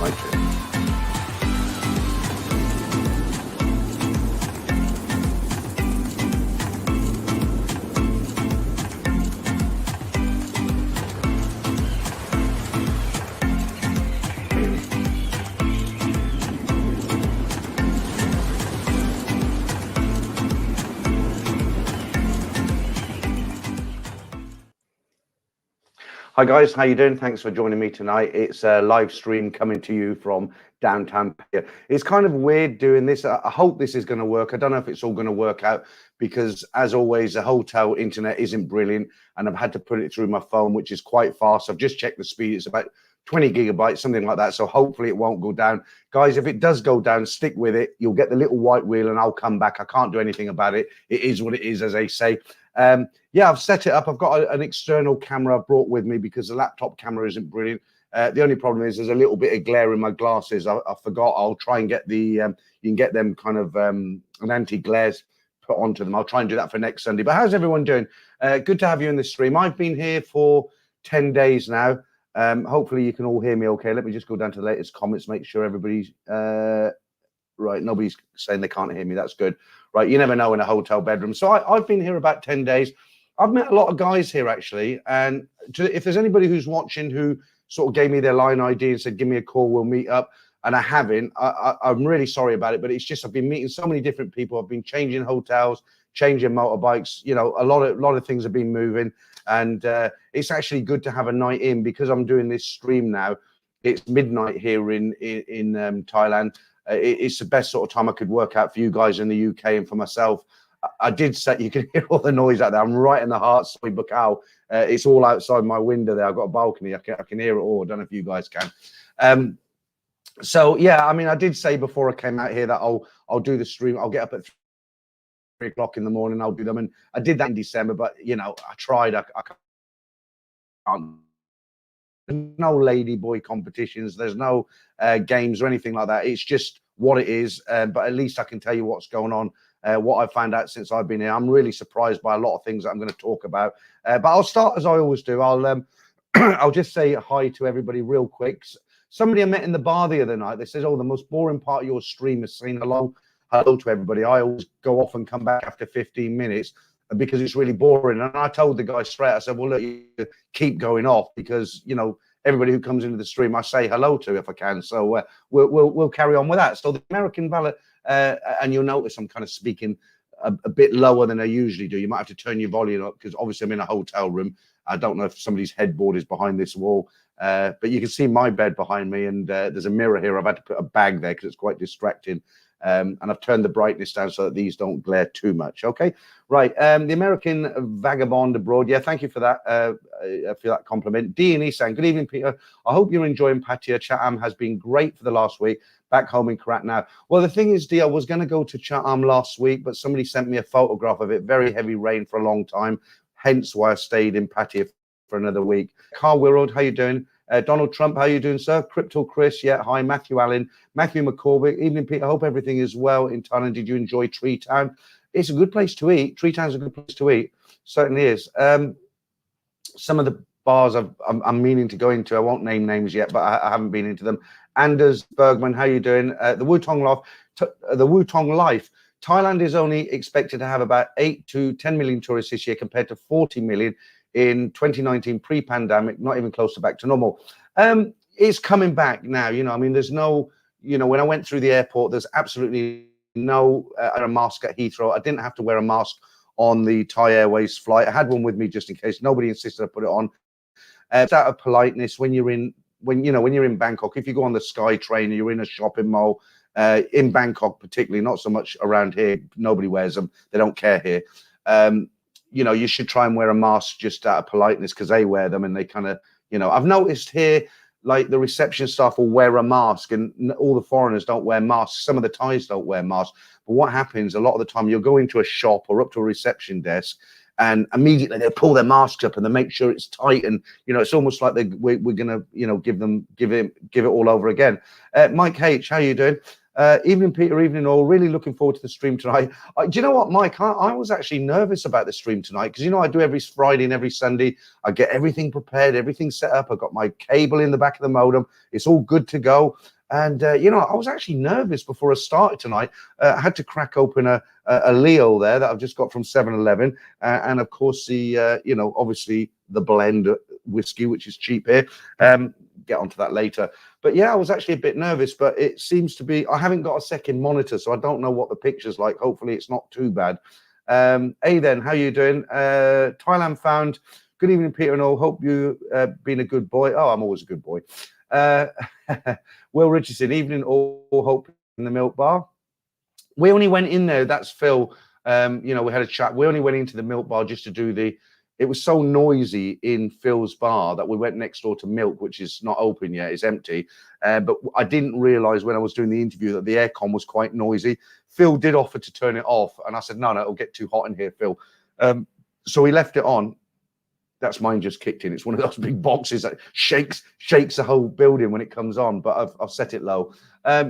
Hi, Jim. Hi guys, how you doing? Thanks for joining me tonight. It's a live stream coming to you from downtown Pattaya. It's kind of weird doing this. I hope this is going to work. I don't know if it's all going to work out because, as always, the hotel internet isn't brilliant, and I've had to put it through my phone, which is quite fast. I've just checked the speed. It's about 20 gigabytes, something like that. So hopefully it won't go down. Guys, if it does go down, stick with it. You'll get the little white wheel and I'll come back. I can't do anything about it. It is what it is, as they say. Yeah, I've set it up. I've got an external camera I brought with me because the laptop camera isn't brilliant. The only problem is there's a little bit of glare in my glasses. I forgot. I'll try and get the, you can get them kind of an anti-glares put onto them. I'll try and do that for next Sunday. But how's everyone doing? Good to have you in the stream. I've been here for 10 days now. Hopefully you can all hear me okay. Let me just go down to the latest comments, make sure everybody's right. Nobody's saying they can't hear me. That's good. Right. You never know in a hotel bedroom. So I've been here about 10 days. I've met a lot of guys here actually. And if there's anybody who's watching who sort of gave me their line ID and said, give me a call, we'll meet up. And I haven't, I'm really sorry about it, but it's just, I've been meeting so many different people. I've been changing hotels, changing motorbikes, you know, a lot of things have been moving. And it's actually good to have a night in because I'm doing this stream now. It's midnight here in Thailand. It's the best sort of time I could work out for you guys in the UK and for myself. I did say you can hear all the noise out there. I'm right in the heart of Bacau. It's all outside my window there. I've got a balcony. I can hear it all. I don't know if you guys can. So yeah, I mean, I did say before I came out here that I'll do the stream. I'll get up at 3 o'clock in the morning. I'll do them, and I did that in December. But you know, I tried. I can't. There's no lady boy competitions. There's no games or anything like that. It's just what it is. But at least I can tell you what's going on. What I've found out since I've been here. I'm really surprised by a lot of things that I'm going to talk about. But I'll start as I always do. I'll just say hi to everybody real quick. Somebody I met in the bar the other night. They says, "Oh, the most boring part of your stream is saying hello to everybody." I always go off and come back after 15 minutes because it's really boring. And I told the guy straight. I said, "Well, look, you keep going off because you know everybody who comes into the stream, I say hello to if I can." So we'll carry on with that. So the American valet. And you'll notice I'm kind of speaking a bit lower than I usually do. You might have to turn your volume up because obviously I'm in a hotel room. I don't know if somebody's headboard is behind this wall, but you can see my bed behind me, and there's a mirror here. I've had to put a bag there because it's quite distracting. And I've turned the brightness down so that these don't glare too much. Okay, right. The American vagabond abroad. Yeah, thank you for that. For that compliment. D&E saying, "Good evening, Peter. I hope you're enjoying Pattaya. Chatham has been great for the last week. Back home in Karat now." Well, the thing is, D, I was going to go to Chatham last week, but somebody sent me a photograph of it. Very heavy rain for a long time. Hence why I stayed in Pattaya for another week. Carl Willard, how you doing? Donald Trump, how you doing, sir? Crypto Chris, yeah, hi. Matthew Allen, Matthew McCormick, evening, Peter. I hope everything is well in Thailand. Did you enjoy Tree Town? It's a good place to eat. Tree Town's a good place to eat. Certainly is. Some of the bars I'm meaning to go into, I won't name names yet, but I haven't been into them. Anders Bergman, how you doing? The Wutong Life. Thailand is only expected to have about 8 to 10 million tourists this year compared to 40 million in 2019 pre-pandemic, not even close to back to normal. It's coming back now. You know, I mean, there's no, you know, when I went through the airport, there's absolutely no a mask at Heathrow. I didn't have to wear a mask on the Thai Airways flight. I had one with me just in case. Nobody insisted I put it on. It's out of politeness when you're in Bangkok. If you go on the Sky Train, you're in a shopping mall. In Bangkok, particularly, not so much around here. Nobody wears them. They don't care here. You know, you should try and wear a mask just out of politeness because they wear them and they kind of, you know, I've noticed here, like the reception staff will wear a mask and all the foreigners don't wear masks. Some of the Thais don't wear masks. But what happens a lot of the time, you'll go into a shop or up to a reception desk and immediately they pull their masks up and they make sure it's tight. And, you know, it's almost like we're going to, you know, give it all over again. Mike H, how you doing? Evening, Peter. Evening, all. Really looking forward to the stream tonight. Do you know what, Mike? I was actually nervous about the stream tonight because, you know, I do every Friday and every Sunday. I get everything prepared, everything set up. I've got my cable in the back of the modem. It's all good to go. And you know, I was actually nervous before I started tonight. I had to crack open a Leo there that I've just got from 7-Eleven, and of course the you know, obviously the blend whiskey, which is cheap here. Get onto that later. But yeah, I was actually a bit nervous, but it seems to be, I haven't got a second monitor, so I don't know what the picture's like. Hopefully it's not too bad. Hey then, how you doing? Thailand found. Good evening, Peter and all. Hope you been a good boy. Oh, I'm always a good boy. Will Richardson, evening all. Hope in the milk bar. We only went in there. That's Phil. You know, we had a chat. We only went into the milk bar just to do the. It was so noisy in Phil's bar that we went next door to Milk, which is not open yet. It's empty. But I didn't realize when I was doing the interview that the aircon was quite noisy. Phil did offer to turn it off, and I said, no, it'll get too hot in here, Phil. So he left it on. That's mine just kicked in. It's one of those big boxes that shakes the whole building when it comes on, but I've set it low.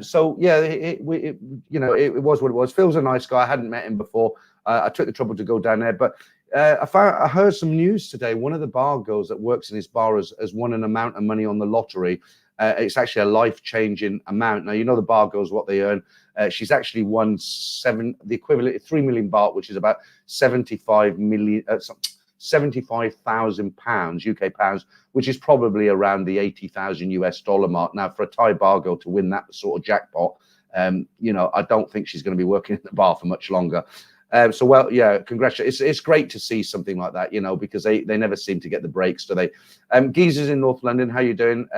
So yeah, you know, it was what it was. Phil's a nice guy. I hadn't met him before. I took the trouble to go down there, but I heard some news today. One of the bar girls that works in his bar has won an amount of money on the lottery. It's actually a life-changing amount. Now, you know the bar girls, what they earn. She's actually won the equivalent of 3 million baht, which is about 75,000 pounds, UK pounds, which is probably around the 80,000 US dollar mark. Now, for a Thai bar girl to win that sort of jackpot, you know, I don't think she's going to be working in the bar for much longer. So, well, yeah, congratulations. It's great to see something like that, you know, because they never seem to get the breaks, do they? Geezers in North London, how you doing?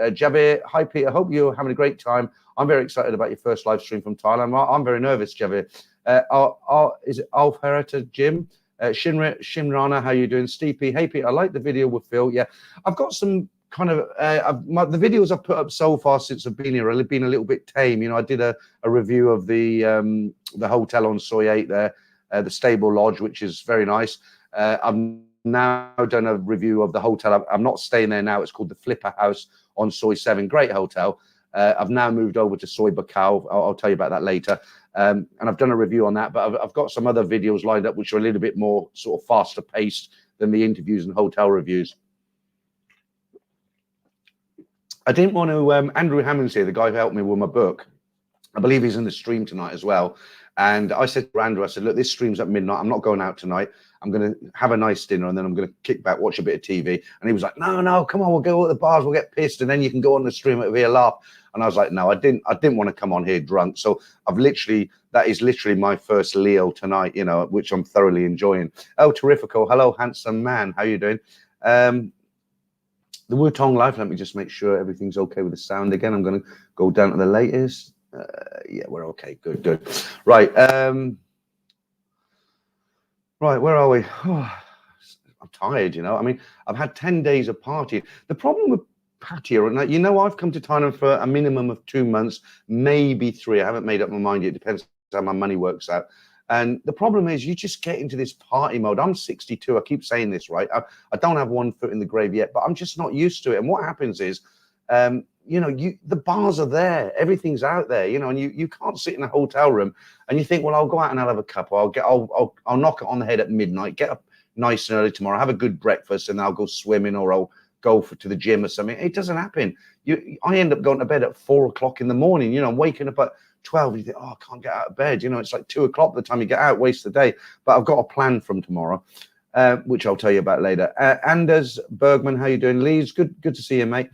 Javier, hi, Peter. Hope you're having a great time. I'm very excited about your first live stream from Thailand. I'm very nervous, Javier. Is it Alf Herata Jim? Shimrana, how you doing? Steepy, hey Peter, I like the video with Phil. Yeah, I've got some kind of the videos I've put up so far since I've been here have been a little bit tame. You know, I did a review of the hotel on Soi 8 there, the Stable Lodge, which is very nice. I've now done a review of the hotel. I'm not staying there now. It's called the Flipper House on Soi 7. Great hotel. I've now moved over to Soi Buakhao. I'll tell you about that later. And I've done a review on that, but I've got some other videos lined up which are a little bit more sort of faster paced than the interviews and hotel reviews. I didn't want to, Andrew Hammond's here, the guy who helped me with my book. I believe he's in the stream tonight as well. And I said to Andrew, I said, look, this stream's at midnight. I'm not going out tonight. I'm going to have a nice dinner and then I'm going to kick back, watch a bit of TV. And he was like, no, come on, we'll go at the bars, we'll get pissed. And then you can go on the stream, it'll be a laugh. And I was like, no, I didn't want to come on here drunk. So that is literally my first Leo tonight, you know, which I'm thoroughly enjoying. Oh, terrifico. Hello, handsome man. How you doing? The Wutong Live, let me just make sure everything's okay with the sound again. I'm going to go down to the latest. Yeah, we're okay. Good. Right. Right, where are we? Oh, I'm tired, you know. I mean, I've had 10 days of partying. The problem with Pattaya, you know, I've come to Thailand for a minimum of 2 months, maybe 3. I haven't made up my mind yet. It depends how my money works out. And the problem is you just get into this party mode. I'm 62. I keep saying this, right? I don't have one foot in the grave yet, but I'm just not used to it. And what happens is, you know, the bars are there, everything's out there, you know, and you can't sit in a hotel room and you think, well, I'll go out and I'll have a couple. I'll knock it on the head at midnight, get up nice and early tomorrow, have a good breakfast, and I'll go swimming or I'll go to the gym or something. It doesn't happen. I end up going to bed at 4 o'clock in the morning, you know, waking up at 12. You think, oh, I can't get out of bed. You know, it's like 2 o'clock by the time you get out, waste the day. But I've got a plan from tomorrow, which I'll tell you about later. Anders Bergman, how you doing? Lees, good to see you, mate.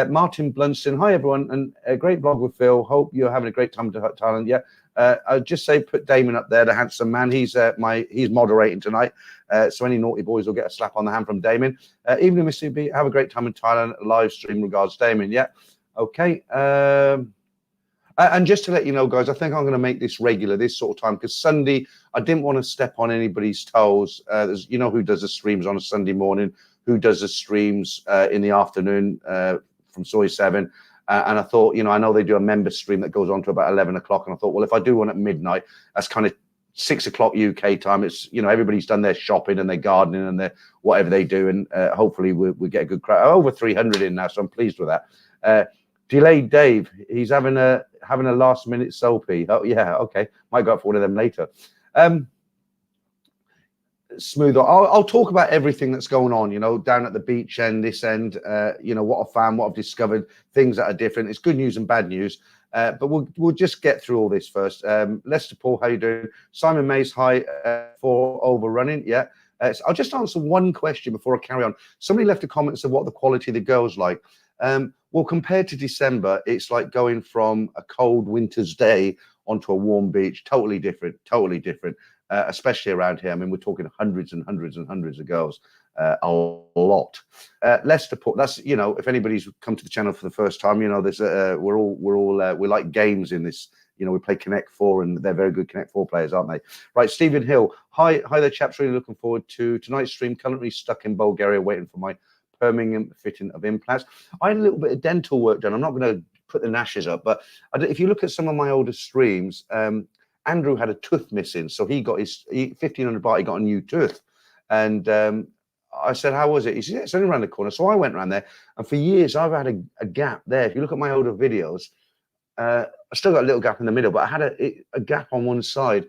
Martin Blunston, hi everyone, and a great vlog with Phil. Hope you're having a great time to Thailand. Yeah, I'll just say put Damon up there, the handsome man. He's moderating tonight, so any naughty boys will get a slap on the hand from Damon. Evening, Mr. B. Have a great time in Thailand. Live stream regards, Damon. Yeah, okay. And just to let you know, guys, I think I'm going to make this regular, this sort of time, because Sunday, I didn't want to step on anybody's toes. You know who does the streams on a Sunday morning, who does the streams in the afternoon from Soi 7. And I thought, you know, I know they do a member stream that goes on to about 11 o'clock. And I thought, well, if I do one at midnight, that's kind of 6 o'clock UK time. It's, you know, everybody's done their shopping and their gardening and their whatever they do. And hopefully we get a good crowd. Over 300 in now, so I'm pleased with that. Delayed Dave, he's having a last minute soapy. Oh yeah, okay, might go up for one of them later. smooth. I'll talk about everything that's going on, you know, down at the beach end, this end, you know, what I found, what I've discovered, things that are different. It's good news and bad news. But we'll just get through all this first. Lester Paul, how you doing? Simon Mays, hi, for overrunning. Yeah. So I'll just answer one question before I carry on. Somebody left a comment and said what the quality of the girls like. Well, compared to December, it's like going from a cold winter's day onto a warm beach. Totally different, especially around here. I mean, we're talking hundreds and hundreds and hundreds of girls, a lot. Lester Port, that's, you know, if anybody's come to the channel for the first time, you know, there's we like games in this. You know, we play Connect 4 and they're very good Connect 4 players, aren't they? Right, Stephen Hill. Hi there, chaps. Really looking forward to tonight's stream. Currently stuck in Bulgaria waiting for my permanent fitting of implants. I had a little bit of dental work done. I'm not going to put the gnashes up, but if you look at some of my older streams, Andrew had a tooth missing, so he got his 1,500 baht. He got a new tooth, and I said, "How was it?" He said, "Yeah, it's only around the corner." So I went around there, and for years I've had a gap there. If you look at my older videos, I still got a little gap in the middle, but I had a gap on one side.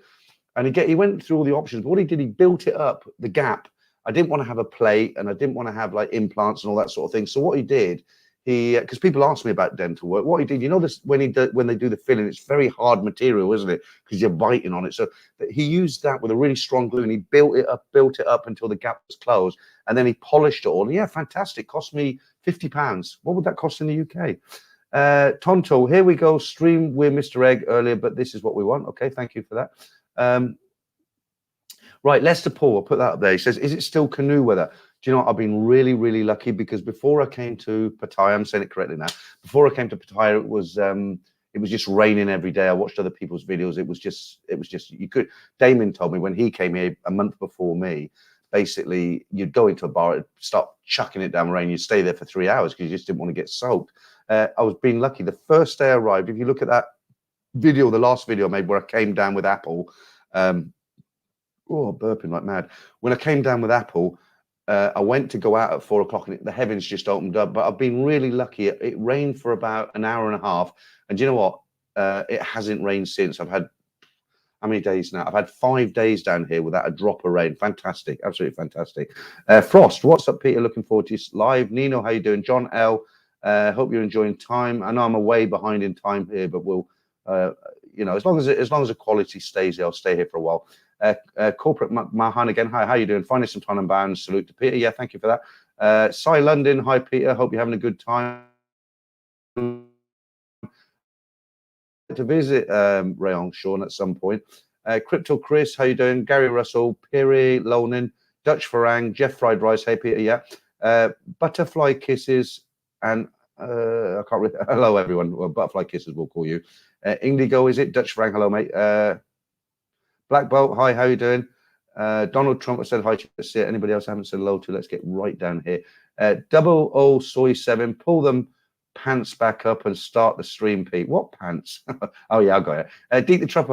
And he went through all the options. But what he did, he built it up, the gap. I didn't want to have a plate, and I didn't want to have like implants and all that sort of thing. So what he did, because people ask me about dental work, what he did, you know, this when they do the filling, it's very hard material, isn't it? Because you're biting on it. So he used that with a really strong glue, and he built it up until the gap was closed, and then he polished it all. And yeah, fantastic. Cost me £50. What would that cost in the UK? Tonto, here we go. Stream with Mr. Egg earlier, but this is what we want. Okay, thank you for that. Right, Lester Paul, I'll put that up there. He says, is it still canoe weather? Do you know what? I've been really, really lucky because before I came to Pattaya, I'm saying it correctly now, before I came to Pattaya, it was just raining every day. I watched other people's videos. It was just, you could, Damien told me when he came here a month before me, basically you'd go into a bar, it'd start chucking it down rain, you'd stay there for 3 hours because you just didn't want to get soaked. I was being lucky. The first day I arrived, if you look at that video, the last video I made where I came down with Apple, burping like mad. When I came down with Apple, I went to go out at 4 o'clock and the heavens just opened up. But I've been really lucky. It rained for about an hour and a half. And do you know what? It hasn't rained since. I've had, how many days now? I've had 5 days down here without a drop of rain. Fantastic. Absolutely fantastic. Frost, what's up, Peter? Looking forward to you live. Nino, how you doing? John L, hope you're enjoying time. I know I'm way behind in time here, but we'll, you know, as long as the quality stays here, I'll stay here for a while. Corporate Mahan again. Hi, how you doing? Finding some time and bounds. Salute to Peter. Yeah, thank you for that. Cy London. Hi, Peter. Hope you're having a good time. To visit Rayon Sean at some point. Crypto Chris, how you doing? Gary Russell, Piri Lonan, Dutch Farang, Jeff Fried Rice. Hey, Peter. Yeah. Butterfly Kisses and I can't read. Hello, everyone. Well, Butterfly Kisses, we'll call you. Indigo, is it? Dutch Frank, hello, mate. Black Bolt, hi, how you doing? Donald Trump, I said hi to see it. Anybody else I haven't said hello to? Let's get right down here. Double O Soy 7, pull them pants back up and start the stream, Pete. What pants? Oh, yeah, I got it. Deep the Trump.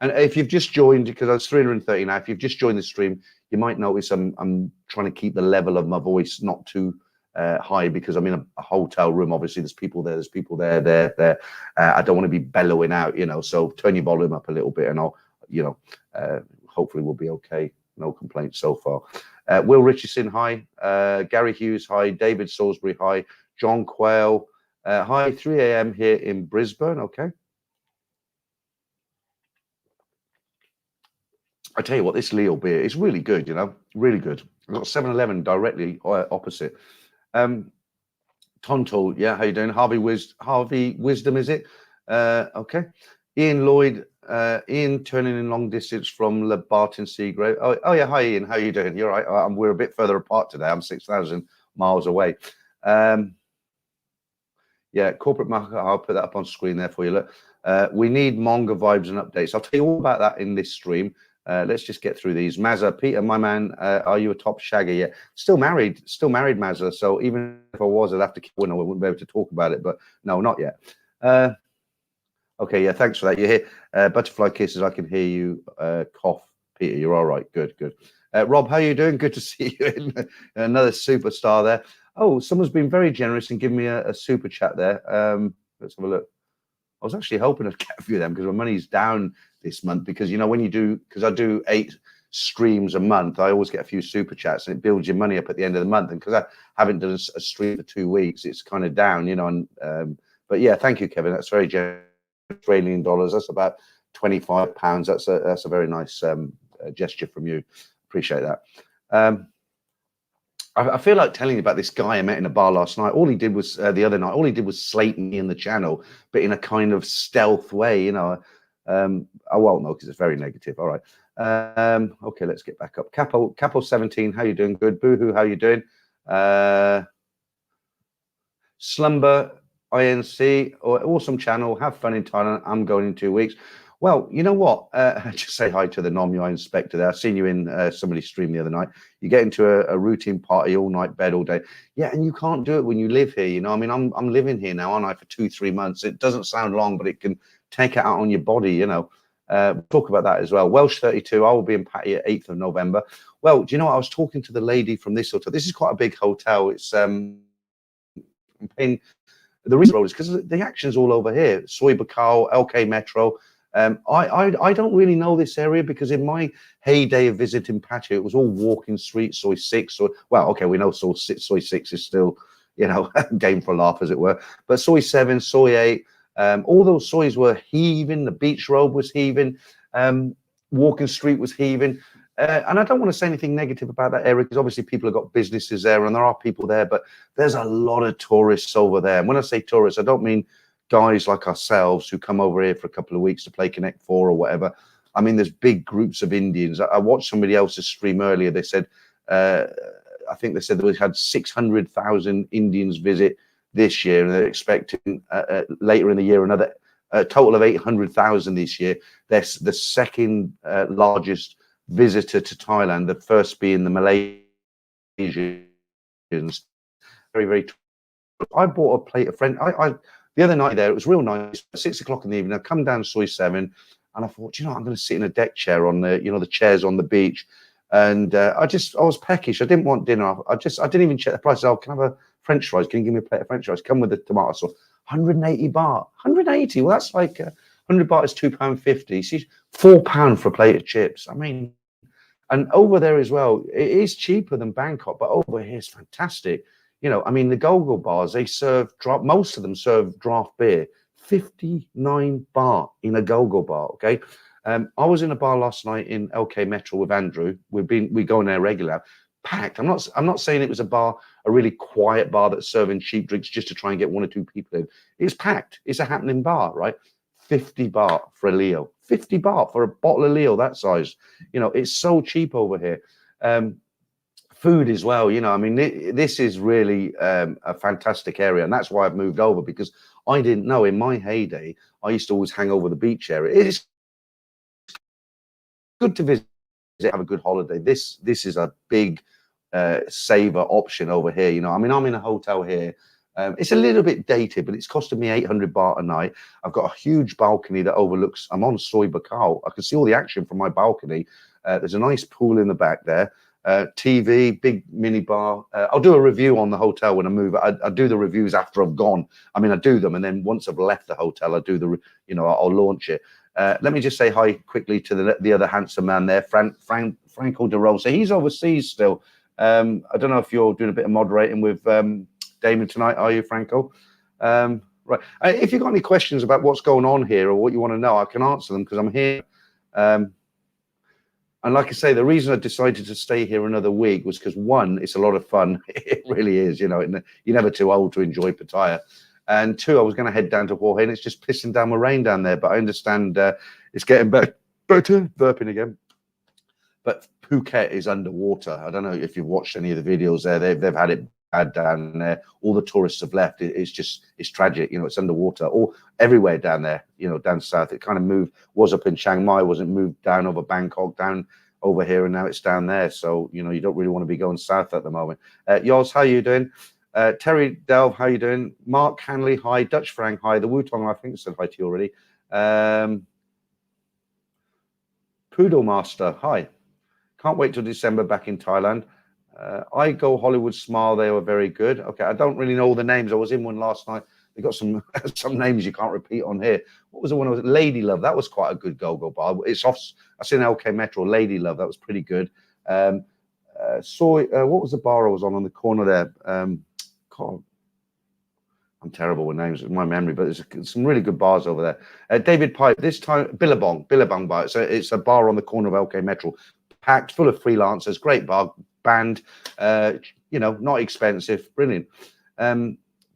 And if you've just joined, because I was 330 now, if you've just joined the stream, you might notice I'm trying to keep the level of my voice not too high because I'm in a hotel room. Obviously, there's people there. I don't want to be bellowing out, you know. So turn your volume up a little bit, and I'll, you know, hopefully we'll be okay. No complaints so far. Will Richardson, hi. Gary Hughes, hi. David Salisbury, hi. John Quayle, hi. 3 a.m. here in Brisbane. Okay. I tell you what, this Leo beer is really good. You know, really good. I've got 7-Eleven directly opposite. Tonto, yeah, how you doing? Harvey Wisdom, is it? Okay. Ian Lloyd, Ian turning in long distance from Le Barton Seagrave. Oh yeah, hi Ian, how you doing? You're right. We're a bit further apart today. I'm 6,000 miles away. Yeah, corporate market. I'll put that up on screen there for you. Look, we need manga vibes and updates. I'll tell you all about that in this stream. Let's just get through these. Mazza, Peter, my man, are you a top shagger? Yeah, still married, Mazza. So even if I was, I'd have to keep one. I wouldn't be able to talk about it, but no, not yet. Okay, yeah, thanks for that. You're here. Butterfly Kisses, I can hear you cough. Peter, you're all right. Good. Rob, how you doing? Good to see you in. Another superstar there. Oh, someone's been very generous and given me a super chat there. Let's have a look. I was actually hoping to get a few of them because my money's down this month because, you know, when you do, because I do streams a month, I always get a few super chats, and it builds your money up at the end of the month. And because I haven't done a stream for 2 weeks, it's kind of down, you know. And but yeah, thank you, Kevin. That's very generous. Australian dollars. That's about £25. That's a very nice gesture from you. Appreciate that. I feel like telling you about this guy I met in a bar last night. All he did was the other night. All he did was slate me in the channel, but in a kind of stealth way, you know. I won't know because it's very negative. All right. Okay, let's get back up. Capo 17, how you doing? Good. Boohoo, how you doing? Slumber INC, or awesome channel. Have fun in Thailand. I'm going in 2 weeks. Well, you know what? Just say hi to the Nomyai inspector there. I seen you in somebody's stream the other night. You get into a routine party all night, bed all day. Yeah, and you can't do it when you live here. You know, I mean, I'm living here now, aren't I, for 2-3 months? It doesn't sound long, but it can take it out on your body. You know, talk about that as well. Welsh 32. I will be in Pattaya 8th of November. Well, do you know what? I was talking to the lady from this hotel. This is quite a big hotel. It's I'm paying. The reason is because the action's all over here. Soy Bacow, LK Metro. I don't really know this area because in my heyday of visiting Pattaya, it was all walking street, Soy 6. So, well, okay, we know Soy 6 is still, you know, game for a laugh, as it were. But Soy 7, Soy 8, all those soys were heaving. The beach road was heaving. Walking street was heaving. And I don't want to say anything negative about that area because obviously people have got businesses there and there are people there, but there's a lot of tourists over there. And when I say tourists, I don't mean guys like ourselves who come over here for a couple of weeks to play Connect 4 or whatever. I mean, there's big groups of Indians. I watched somebody else's stream earlier. They said, I think they said that we had 600,000 Indians visit this year, and they're expecting later in the year another total of 800,000 this year. That's the second largest visitor to Thailand, the first being the Malaysians. Very, very. I bought a plate of French. The other night there, it was real nice. 6 o'clock in the evening, I come down Soy 7, and I thought, you know, I'm going to sit in a deck chair on the, you know, the chairs on the beach. And I was peckish. I didn't want dinner. I didn't even check the price. Oh, can I have a French fries? Can you give me a plate of French fries? Come with the tomato sauce. 180 baht. 180. Well, that's like 100 baht is £2.50. See, £4 for a plate of chips. I mean, and over there as well, it is cheaper than Bangkok, but over here it's fantastic. You know, I mean, the go-go bars, they serve most of them serve draft beer, 59 baht in a go-go bar. Okay. I was in a bar last night in LK Metro with Andrew. We go in there regular, packed. I'm not saying it was a really quiet bar that's serving cheap drinks just to try and get 1 or 2 people in. It's packed. It's a happening bar, right? 50 baht for a Leo. 50 baht for a bottle of Leo that size. You know, it's so cheap over here. Food as well, you know, I mean, this is really a fantastic area, and that's why I've moved over, because I didn't know. In my heyday, I used to always hang over the beach area. It's good to visit, have a good holiday. This is a big saver option over here. You know, I mean, I'm in a hotel here. It's a little bit dated, but it's costing me 800 baht a night. I've got a huge balcony that overlooks. I'm on Soy Bacow. I can see all the action from my balcony. There's a nice pool in the back there. TV, big mini bar. I'll do a review on the hotel when I move. I do the reviews after I've gone. I mean, I do them, and then once I've left the hotel, I do I'll launch it. Let me just say hi quickly to the other handsome man there, Franco De Rosa. He's overseas still. I don't know if you're doing a bit of moderating with Damon tonight, are you, Franco? Right. If you've got any questions about what's going on here or what you want to know, I can answer them because I'm here. And like I say, the reason I decided to stay here another week was because, one, it's a lot of fun. It really is, you know, you're never too old to enjoy Pattaya. And two, I was going to head down to Hua Hin. It's just pissing down with rain down there, but I understand it's getting better. Burping again. But Phuket is underwater. I don't know if you've watched any of the videos there. They've had it bad down there. All the tourists have left. It's tragic. You know, it's underwater all everywhere down there. You know, down south. It kind of was up in Chiang Mai, wasn't moved down over Bangkok, down over here, and now it's down there. So you know, you don't really want to be going south at the moment. Yoz, how you doing? Terry Delve, how you doing? Mark Hanley, hi. Dutch Frank, hi. The Wutong, I think, said hi to you already. Poodle Master, hi. Can't wait till December back in Thailand. I Go Hollywood Smile, they were very good. Okay, I don't really know all the names. I was in one last night. They got some some names you can't repeat on here. What was the one? Was Lady Love? That was quite a good go-go bar. It's off. I seen LK Metro. Lady Love. That was pretty good. What was the bar I was on the corner there? God, I'm terrible with names in my memory, but there's some really good bars over there. David Pipe, this time Billabong bar. So it's a bar on the corner of LK Metro, packed full of freelancers, great bar, band, not expensive, brilliant.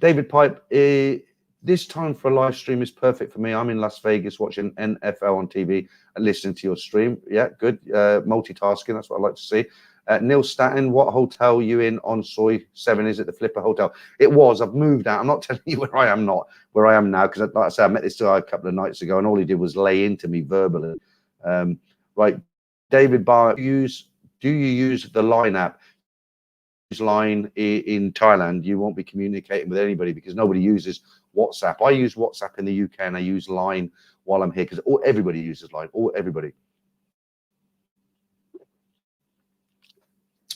David Pipe, this time for a live stream is perfect for me. I'm in Las Vegas watching NFL on TV and listening to your stream. Yeah, good. Multitasking, that's what I like to see. Neil Staten, what hotel are you in on Soy 7? Is it the Flipper Hotel? It was. I've moved out. I'm not telling you where I am now, because like I said, I met this guy a couple of nights ago and all he did was lay into me verbally. Right. David Barr, do you use the Line app? Line in Thailand, you won't be communicating with anybody because nobody uses WhatsApp. I use WhatsApp in the UK and I use Line while I'm here because everybody uses Line. Everybody.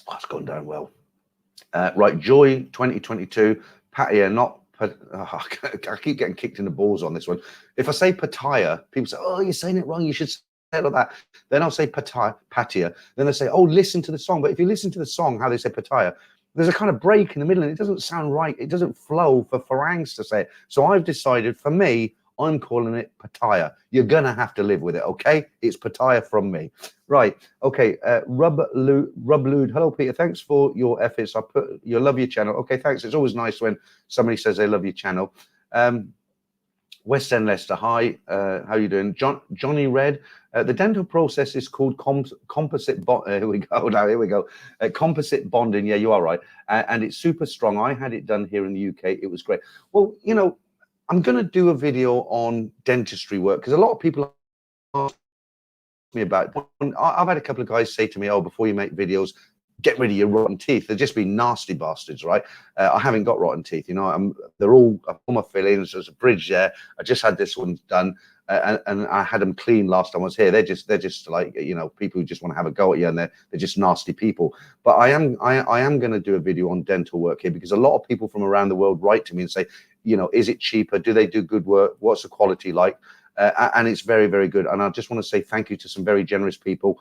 Oh, it's gone down well. Right, Joy 2022, pattaya, not. I keep getting kicked in the balls on this one. If I say pattaya, people say, "Oh, you're saying it wrong. You should say it like that." Then I'll say pattaya. Then they say, "Oh, listen to the song." But if you listen to the song, how they say pattaya, there's a kind of break in the middle, and it doesn't sound right. It doesn't flow for Farangs to say it. So I've decided, for me, I'm calling it pattaya. You're gonna have to live with it, okay? It's pattaya from me. Right, okay. Rublude, hello Peter, thanks for your efforts. I put you love your channel. Okay, thanks. It's always nice when somebody says they love your channel. West End Leicester, hi. How you doing? Johnny Red. The dental process is called composite bond. Here we go. Now here we go. Composite bonding. Yeah, you are right. And it's super strong. I had it done here in the UK. It was great. Well, I'm going to do a video on dentistry work because a lot of people ask me about. I've had a couple of guys say to me, "Oh, before you make videos, get rid of your rotten teeth." They're just being nasty bastards, right? I haven't got rotten teeth, they're all my fillings. There's a bridge there. I just had this one done, and I had them clean last time I was here. They're just like people who just want to have a go at you, and they're just nasty people. But I am going to do a video on dental work here because a lot of people from around the world write to me and say, is it cheaper? Do they do good work? What's the quality like? And it's very, very good. And I just want to say thank you to some very generous people.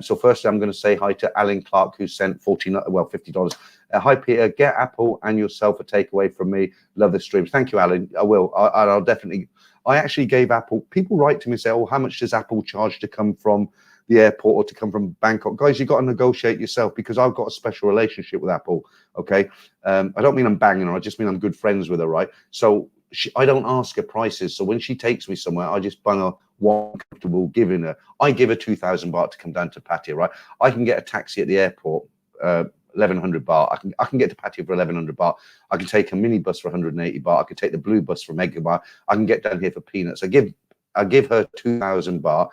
So firstly, I'm going to say hi to Alan Clark, who sent $50. Hi, Peter. Get Apple and yourself a takeaway from me. Love the stream. Thank you, Alan. I will. I'll definitely. I actually gave Apple. People write to me and say, "Oh, how much does Apple charge to come from the airport or to come from Bangkok?" Guys, you've got to negotiate yourself because I've got a special relationship with Apple. Okay, I don't mean I'm banging her. I just mean I'm good friends with her, right? So I don't ask her prices. So when she takes me somewhere, I just bung her one comfortable giving her. I give her 2,000 baht to come down to Pattaya, right? I can get a taxi at the airport, 1,100 baht. I can get to Pattaya for 1,100 baht. I can take a minibus for 180 baht. I can take the blue bus from Edinburgh. I can get down here for peanuts. I give her 2,000 baht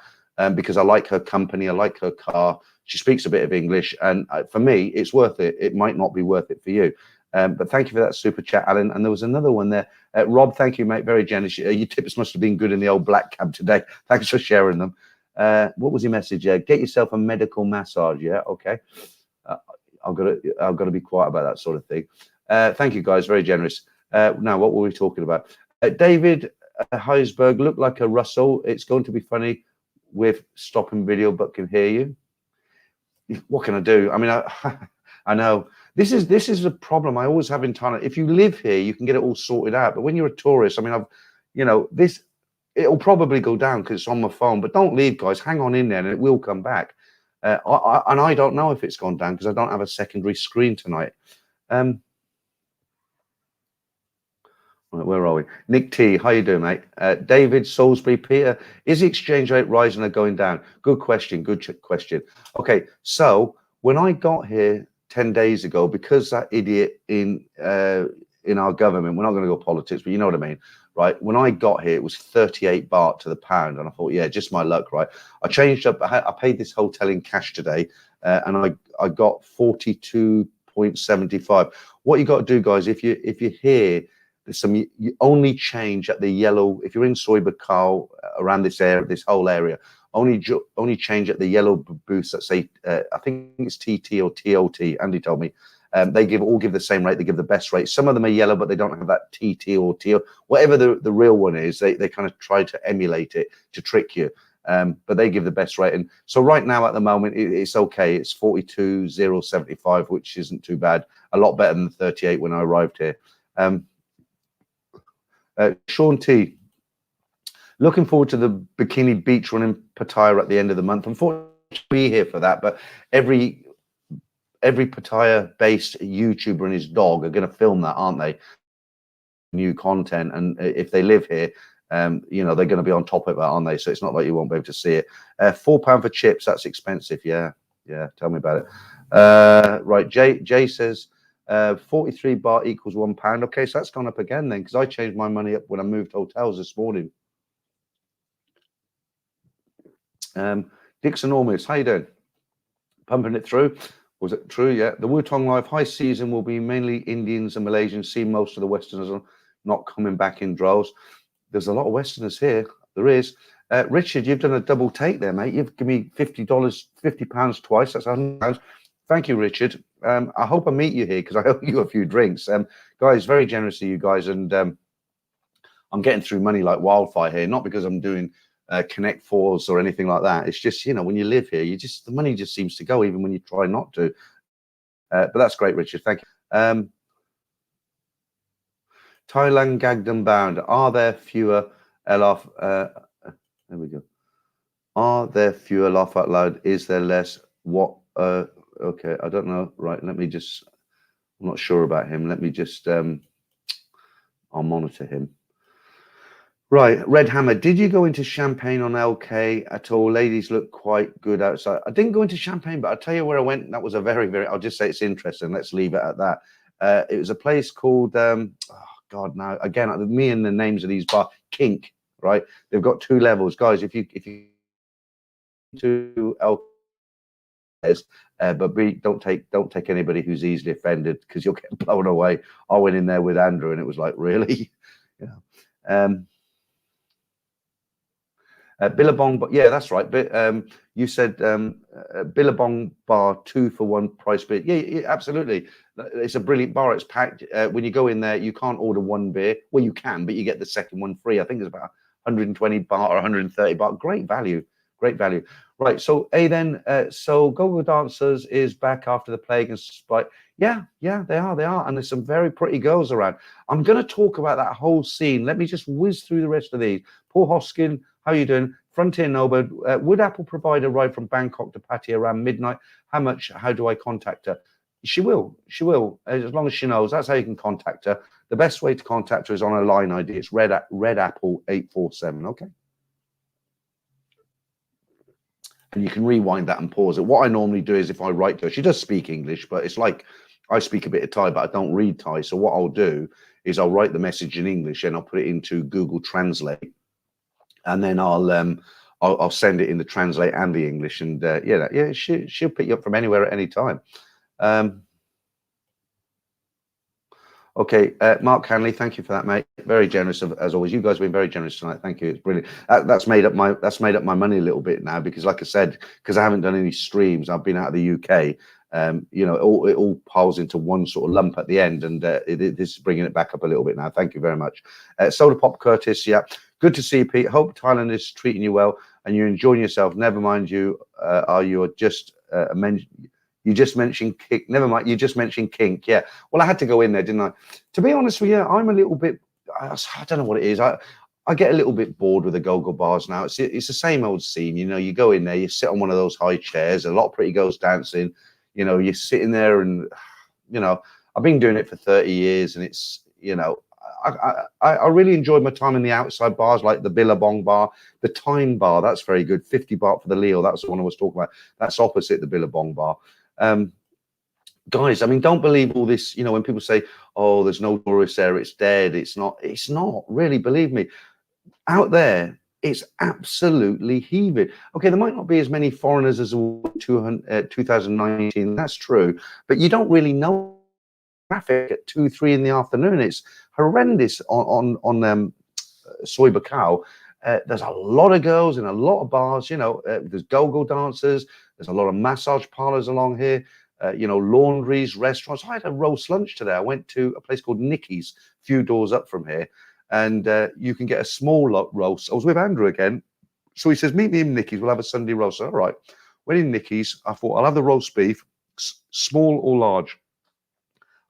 because I like her company. I like her car. She speaks a bit of English, and for me, it's worth it. It might not be worth it for you. But thank you for that super chat, Alan. And there was another one there. Rob, thank you, mate. Very generous. Your tips must have been good in the old black cab today. Thanks for sharing them. What was your message? Get yourself a medical massage. Yeah, okay. I've got to be quiet about that sort of thing. Thank you, guys. Very generous. Now, what were we talking about? David Heisberg, look like a Russell. It's going to be funny with stopping video, but can hear you. What can I do? I mean, I know. This is a problem I always have in Thailand. If you live here, you can get it all sorted out. But when you're a tourist, I mean, it'll probably go down because it's on my phone. But don't leave, guys. Hang on in there, and it will come back. And I don't know if it's gone down because I don't have a secondary screen tonight. Right, where are we? Nick T, how you doing, mate? David Salisbury, Peter, is the exchange rate rising or going down? Good question. Good question. Okay, so when I got here 10 days ago, because that idiot in our government, we're not going to go politics, but you know what I mean, right? When I got here, it was 38 baht to the pound, and I thought, yeah, just my luck, right? I changed up. I paid this hotel in cash today, and I got 42.75. What you got to do, guys, if you're here, you only change at the yellow. If you're in Soi Buakhao, around this area, this whole area, only change at the yellow booths that say I think it's TT or TOT. Andy told me, They all give the same rate. They give the best rate. Some of them are yellow, but they don't have that TT or teal. Whatever the real one is, they kind of try to emulate it to trick you. But they give the best rate. And so right now at the moment, it's okay. It's 42,075, which isn't too bad. A lot better than the 38 when I arrived here. Sean T. Looking forward to the Bikini Beach run in Pattaya at the end of the month. Unfortunately, I'll be here for that, but every Pattaya-based YouTuber and his dog are going to film that, aren't they? New content, and if they live here, you know, they're going to be on top of it, aren't they? So it's not like you won't be able to see it. £4 for chips, that's expensive. Yeah, tell me about it. Right, Jay says 43 baht equals £1. Okay, so that's gone up again then, because I changed my money up when I moved hotels this morning. Dixon Ormus, how you doing? Pumping it through. Was it true? Yeah. The Wutong Life high season will be mainly Indians and Malaysians. See, most of the Westerners are not coming back in droves. There's a lot of Westerners here. There is. Richard, you've done a double take there, mate. You've given me £50 twice. That's £100. Thank you, Richard. I hope I meet you here because I owe you a few drinks. Guys, very generous to you guys, and I'm getting through money like wildfire here. Not because I'm doing Connect Fours or anything like that. It's just, you know, when you live here, the money just seems to go even when you try not to. But that's great, Richard. Thank you. Thailand gagged and bound. Are there fewer LF? There we go. Are there fewer laugh out loud? Is there less? What? Okay, I don't know. Right, let me just. I'm not sure about him. Let me just. I'll monitor him. Right, Red Hammer, did you go into Champagne on LK at all? Ladies look quite good outside. I didn't go into Champagne, but I'll tell you where I went. That was a very, I'll just say it's interesting. Let's leave it at that. It was a place called, oh God, now, again, me and the names of these bars, Kink, right? They've got 2 levels. Guys, if you to LK, but don't take anybody who's easily offended because you'll get blown away. I went in there with Andrew and it was like, really? Yeah. Billabong, but yeah, that's right. But you said Billabong bar 2 for 1 price beer. Yeah, absolutely. It's a brilliant bar. It's packed. When you go in there, you can't order 1 beer. Well, you can, but you get the second one free. I think it's about 120 baht or 130 baht. Great value. Great value. Right. So, so Go-Go Dancers is back after the plague and spike. Yeah, they are. And there's some very pretty girls around. I'm going to talk about that whole scene. Let me just whiz through the rest of these. Paul Hoskin, how are you doing? Frontier Nova, would Apple provide a ride from Bangkok to Pattaya around midnight? How much? How do I contact her? She will, as long as she knows. That's how you can contact her. The best way to contact her is on her line ID. It's Red Apple 847. Okay. And you can rewind that and pause it. What I normally do is if I write to her, she does speak English, but it's like I speak a bit of Thai, but I don't read Thai. So what I'll do is I'll write the message in English and I'll put it into Google Translate, and then I'll send it in the Translate and the English, and she'll pick you up from anywhere at any time. Okay, Mark Hanley, thank you for that, mate. Very generous as always. You guys have been very generous tonight. Thank you. It's brilliant. That's made up my money a little bit now because, like I said, because I haven't done any streams, I've been out of the UK. You know, it all piles into one sort of lump at the end, and this is bringing it back up a little bit now. Thank you very much. Soda Pop Curtis, yeah, good to see you, Pete. Hope Thailand is treating you well and you're enjoying yourself. Never mind, you just you just mentioned kink. Never mind, you just mentioned kink. Yeah. Well, I had to go in there, didn't I? To be honest with you, I'm a little bit. I don't know what it is. I get a little bit bored with the go-go bars now. It's the same old scene. You know, you go in there, you sit on one of those high chairs, a lot of pretty girls dancing. You know, you're sitting there, and you know, I've been doing it for 30 years, and it's, you know, I really enjoyed my time in the outside bars like the Billabong bar, the Time bar. That's very good. 50 baht for the Leo. That's the one I was talking about. That's opposite the Billabong bar. Guys, I mean, don't believe all this, you know, when people say, oh, there's no tourists there, it's dead. It's not really, believe me. Out there, it's absolutely heaving. Okay, there might not be as many foreigners as 2019. That's true, but you don't really know traffic at 2-3 in the afternoon. It's horrendous on Soy Bacau. There's a lot of girls in a lot of bars. You know, there's go-go dancers. There's a lot of massage parlors along here. laundries, restaurants. I had a roast lunch today. I went to a place called Nicky's, a few doors up from here, and you can get a small roast. I was with Andrew again, so he says, meet me in Nicky's, we'll have a Sunday roast. All right. Went in Nicky's, I thought, I'll have the roast beef, small or large.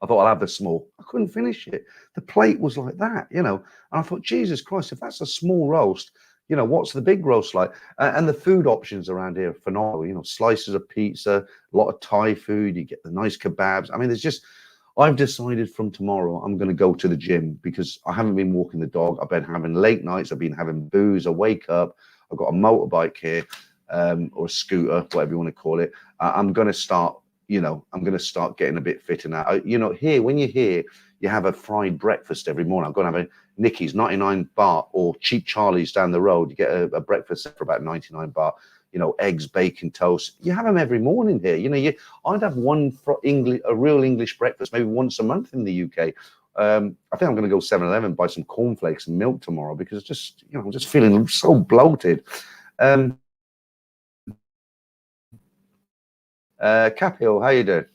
I thought, I'll have the small. I couldn't finish it. The plate was like that, and I thought, Jesus Christ, if that's a small roast, what's the big roast like? And the food options around here are phenomenal, slices of pizza, a lot of Thai food, you get the nice kebabs. I mean, I've decided from tomorrow I'm going to go to the gym because I haven't been walking the dog. I've been having late nights. I've been having booze. I wake up. I've got a motorbike here, or a scooter, whatever you want to call it. I'm going to start, I'm going to start getting a bit fitter now. Here, when you're here, you have a fried breakfast every morning. I'm going to have a Nicky's 99 baht or Cheap Charlie's down the road. You get a breakfast for about 99 baht. Eggs, bacon, toast. You have them every morning here. I'd have a real English breakfast maybe once a month in the UK. I think I'm going to go 7-Eleven, buy some cornflakes and milk tomorrow because I'm just feeling so bloated. Capil, how you doing?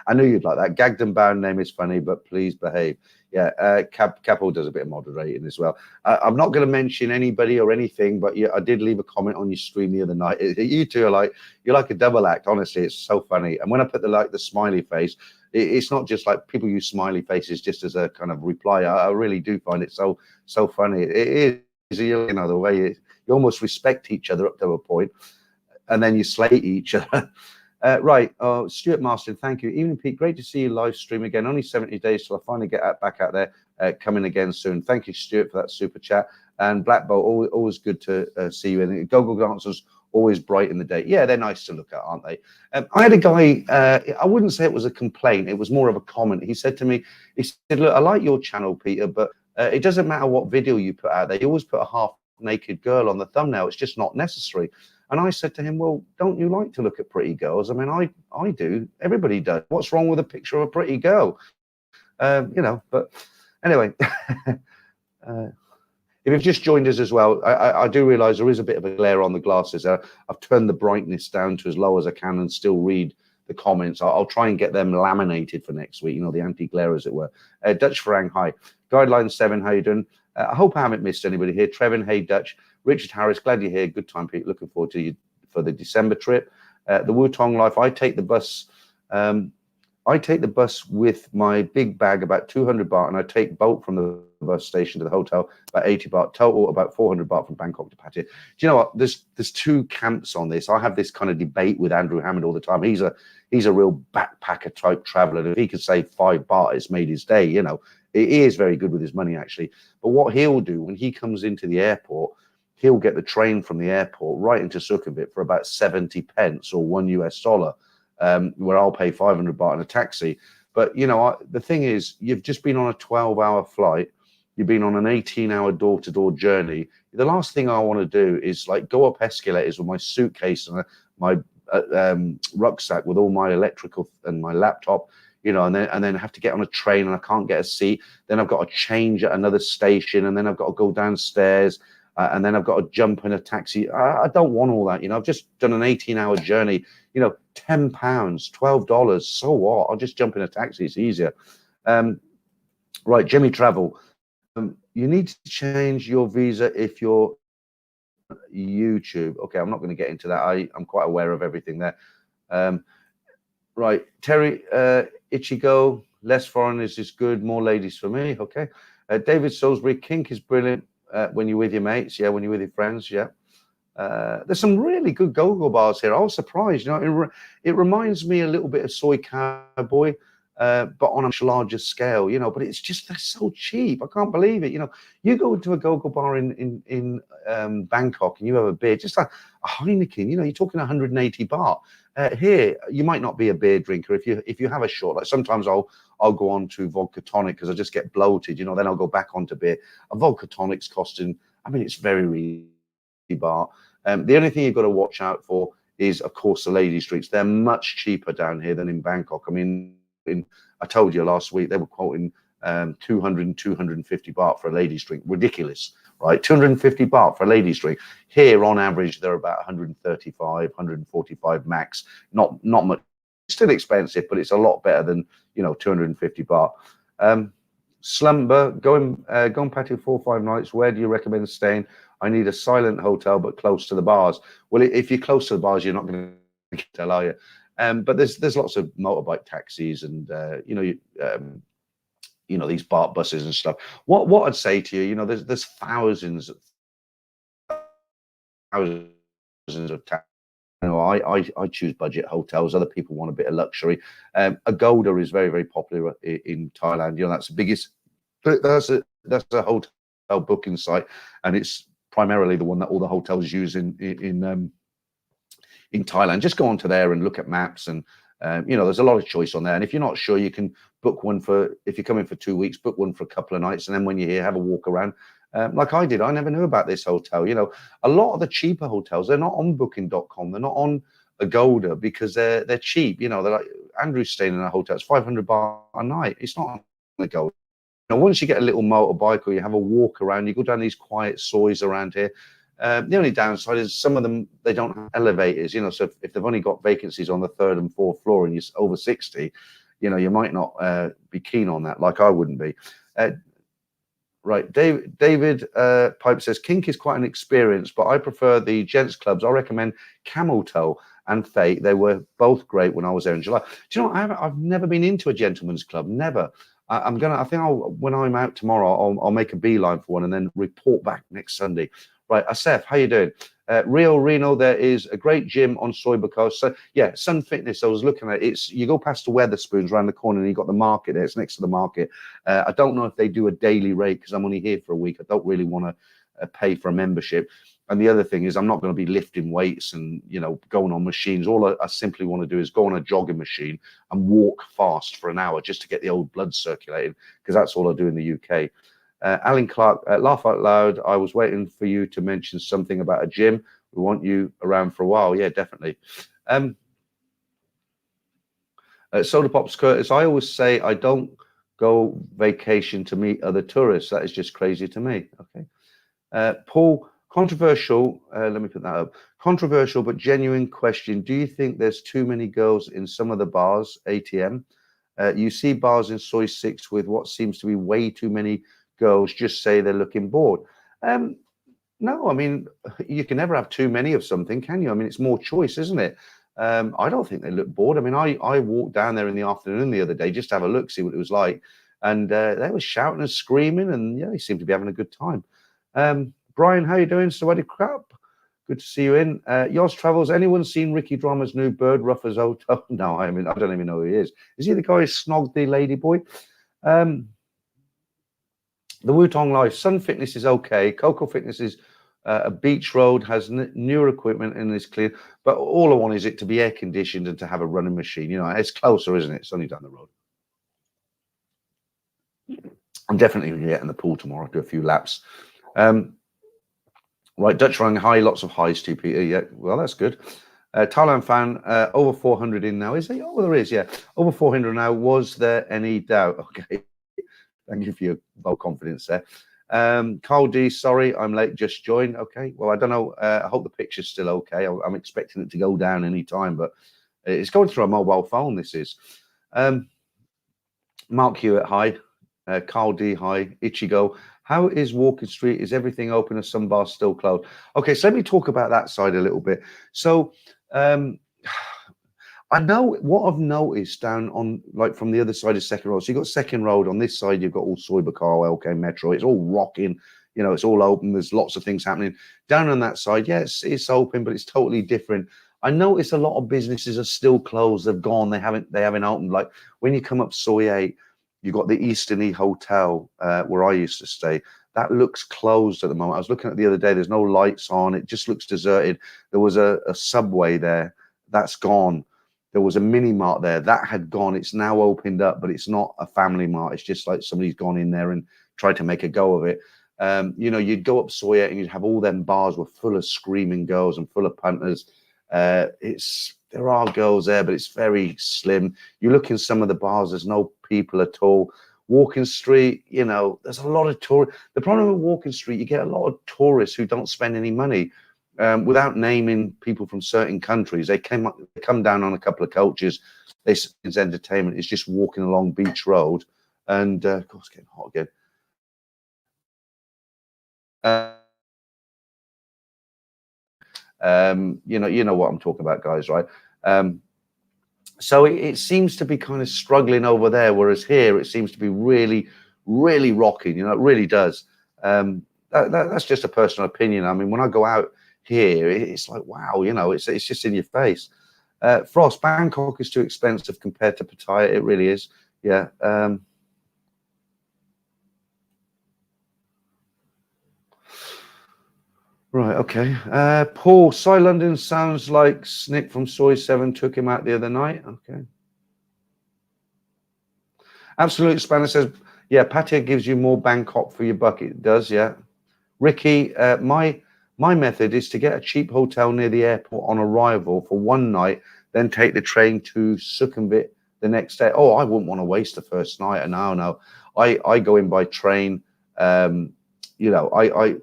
I knew you'd like that. Gagged and bound name is funny, but please behave. Yeah, Capil does a bit of moderating as well. I'm not going to mention anybody or anything, but I did leave a comment on your stream the other night. You two are you're like a double act. Honestly, it's so funny. And when I put the smiley face, it's not just like people use smiley faces just as a kind of reply. I really do find it so funny. It is, the way you almost respect each other up to a point, and then you slate each other. Right, Stuart Marston, thank you. Evening, Pete, great to see you live stream again. Only 70 days till I finally get back out there. Coming again soon. Thank you, Stuart, for that super chat. And Black Bolt, always good to see you. And Google Answers, always bright in the day. Yeah, they're nice to look at, aren't they? I had a guy, I wouldn't say it was a complaint. It was more of a comment. He said to me, look, I like your channel, Peter, but it doesn't matter what video you put out there. You always put a half-naked girl on the thumbnail. It's just not necessary. And I said to him, well, don't you like to look at pretty girls? I mean, I do. Everybody does. What's wrong with a picture of a pretty girl? But anyway, if you've just joined us as well, I do realize there is a bit of a glare on the glasses. I've turned the brightness down to as low as I can and still read the comments. I'll try and get them laminated for next week, the anti-glare, as it were. Dutch Farang, hi. Guideline 7, how you doing? I hope I haven't missed anybody here. Trevin, hey, Dutch. Richard Harris, glad you're here. Good time, Pete. Looking forward to you for the December trip. The Wutong Life, I take the bus. I take the bus with my big bag, about 200 baht, and I take boat from the bus station to the hotel, about 80 baht. Total, about 400 baht from Bangkok to Pattaya. Do you know what? There's two camps on this. I have this kind of debate with Andrew Hammond all the time. He's a real backpacker type traveler. And if he could save 5 baht, it's made his day. He is very good with his money, actually. But what he'll do when he comes into the airport, he'll get the train from the airport right into Sukhumvit for about 70 pence or $1, where I'll pay 500 baht in a taxi. But, the thing is, you've just been on a 12-hour flight. You've been on an 18-hour door-to-door journey. The last thing I want to do is go up escalators with my suitcase and my rucksack with all my electrical and my laptop, and then have to get on a train and I can't get a seat. Then I've got to change at another station, and then I've got to go downstairs. And then I've got to jump in a taxi. I don't want all that. I've just done an 18-hour journey, £10, $12. So what? I'll just jump in a taxi. It's easier. Right, Jimmy Travel. You need to change your visa if you're YouTube. Okay, I'm not going to get into that. I'm quite aware of everything there. Right, Terry Ichigo. Less foreigners is good. More ladies for me. Okay. David Salisbury. Kink is brilliant. When you're with your mates, when you're with your friends, there's some really good go-go bars here. I was surprised, it reminds me a little bit of Soy Cowboy, but on a much larger scale, but it's just, they're so cheap. I can't believe it. You go into a go-go bar in Bangkok and you have a beer, just a Heineken, you're talking 180 baht. Here, you might not be a beer drinker if you have a short. Like sometimes I'll go on to vodka tonic because I just get bloated, then I'll go back onto beer. A vodka tonic's costing, it's very reasonable baht. The only thing you've got to watch out for is, of course, the ladies' drinks. They're much cheaper down here than in Bangkok. I told you last week they were quoting 200 and 250 baht for a ladies' drink. Ridiculous, right? 250 baht for a ladies' drink. Here, on average, they're about 135, 145 max. Not much still expensive, but it's a lot better than 250 baht. Slumber, going patio 4 or 5 nights. Where do you recommend staying? I need a silent hotel, but close to the bars. Well, if you're close to the bars, you're not going to hotel, are you? But there's lots of motorbike taxis and these BART buses and stuff. What I'd say to you, there's thousands of taxis. I choose budget hotels. Other people want a bit of luxury. Agoda is very, very popular in Thailand. That's the biggest. That's a hotel booking site, and it's primarily the one that all the hotels use in Thailand. Just go onto there and look at maps, and there's a lot of choice on there. And if you're not sure, you can book one if you're coming for 2 weeks, book one for a couple of nights, and then when you're here, have a walk around. Like I did. I never knew about this hotel. A lot of the cheaper hotels, they're not on booking.com. They're not on Agoda because they're cheap. They're like, Andrew's staying in a hotel. It's 500 baht a night. It's not on Agoda. Once you get a little motorbike or you have a walk around, you go down these quiet sois around here. The only downside is some of them, they don't have elevators, so if they've only got vacancies on the 3rd and 4th floor and you're over 60, you might not be keen on that, like I wouldn't be. Right, David Pipe says, Kink is quite an experience, but I prefer the gents clubs. I recommend Camel Toe and Fate. They were both great when I was there in July. Do you know what? I've never been into a gentleman's club, never. When I'm out tomorrow, I'll make a beeline for one and then report back next Sunday. Right, Asef, how you doing? Rio Reno, there is a great gym on Soiba Coast. So yeah, Sun Fitness, I was looking at it. You go past the Weatherspoons around the corner and you got the market there. It's next to the market. I don't know if they do a daily rate because I'm only here for a week. I don't really want to pay for a membership. And the other thing is I'm not going to be lifting weights and, going on machines. All I simply want to do is go on a jogging machine and walk fast for an hour just to get the old blood circulating, because that's all I do in the UK. Alan Clark, laugh out loud. I was waiting for you to mention something about a gym. We want you around for a while. Yeah, definitely. Soda Pops Curtis, I always say I don't go vacation to meet other tourists. That is just crazy to me. Okay. Paul, controversial. Let me put that up. Controversial but genuine question. Do you think there's too many girls in some of the bars, ATM? You see bars in Soi 6 with what seems to be way too many girls just say they're looking bored. No, I mean, you can never have too many of something, can you? I mean, it's more choice, isn't it? I don't think they look bored. I mean, I walked down there in the afternoon the other day just to have a look, see what it was like. And they were shouting and screaming, and yeah, they seemed to be having a good time. Brian, how you doing? Sweaty crap. Good to see you in. Yours Travels. Anyone seen Ricky Drama's new bird, Rough as Oto? No, I mean, I don't even know who he is. Is he the guy who snogged the lady boy? The Wutong Life, Sun Fitness is okay. Coco Fitness is a beach road, has newer equipment and is clean. But all I want is it to be air conditioned and to have a running machine. It's closer, isn't it? It's only down the road. I'm definitely going to get in the pool tomorrow, do a few laps. Right, Dutch running high, lots of highs too, Peter. Yeah, well, that's good. Thailand fan, over 400 in now, is he? Oh, well, there is, yeah. Over 400 now. Was there any doubt? Okay. Thank you for your vote confidence there. Carl D, sorry, I'm late, just joined. Okay, well, I don't know. I hope the picture's still okay. I'm expecting it to go down any time, but it's going through a mobile phone, this is. Mark Hewitt, hi. Carl D, hi. Ichigo, how is Walking Street? Is everything open or some bars still closed? Okay, so let me talk about that side a little bit. So, I know what I've noticed down on, like, from the other side of Second Road. So you've got Second Road on this side, you've got all Soi Buakhao, LK Metro. It's all rocking, it's all open. There's lots of things happening. Down on that side, yes, it's open, but it's totally different. I notice a lot of businesses are still closed. They've gone. They haven't opened. Like when you come up Soi 8, you've got the Eastern Hotel where I used to stay. That looks closed at the moment. I was looking at it the other day. There's no lights on. It just looks deserted. There was a Subway there. That's gone. There was a mini mart there that had gone. It's now opened up, but it's not a family mart. It's just like somebody's gone in there and tried to make a go of it. You'd go up Soi 8 and you'd have all them bars were full of screaming girls and full of punters. There are girls there, but it's very slim. You look in some of the bars, there's no people at all. Walking Street, there's a lot of tourists. The problem with Walking Street, you get a lot of tourists who don't spend any money. without naming people from certain countries, they come down on a couple of coaches. His entertainment is just walking along Beach Road, and of course, it's getting hot again. You know what I'm talking about, guys, right? So it seems to be kind of struggling over there, whereas here it seems to be really, really rocking. You know, it really does. That's just a personal opinion. I mean, when I go out here, it's like, wow, you know, it's just in your face. Frost, Bangkok is too expensive compared to Pattaya. It really is. Yeah. Right, okay. Paul, Cy London sounds like Snick from Soy 7 took him out the other night. Okay. Absolute Spanish says, yeah, Pattaya gives you more Bangkok for your buck. It does, yeah. Ricky, my method is to get a cheap hotel near the airport on arrival for one night, then take the train to Sukhumvit the next day. Oh, I wouldn't want to waste the first night. No. I go in by train. You know,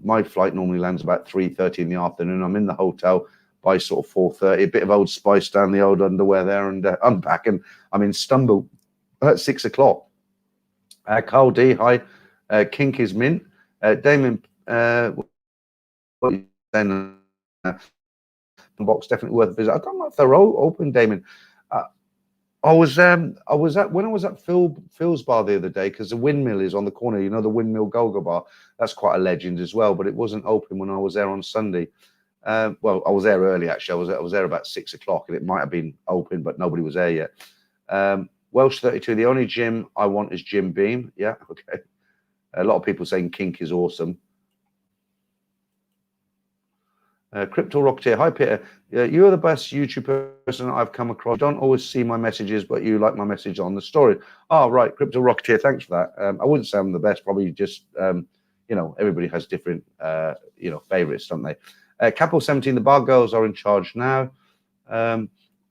my flight normally lands about 3:30 in the afternoon. I'm in the hotel by sort of 4:30. A bit of Old Spice down the old underwear there, and I'm back, and I'm in Istanbul at 6 o'clock. Carl D, hi. Kink is mint. Damon, what you saying? The box definitely worth a visit. I don't know if they're open, Damon. I was at Phil's bar the other day, because the windmill is on the corner. You know, the windmill Golga bar. That's quite a legend as well. But it wasn't open when I was there on Sunday. Well, I was there early actually. I was there about 6 o'clock, and it might have been open, but nobody was there yet. Welsh 32. The only gym I want is Jim Beam. Yeah, okay. A lot of people saying Kink is awesome. Crypto Rocketeer, hi Peter. You're the best YouTube person I've come across. Don't always see my messages, but you like my message on the story. Oh, right, Crypto Rocketeer, thanks for that. I wouldn't say I'm the best, probably just, you know, everybody has different, you know, favorites, don't they? Capital 17, the bar girls are in charge now.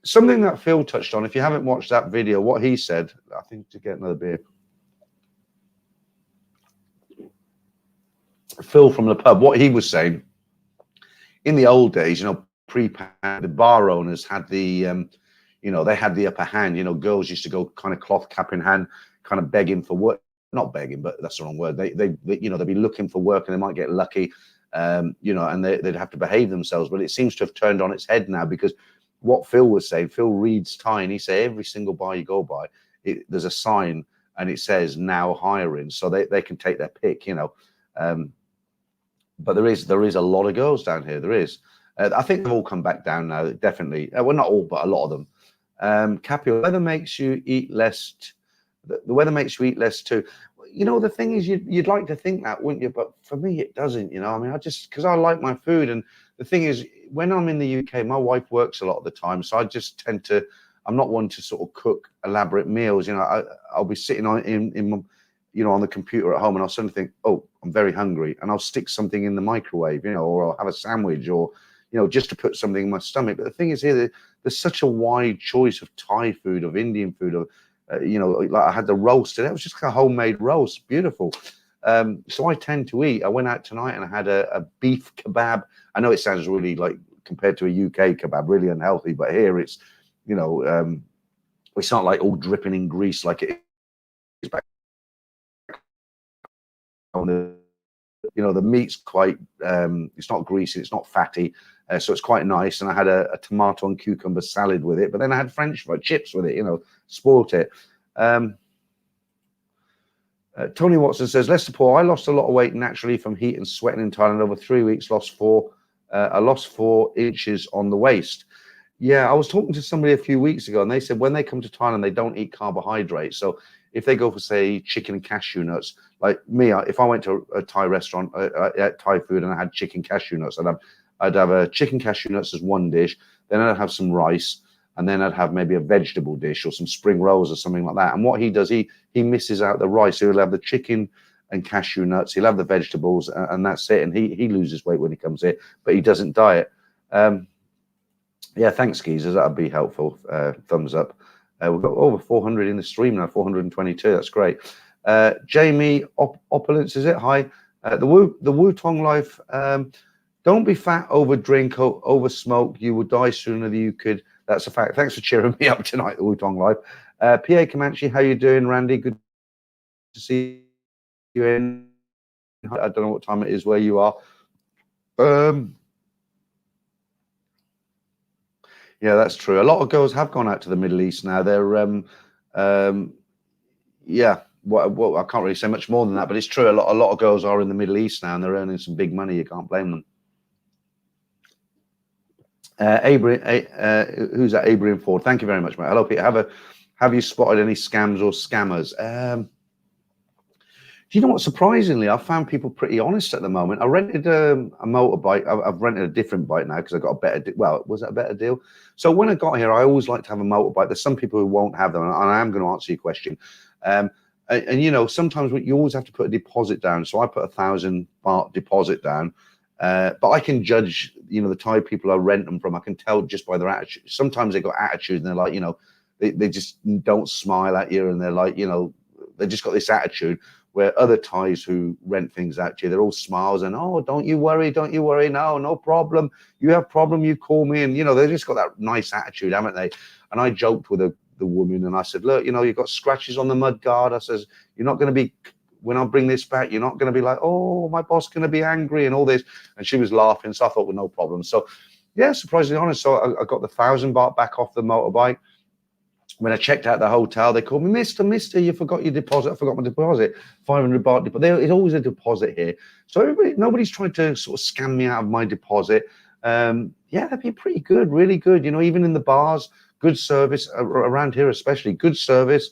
Something that Phil touched on, if you haven't watched that video, what he said, I think to get another beer. Phil from the pub, what he was saying, in the old days, you know, the bar owners had the, you know, they had the upper hand. You know, girls used to go kind of cloth cap in hand, kind of begging for work. Not begging, but that's the wrong word. They you know, they'd be looking for work, and they might get lucky, you know, and they'd have to behave themselves. But it seems to have turned on its head now, because what Phil was saying, Phil reads Thai, and he said every single bar you go by, there's a sign, and it says now hiring, so they can take their pick, you know. But there is a lot of girls down here. There is. I think they've all come back down now. Definitely. Well, not all, but a lot of them. Capio, weather makes you eat less. The weather makes you eat less too. You know, the thing is, you'd like to think that, wouldn't you? But for me, it doesn't. You know, I mean, because I like my food, and the thing is, when I'm in the UK, my wife works a lot of the time, so I just tend to. I'm not one to sort of cook elaborate meals. You know, I'll be sitting in you know, on the computer at home, and I'll suddenly think, oh, I'm very hungry, and I'll stick something in the microwave, you know, or I'll have a sandwich, or, you know, just to put something in my stomach. But the thing is, here there's such a wide choice of Thai food, of Indian food, of, you know, like I had the roast, and it was just a homemade roast, beautiful. So I tend to eat. I went out tonight and I had a beef kebab. I know it sounds really, like, compared to a UK kebab, really unhealthy, but here it's, you know, it's not like all dripping in grease like it is back on the, you know, the meat's quite, it's not greasy, it's not fatty, so it's quite nice. And I had a tomato and cucumber salad with it, but then I had French fry chips with it, you know, spoilt it. Tony Watson says, Lester Paul, I lost a lot of weight naturally from heat and sweating in Thailand. Over 3 weeks, I lost 4 inches on the waist. Yeah, I was talking to somebody a few weeks ago, and they said when they come to Thailand, they don't eat carbohydrates. So if they go for, say, chicken and cashew nuts, like me, if I went to a Thai restaurant, Thai food, and I had chicken cashew nuts, I'd have a chicken cashew nuts as one dish, then I'd have some rice, and then I'd have maybe a vegetable dish or some spring rolls or something like that. And what he does, he misses out the rice. So he'll have the chicken and cashew nuts, he'll have the vegetables, and that's it. And he loses weight when he comes here, but he doesn't diet. Yeah, thanks, Geezers. That'd be helpful. Thumbs up. We've got over 400 in the stream now, 422. That's great. Jamie Opulence, is it? Hi. The Wutong Life. Don't be fat, over drink, over smoke. You will die sooner than you could. That's a fact. Thanks for cheering me up tonight, the Wutong Live. PA Comanche, how you doing, Randy? Good to see you in. I don't know what time it is where you are. Yeah, that's true. A lot of girls have gone out to the Middle East now. They're yeah. Well, I can't really say much more than that, but it's true. A lot of girls are in the Middle East now, and they're earning some big money. You can't blame them. Who's that? Abraham Ford. Thank you very much, mate. Hello, Peter. Have you spotted any scams or scammers? Do you know what? Surprisingly, I found people pretty honest at the moment. I rented a motorbike. I've rented a different bike now because I got a better. Well, was that a better deal? So when I got here, I always like to have a motorbike. There's some people who won't have them, and I am going to answer your question. And you know, sometimes you always have to put a deposit down. So I put 1,000 baht deposit down. But I can judge, you know, the Thai people I rent them from. I can tell just by their attitude. Sometimes they got attitude, and they're like, you know, they just don't smile at you, and they're like, you know, they just got this attitude. Where other Thais who rent things out to you, they're all smiles and, oh, don't you worry, no problem. You have problem, you call me, and you know, they just got that nice attitude, haven't they? And I joked with the woman, and I said, look, you know, you've got scratches on the mud guard. I says, you're not going to be, when I bring this back, you're not going to be like, oh, my boss going to be angry and all this. And she was laughing, so I thought, well, no problem. So yeah, surprisingly honest. So I got the 1,000 baht back off the motorbike. When I checked out the hotel, they called me, Mister, you forgot your deposit. I forgot my deposit, 500 baht deposit. There's always a deposit here. So nobody's trying to sort of scam me out of my deposit. Yeah, that'd be pretty good, really good. You know, even in the bars, good service around here, especially good service.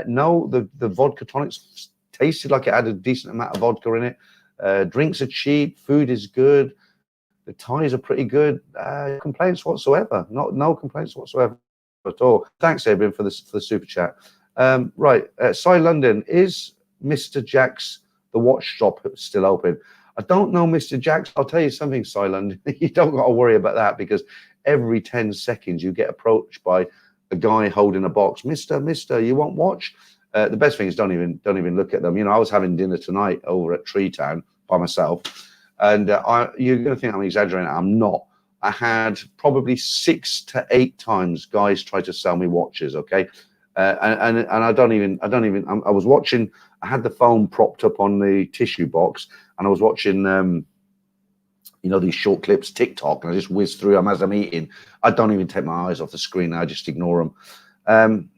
No, the vodka tonics tasted like it had a decent amount of vodka in it. Drinks are cheap, food is good. The Thais are pretty good. Complaints whatsoever. No complaints whatsoever at all. Thanks, Adrian, for the super chat. Right, Cy London, is Mr. Jack's the watch shop still open? I don't know, Mr. Jack's. I'll tell you something, Cy London. You don't got to worry about that because every 10 seconds you get approached by a guy holding a box. Mister, you want watch? The best thing is don't even look at them. You know, I was having dinner tonight over at Tree Town by myself, and you're going to think I'm exaggerating. I'm not. I had probably 6 to 8 times guys try to sell me watches. Okay, and I don't even. I was watching. I had the phone propped up on the tissue box, and I was watching. You know, these short clips, TikTok, and I just whiz through them as I'm eating. I don't even take my eyes off the screen. I just ignore them.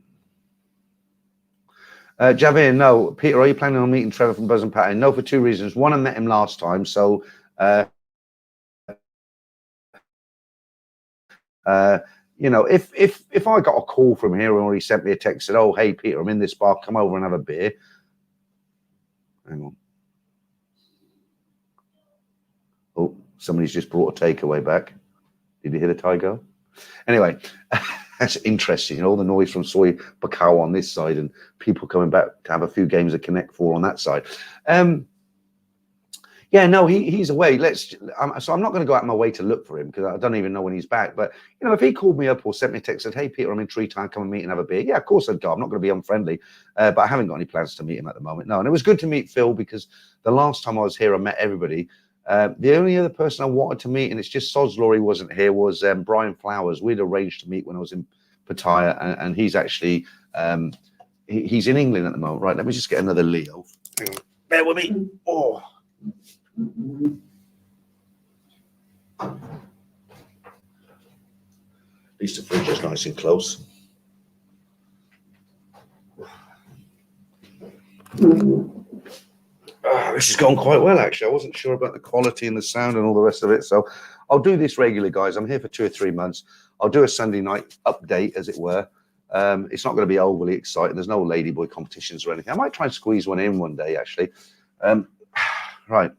Javir, no. Peter, are you planning on meeting Trevor from Buzz and Patty? No, for 2 reasons. One, I met him last time, so. You know, if I got a call from here or he sent me a text said, "Oh, hey Peter, I'm in this bar. Come over and have a beer." Hang on. Oh, somebody's just brought a takeaway back. Did you hear the Thai go? Anyway, that's interesting. You know, all the noise from Soy Bacau on this side and people coming back to have a few games of Connect 4 on that side. Yeah, no, he's away. So I'm not going to go out of my way to look for him because I don't even know when he's back. But you know, if he called me up or sent me a text said, "Hey Peter, I'm in Tree Town, come and meet and have a beer." Yeah, of course I'd go. I'm not going to be unfriendly, but I haven't got any plans to meet him at the moment. No, and it was good to meet Phil because the last time I was here, I met everybody. The only other person I wanted to meet, and it's just Sod's Law he wasn't here, was Brian Flowers. We'd arranged to meet when I was in Pattaya, and he's actually he's in England at the moment. Right, let me just get another Leo. Hang on. Bear with me. Oh. At least the fridge is nice and close. This has gone quite well, actually. I wasn't sure about the quality and the sound and all the rest of it. So I'll do this regularly, guys. I'm here for 2 or 3 months. I'll do a Sunday night update, as it were. It's not going to be overly exciting. There's no ladyboy competitions or anything. I might try and squeeze one in one day, actually. Right.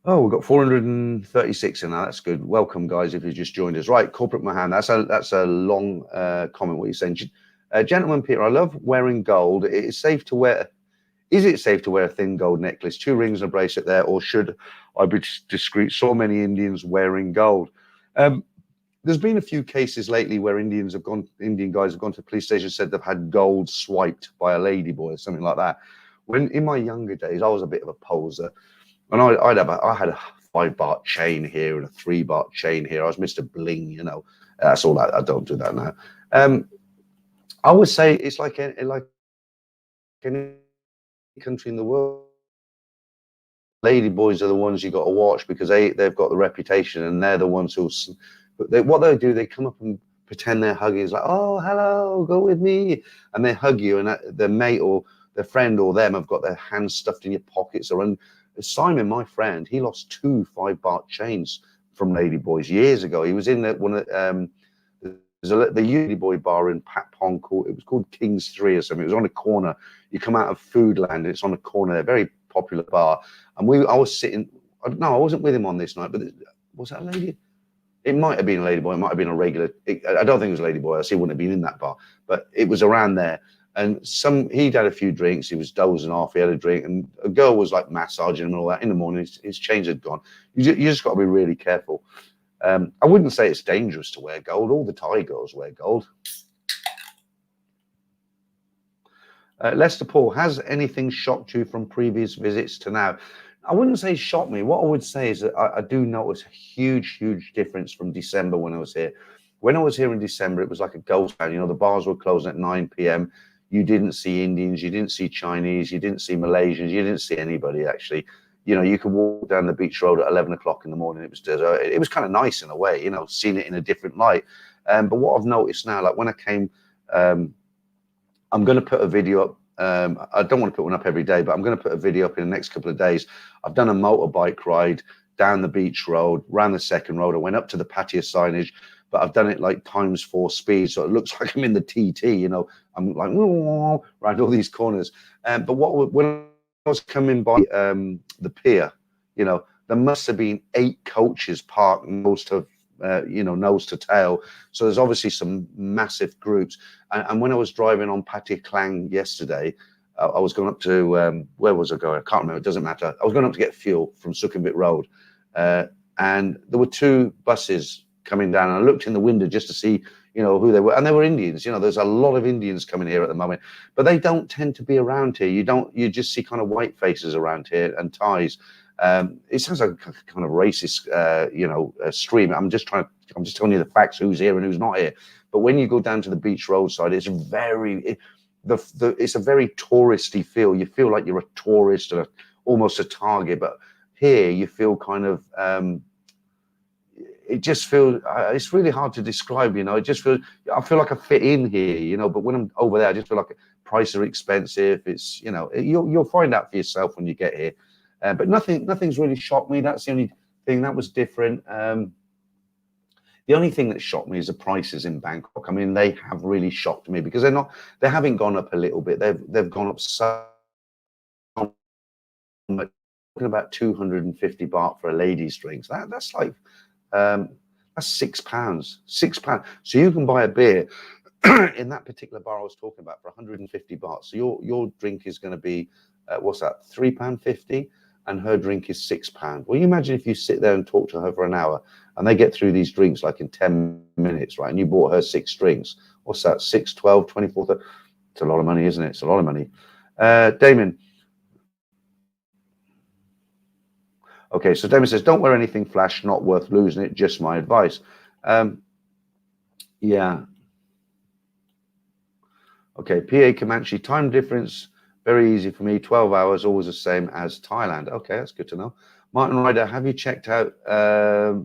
Oh, we've got 436 in now. That's good. Welcome, guys, if you just joined us. Right, Corporate Mahan. That's a long comment, what you're saying. Gentlemen, Peter, I love wearing gold. It is safe to wear. Is it safe to wear a thin gold necklace, 2 rings and a bracelet there, or should I be discreet? So many Indians wearing gold. There's been a few cases lately where Indian guys have gone to the police station and said they've had gold swiped by a ladyboy or something like that. When in my younger days, I was a bit of a poser. And I had a 5 baht chain here and a 3 baht chain here. I was Mr. Bling, you know. That's all I don't do that now. I would say it's like any country in the world. Lady boys are the ones you got to watch because they've got the reputation, and they're the ones who. What they do, they come up and pretend they're hugging. It's like, oh, hello, go with me, and they hug you, and their mate or their friend or them have got their hands stuffed in your pockets. Or Simon, my friend, he lost 2 5 baht chains from lady boys years ago. He was in one of there's the Lady Boy bar in Pat Pong it was called King's 3 or something. It was on a corner. You come out of Foodland, it's on a corner there, very popular bar. And I was sitting, no, I wasn't with him on this night, but was that a lady? It might have been a lady boy. It might have been a regular. I don't think it was a lady boy. He wouldn't have been in that bar, but it was around there. And he'd had a few drinks. He was dozing off. He had a drink, and a girl was like massaging him and all that. In the morning, his chains had gone. You just got to be really careful. I wouldn't say it's dangerous to wear gold. All the Thai girls wear gold. Lester Paul, has anything shocked you from previous visits to now? I wouldn't say shocked me. What I would say is that I do notice a huge, huge difference from December when I was here. When I was here in December, it was like a ghost town. You know, the bars were closing at 9 p.m. You didn't see Indians, you didn't see Chinese, you didn't see Malaysians, you didn't see anybody actually. You know, you could walk down the beach road at 11 o'clock in the morning. It was desert. It was kind of nice in a way, you know, seeing it in a different light. But what I've noticed now, like when I came, I'm going to put a video up. I don't want to put one up every day, but I'm going to put a video up in the next couple of days. I've done a motorbike ride down the beach road, round the second road. I went up to the pattaya signage, but I've done it like ×4 speed. So it looks like I'm in the TT, you know, I'm like around all these corners. But when I was coming by the pier, you know, there must have been 8 coaches parked, most of nose to tail. So there's obviously some massive groups. And when I was driving on Pattaya Klang yesterday, I was going up to, where was I going? I can't remember. It doesn't matter. I was going up to get fuel from Sukhumvit Road. And there were 2 buses coming down. And I looked in the window just to see, you know, who they were. And they were Indians. You know, there's a lot of Indians coming here at the moment. But they don't tend to be around here. You just see kind of white faces around here and Thais. It sounds like a kind of racist, stream. I'm just telling you the facts, who's here and who's not here. But when you go down to the beach roadside, it's it's a very touristy feel. You feel like you're a tourist or almost a target. But here you feel kind of, it just feels, it's really hard to describe, you know. I feel like I fit in here, you know. But when I'm over there, I just feel like prices are expensive. It's, you know, you'll find out for yourself when you get here. But nothing's really shocked me. That's the only thing that was different. The only thing that shocked me is the prices in Bangkok. I mean, they have really shocked me because they haven't gone up a little bit. They've gone up so much. Talking about 250 baht for a lady's drinks. That's like that's £6. £6. So you can buy a beer in that particular bar I was talking about for 150 baht. So your drink is going to be what's that? £3.50. And her drink is £6. Well, you imagine if you sit there and talk to her for an hour and they get through these drinks like in 10 minutes, right? And you bought her 6 drinks. What's that? 6, 12, 24, 30. It's a lot of money, isn't it? It's a lot of money. Damon. Okay, so Damon says, don't wear anything flash, not worth losing it. Just my advice. Yeah. Okay, PA Comanche, time difference. Very easy for me, 12 hours, always the same as Thailand. Okay, that's good to know. Martin Ryder, have you checked out,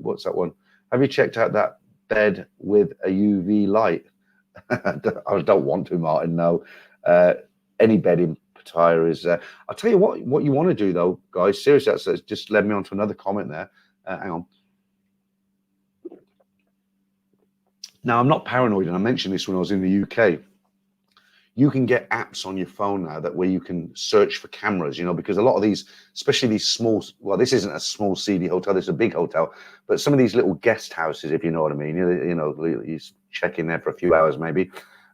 what's that one? Have you checked out that bed with a UV light? I don't want to, Martin, no. Any bed in Pattaya is, I'll tell you what you want to do though, guys, seriously, that's just led me on to another comment there. Hang on. Now, I'm not paranoid, and I mentioned this when I was in the UK. You can get apps on your phone now where you can search for cameras, you know, because a lot of these, especially these small, well, this isn't a small seedy hotel, this is a big hotel, but some of these little guest houses, if you know what I mean, you check in there for a few hours maybe,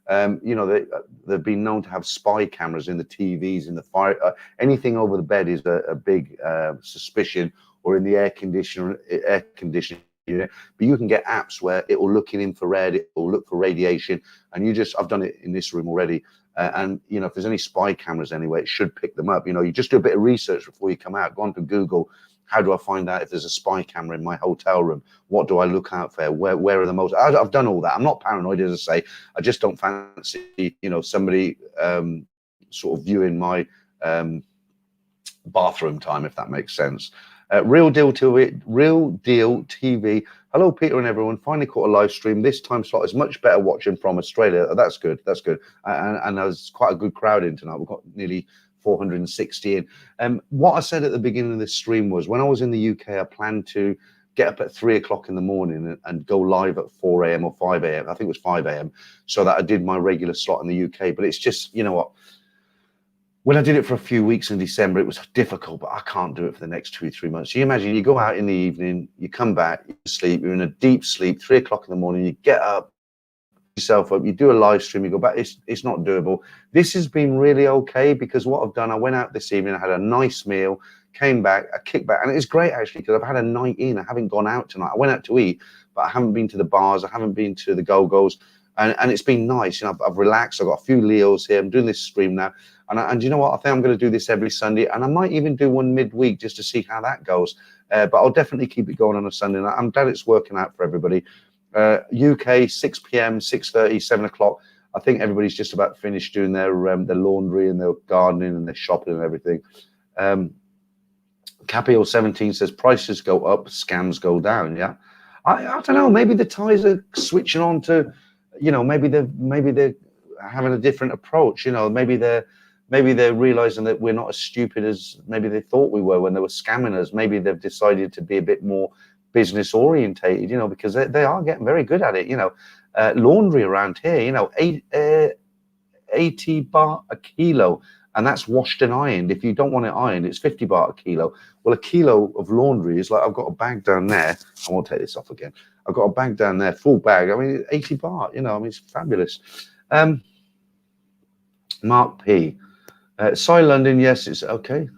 they've been known to have spy cameras in the TVs, in the fire, anything over the bed is a big suspicion, or in the air conditioning unit. But you can get apps where it will look in infrared, it will look for radiation, and I've done it in this room already. And if there's any spy cameras anywhere, it should pick them up. You just do a bit of research before you come out. Go on to Google. How do I find out if there's a spy camera in my hotel room? What do I look out for? Where are the most? I've done all that. I'm not paranoid, as I say. I just don't fancy, somebody sort of viewing my bathroom time, if that makes sense. Real Deal TV. Hello, Peter and everyone. Finally caught a live stream. This time slot is much better watching from Australia. That's good. That's good. And there's quite a good crowd in tonight. We've got nearly 460 in. What I said at the beginning of this stream was, when I was in the UK, I planned to get up at 3 o'clock in the morning and go live at 4 a.m. or 5 a.m. I think it was 5 a.m. so that I did my regular slot in the UK. But it's just, you know what? When I did it for a few weeks in December, it was difficult, but I can't do it for the next 2-3 months. So you imagine you go out in the evening, you come back, you sleep, you're in a deep sleep, 3 o'clock in the morning, you get up, yourself up, you do a live stream, you go back. It's not doable. This has been really okay, because what I've done, I went out this evening, I had a nice meal, came back, I kicked back, and it's great actually, because I've had a night in. I haven't gone out tonight. I went out to eat, but I haven't been to the bars, I haven't been to the go-go's, and it's been nice. I've relaxed. I've got a few Leos here. I'm doing this stream now, and you know what? I think I'm going to do this every Sunday, and I might even do one midweek just to see how that goes. But I'll definitely keep it going on a Sunday night. I'm glad it's working out for everybody. UK 6 p.m, 6:30, 7 o'clock. I think everybody's just about finished doing their laundry and their gardening and their shopping and everything. Capio 17 says prices go up, scams go down. Yeah, I don't know. Maybe the Thais are switching on to, maybe they're having a different approach. Maybe they're realizing that we're not as stupid as maybe they thought we were when they were scamming us. Maybe they've decided to be a bit more business orientated, because they are getting very good at it. Laundry around here, 80 baht a kilo, and that's washed and ironed. If you don't want it ironed, it's 50 baht a kilo. Well, a kilo of laundry is like, I've got a bag down there. I won't take this off again. I've got a bag down there, full bag. 80 baht, it's fabulous. Mark P. Cy London, yes, it's okay.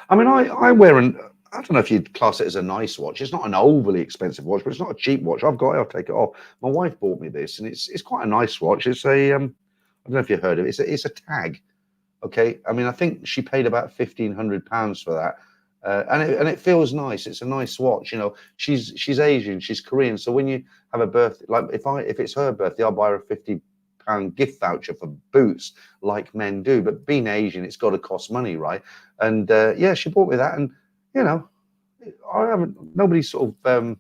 I wear I don't know if you'd class it as a nice watch. It's not an overly expensive watch, but it's not a cheap watch. I've got it, I'll take it off. My wife bought me this, and it's quite a nice watch. It's a, I don't know if you've heard of it. It's a tag. Okay. I think she paid about £1,500 for that. And it feels nice. It's a nice watch. She's Asian, she's Korean. So when you have a birthday, like if it's her birthday, I'll buy her a £50 gift voucher for boots, like men do. But being Asian, it's got to cost money, right? And yeah, she bought me that, and nobody sort of.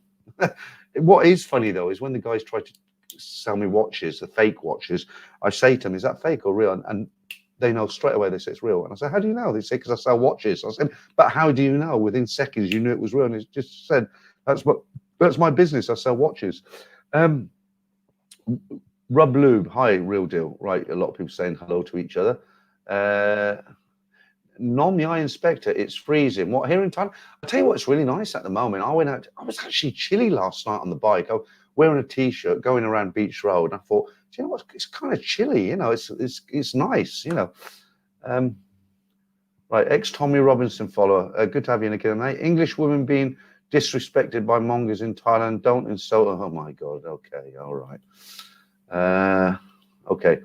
What is funny though is when the guys try to sell me watches, the fake watches, I say to them, "Is that fake or real?" And they know straight away. They say it's real, and I say, "How do you know?" They say, "Because I sell watches." I said, "But how do you know?" Within seconds, you knew it was real, and it just said, "That's my business. I sell watches." Rub Lube, hi, Real Deal. Right, a lot of people saying hello to each other. Nomyai Inspector, it's freezing. What, here in Thailand? I'll tell you what, it's really nice at the moment. I went out, I was actually chilly last night on the bike. I was wearing a t-shirt, going around Beach Road, and I thought, do you know what, it's kind of chilly, it's nice, Right, ex-Tommy Robinson follower, good to have you in again, mate. English women being disrespected by mongers in Thailand, don't insult them. Oh my God, okay, all right. Okay.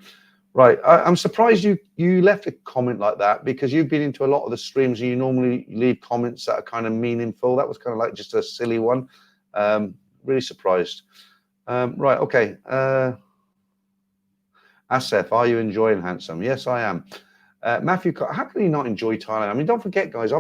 Right, I'm surprised you left a comment like that, because you've been into a lot of the streams and you normally leave comments that are kind of meaningful. That was kind of like just a silly one. Really surprised. Right, okay. Asif, are you enjoying Handsome? Yes, I am. Matthew, how can you not enjoy Thailand? Don't forget, guys, I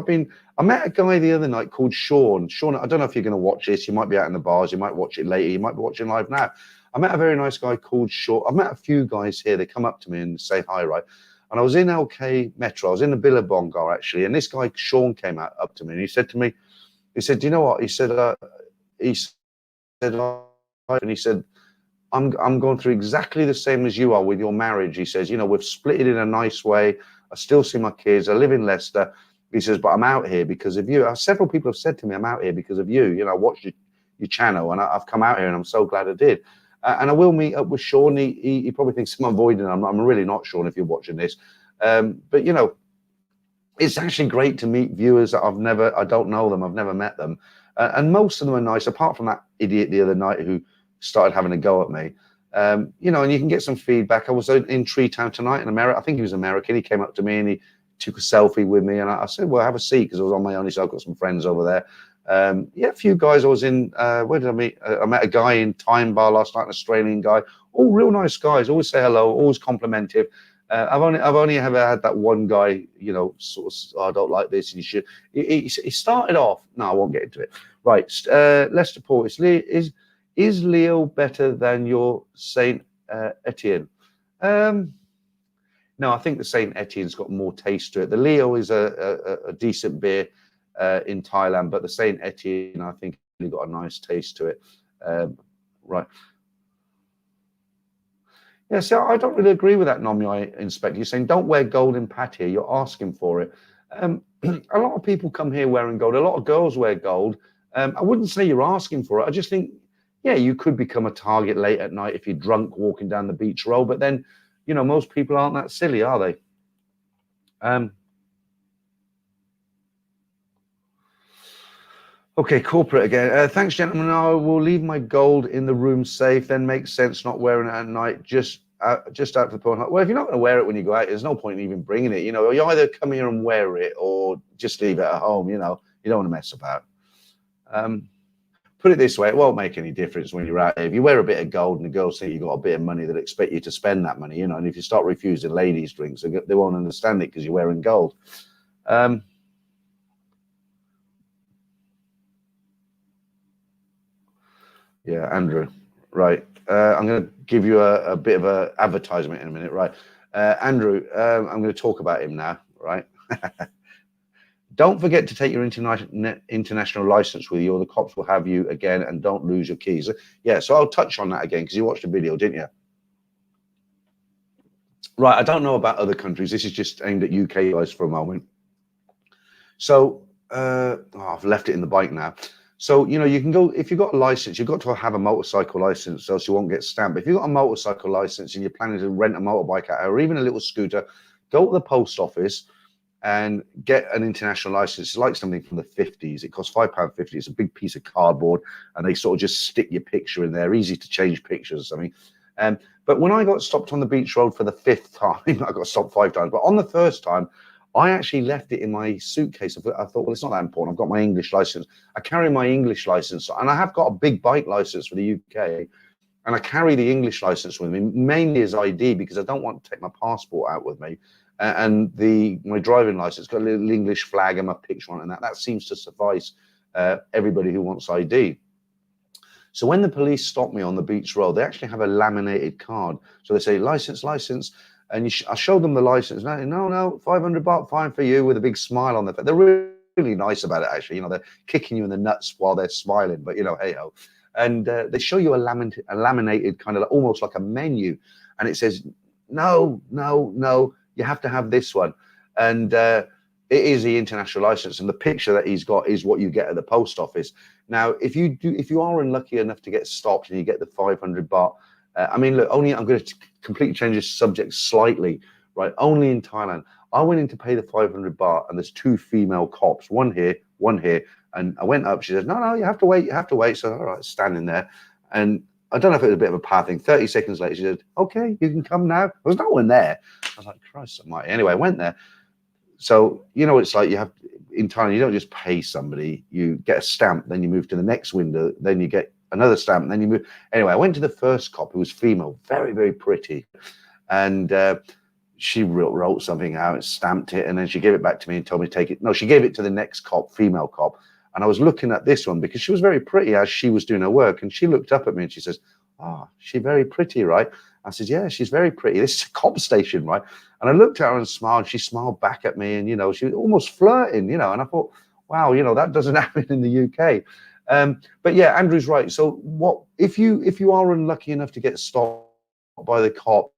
met a guy the other night called Sean. Sean, I don't know if you're going to watch this. You might be out in the bars. You might watch it later. You might be watching live now. I met a very nice guy called Sean. I've met a few guys here. They come up to me and say hi, right? And I was in LK Metro. I was in the Billabong actually. And this guy, Sean, came up to me and he said to me, he said, do you know what? He said, I'm going through exactly the same as you are with your marriage. He says, we've split it in a nice way. I still see my kids. I live in Leicester. He says, but I'm out here because of you. Several people have said to me, I'm out here because of you. I watched your channel and I've come out here and I'm so glad I did. And I will meet up with Sean. He probably thinks I'm avoiding him. I'm really not, Sean, if you're watching this. But, it's actually great to meet viewers that I don't know them. I've never met them. And most of them are nice, apart from that idiot the other night who started having a go at me. You know, and you can get some feedback. I was in Treetown tonight in America. I think he was American. He came up to me and he took a selfie with me, and I said, well, have a seat, because I was on my own, so I've got some friends over there. Yeah, a few guys. I was in, where did I meet? I met a guy in Time Bar last night, an Australian guy. All real nice guys, always say hello, always complimentive. I've only ever had that one guy, you know, sort of, oh, I don't like this, and you should. He started off. No, I won't get into it. Right, Lester Port. Is Leo better than your Saint Etienne? No, I think the Saint Etienne's got more taste to it. The Leo is a decent beer in Thailand, but the Saint Etienne, I think, really got a nice taste to it. Right. Yeah, so I don't really agree with that, Nomyai Inspector. You're saying don't wear gold in Pattaya. You're asking for it. A lot of people come here wearing gold. A lot of girls wear gold. I wouldn't say you're asking for it. I just think, yeah, you could become a target late at night if you're drunk walking down the beach road. But then, you know, most people aren't that silly, are they? Okay, corporate again. Thanks, gentlemen. I will leave my gold in the room safe. Then makes sense not wearing it at night. Just out for the point. Well, if you're not going to wear it when you go out, there's no point in even bringing it. You know, you either come here and wear it or just leave it at home. You know, you don't want to mess about. Put it this way, it won't make any difference when you're out here. If you wear a bit of gold and the girls think you've got a bit of money, they'll expect you to spend that money, you know, and if you start refusing ladies' drinks, they won't understand it because you're wearing gold. Yeah, Andrew, right. I'm going to give you a bit of an advertisement in a minute, right? Andrew, I'm going to talk about him now, right? Don't forget to take your international license with you, or the cops will have you again, and don't lose your keys. Yeah, so I'll touch on that again because you watched the video, didn't you? Right, I don't know about other countries. This is just aimed at UK guys for a moment. So, I've left it in the bike now. So, you know, you can go, if you've got a license, you've got to have a motorcycle license, else you won't get stamped. If you've got a motorcycle license and you're planning to rent a motorbike out, or even a little scooter, go to the post office and get an international license. It's like something from the 50s. It costs £5.50. It's a big piece of cardboard, and they sort of just stick your picture in there. Easy to change pictures or something. But when I got stopped on the beach road for the 5th time, I got stopped 5 times, but on the first time, I actually left it in my suitcase. I thought, well, it's not that important. I've got my English license. I carry my English license, and I have got a big bike license for the UK, and I carry the English license with me, mainly as ID, because I don't want to take my passport out with me. And my driving license got a little English flag and my picture on it, and that seems to suffice everybody who wants ID. So when the police stop me on the beach road, they actually have a laminated card. So they say, license, and I showed them the license. No, 500 baht fine for you, with a big smile on their face. They're really nice about it, actually. You know, they're kicking you in the nuts while they're smiling, but, you know, hey-ho. And they show you a laminated kind of almost like a menu, and it says, no, you have to have this one. And it is the international license, and the picture that he's got is what you get at the post office. Now, if you are unlucky enough to get stopped and you get the 500 baht, I mean, look, I'm going to completely change this subject slightly, right? Only in Thailand, I went in to pay the 500 baht, and there's 2 female cops, one here, and I went up. She says, no, you have to wait. So, all right, standing there, and I don't know if it was a bit of a path thing. 30 seconds later, she said, okay, you can come now. There was no one there. I was like, Christ almighty. Anyway, I went there. So, you know, it's like you have in Thailand, you don't just pay somebody, you get a stamp, then you move to the next window, then you get another stamp, and then you move. Anyway, I went to the first cop, who was female, very, very pretty. And she wrote something out, stamped it, and then she gave it back to me and told me to take it. No, she gave it to the next cop, female cop. And I was looking at this one because she was very pretty as she was doing her work. And she looked up at me and she says, she's very pretty, right? I said, yeah, she's very pretty. This is a cop station, right? And I looked at her and smiled. She smiled back at me, and, you know, she was almost flirting, you know, and I thought, wow, you know, that doesn't happen in the UK. But yeah, Andrew's right. So what if you are unlucky enough to get stopped by the cop,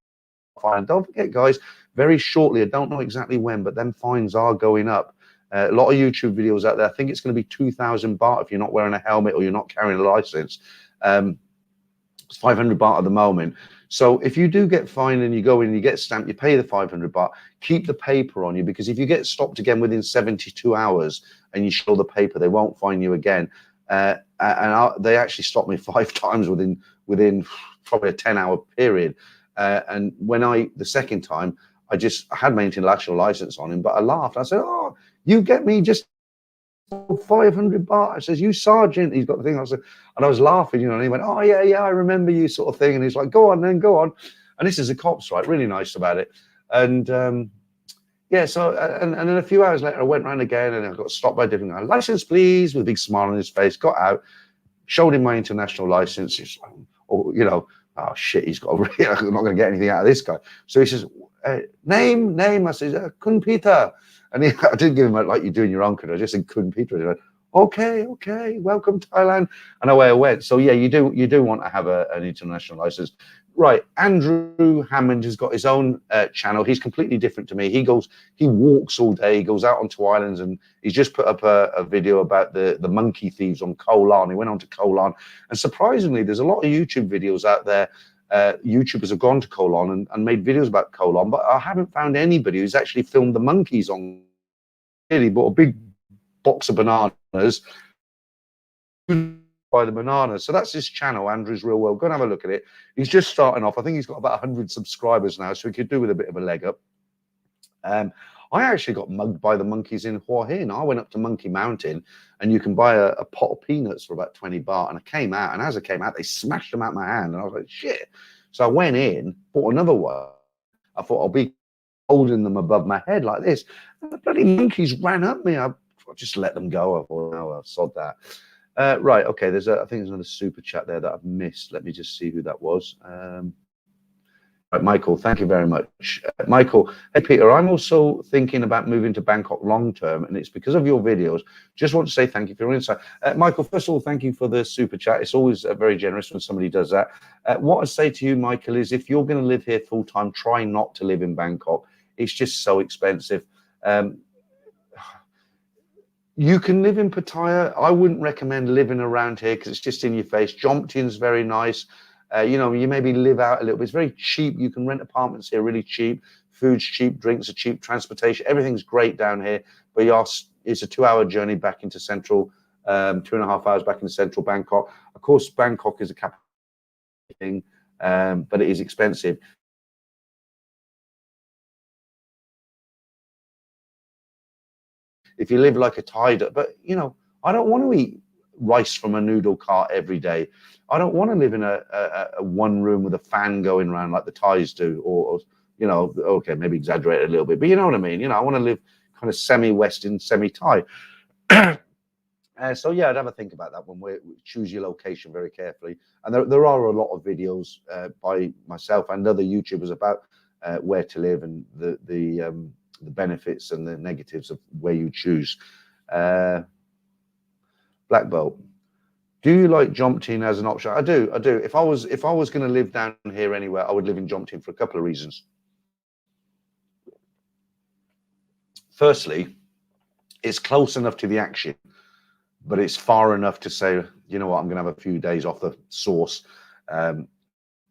fine. Don't forget, guys, very shortly, I don't know exactly when, but them fines are going up. A lot of YouTube videos out there. I think it's going to be 2,000 baht if you're not wearing a helmet or you're not carrying a license. It's 500 baht at the moment. So if you do get fined and you go in and you get stamped, you pay the 500 baht, keep the paper on you, because if you get stopped again within 72 hours and you show the paper, they won't fine you again. They actually stopped me 5 times within probably a 10-hour period. And when the second time, I had my international license on him, but I laughed. I said, "Oh, you get me just 500 baht." I says, "You sergeant." He's got the thing. And I was laughing, and he went, "Oh yeah, I remember you," sort of thing. And he's like, "Go on then, go on." And this is the cops, right? Really nice about it. And yeah, so and then a few hours later, I went round again, and I got stopped by a different guy. "License, please," with a big smile on his face. Got out, showed him my international license. He's like, oh shit, he's got. I'm not going to get anything out of this guy. So he says, "Name." I said, "Kun Peter." And I didn't give him like you do in your own country. I just said Kun Peter. He went, okay, welcome Thailand, and away I went. So yeah, you do want to have an international license, right? Andrew Hammond has got his own channel. He's completely different to me. He walks all day. He goes out onto islands, and he's just put up a video about the monkey thieves on Koh Larn. He went on to Koh Larn, and surprisingly, there's a lot of YouTube videos out there. YouTubers have gone to Koh Larn and made videos about Koh Larn, but I haven't found anybody who's actually filmed the monkeys on. He bought a big box of bananas, buy the bananas. So that's his channel, Andrew's Real World. Go and have a look at it. He's just starting off. I think he's got about 100 subscribers now, so he could do with a bit of a leg up. I actually got mugged by the monkeys in Hua Hin. I went up to Monkey Mountain, and you can buy a pot of peanuts for about 20 baht. And I came out, and as I came out, they smashed them out my hand, and I was like, shit. So I went in, bought another one. I thought I'll be holding them above my head like this. And the bloody monkeys ran up me. I just let them go. I thought, no, I'll sod that. Right, okay, I think there's another super chat there that I've missed. Let me just see who that was. Right, Michael, thank you very much. Michael, hey Peter, I'm also thinking about moving to Bangkok long term, and it's because of your videos. Just want to say thank you for your insight. Michael, first of all, thank you for the super chat. It's always very generous when somebody does that. What I say to you, Michael, is if you're going to live here full time, try not to live in Bangkok. It's just so expensive. You can live in Pattaya. I wouldn't recommend living around here because it's just in your face. Jomtyen's very nice. You maybe live out a little bit. It's very cheap. You can rent apartments here really cheap. Food's cheap, drinks are cheap, transportation, everything's great down here. But it's a 2-hour journey back into central, 2.5 hours back into central Bangkok. Of course, Bangkok is a capital thing, but it is expensive. If you live like a Thai, but I don't want to eat rice from a noodle cart every day. I don't want to live in a one room with a fan going around like the Thais do, or okay, maybe exaggerate a little bit, but you know what I mean. I want to live kind of semi-Western, semi-Thai. So yeah, I'd have a think about that when we choose your location very carefully. And there are a lot of videos by myself and other YouTubers about where to live and the benefits and the negatives of where you choose. Black Belt. Do you like Jomtien as an option? I do. If I was going to live down here anywhere, I would live in Jomtien for a couple of reasons. Firstly, it's close enough to the action, but it's far enough to say, you know what, I'm going to have a few days off the sauce.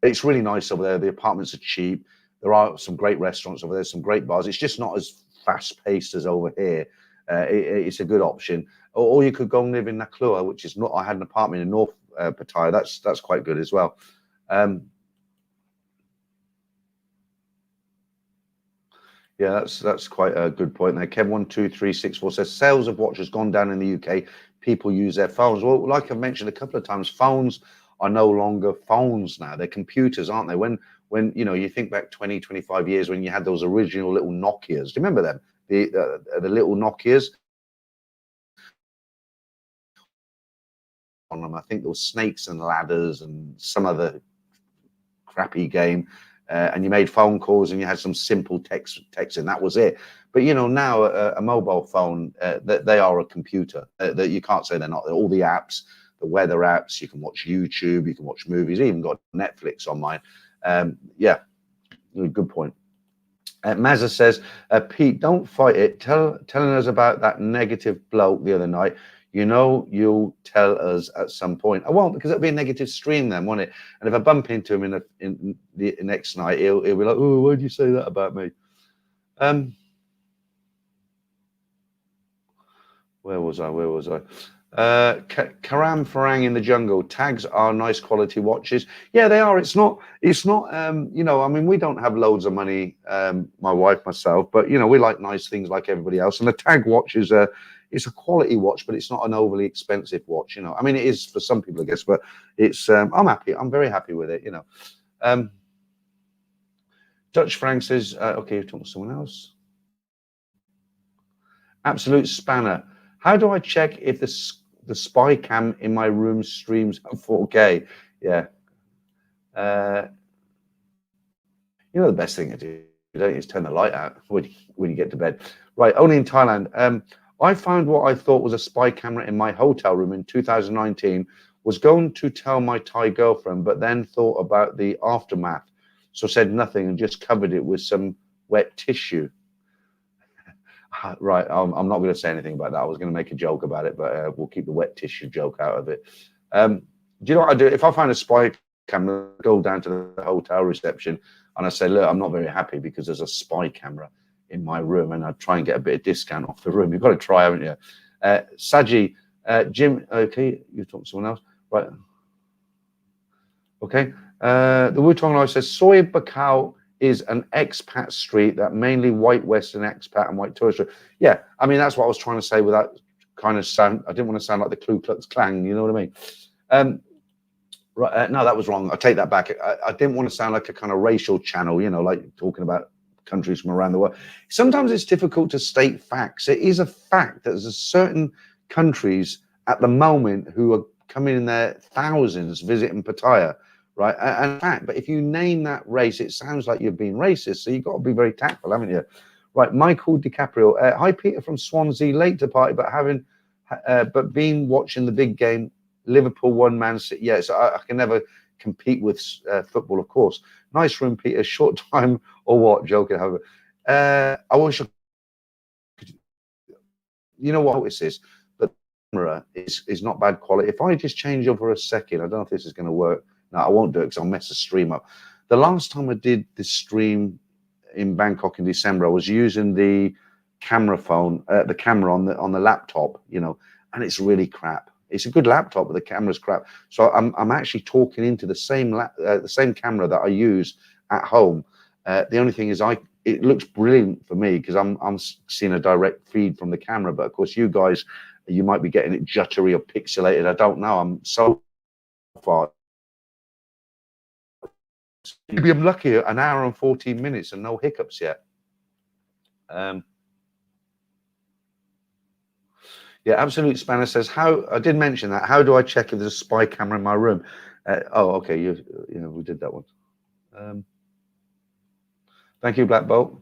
It's really nice over there. The apartments are cheap. There are some great restaurants over there, some great bars. It's just not as fast-paced as over here. It's a good option. Or you could go and live in Naklua, which is not. I had an apartment in North Pattaya. That's quite good as well. Yeah, that's quite a good point there. Kev12364 says sales of watches gone down in the UK. People use their phones. Well, like I've mentioned a couple of times, phones are no longer phones now. They're computers, aren't they? When you think back 20, 25 years when you had those original little Nokias. Do you remember them? The little Nokias. On them, I think there was Snakes and Ladders and some other crappy game. And you made phone calls and you had some simple texting. That was it. But now a mobile phone, they are a computer. That you can't say they're not. All the apps, the weather apps, you can watch YouTube, you can watch movies. Even got Netflix on mine. Yeah, good point. Mazza says, Pete, don't fight it. Telling us about that negative bloke the other night. You'll tell us at some point. I won't, because it'll be a negative stream then, won't it? And if I bump into him in the next night, he'll be like, oh, why'd you say that about me? Where was I? Karam Farang in the jungle. Tags are nice quality watches. Yeah, they are. It's not, you know, I mean, we don't have loads of money, my wife, myself, but, you know, we like nice things like everybody else. And the tag watch is it's a quality watch, but it's not an overly expensive watch, you know. I mean, it is for some people, I guess, but it's, I'm happy. I'm very happy with it, you know. Dutch Frank says, okay, you're talking to someone else. Absolute spanner. How do I check if the spy cam in my room streams at 4K? Yeah. You know, the best thing to do, don't you, is turn the light out when you get to bed. Right, only in Thailand. I found what I thought was a spy camera in my hotel room in 2019. Was going to tell my Thai girlfriend, but then thought about the aftermath. So said nothing and just covered it with some wet tissue. Right, I'm not going to say anything about that. I was going to make a joke about it, but we'll keep the wet tissue joke out of it. Do you know what I do? If I find a spy camera, I go down to the hotel reception and I say, look, I'm not very happy because there's a spy camera in my room, and I try and get a bit of discount off the room. You've got to try, haven't you? Saji, Jim, okay, you talk to someone else, right? Okay. The Wutong Life says, Soy Bacau is an expat street that mainly white Western expat and white tourist. Yeah, I mean, that's what I was trying to say without kind of sound. I didn't want to sound like the Ku Klux Klan, you know what I mean? Right, no, that was wrong. I take that back. I didn't want to sound like a kind of racial channel, you know, like talking about countries from around the world. Sometimes it's difficult to state facts. It is a fact that there's certain countries at the moment who are coming in their thousands visiting Pattaya, right? And in fact, but if you name that race, it sounds like you're being racist. So you've got to be very tactful, haven't you? Right, Michael DiCaprio. Hi, Peter from Swansea. Late to party, but been watching the big game. Liverpool won, Man City. Yeah, so I can never compete with football, of course. Nice room, Peter. Short time or what? Joking, however. I wish I could, you know what this is, but the camera is not bad quality. If I just change over a second, I don't know if this is going to work. No, I won't do it because I'll mess the stream up. The last time I did the stream in Bangkok in December, I was using the camera phone, the camera on the laptop, you know, and it's really crap. It's a good laptop, but the camera's crap. So I'm actually talking into the same camera that I use at home. The only thing is, it looks brilliant for me because I'm seeing a direct feed from the camera. But of course, you guys, you might be getting it jittery or pixelated. I don't know. I'm so far. Maybe I'm lucky. An hour and 14 minutes and no hiccups yet. Yeah, Absolute Spanner says, how, I did mention that. How do I check if there's a spy camera in my room? Oh, okay. You know, we did that one. Thank you, Black Bolt.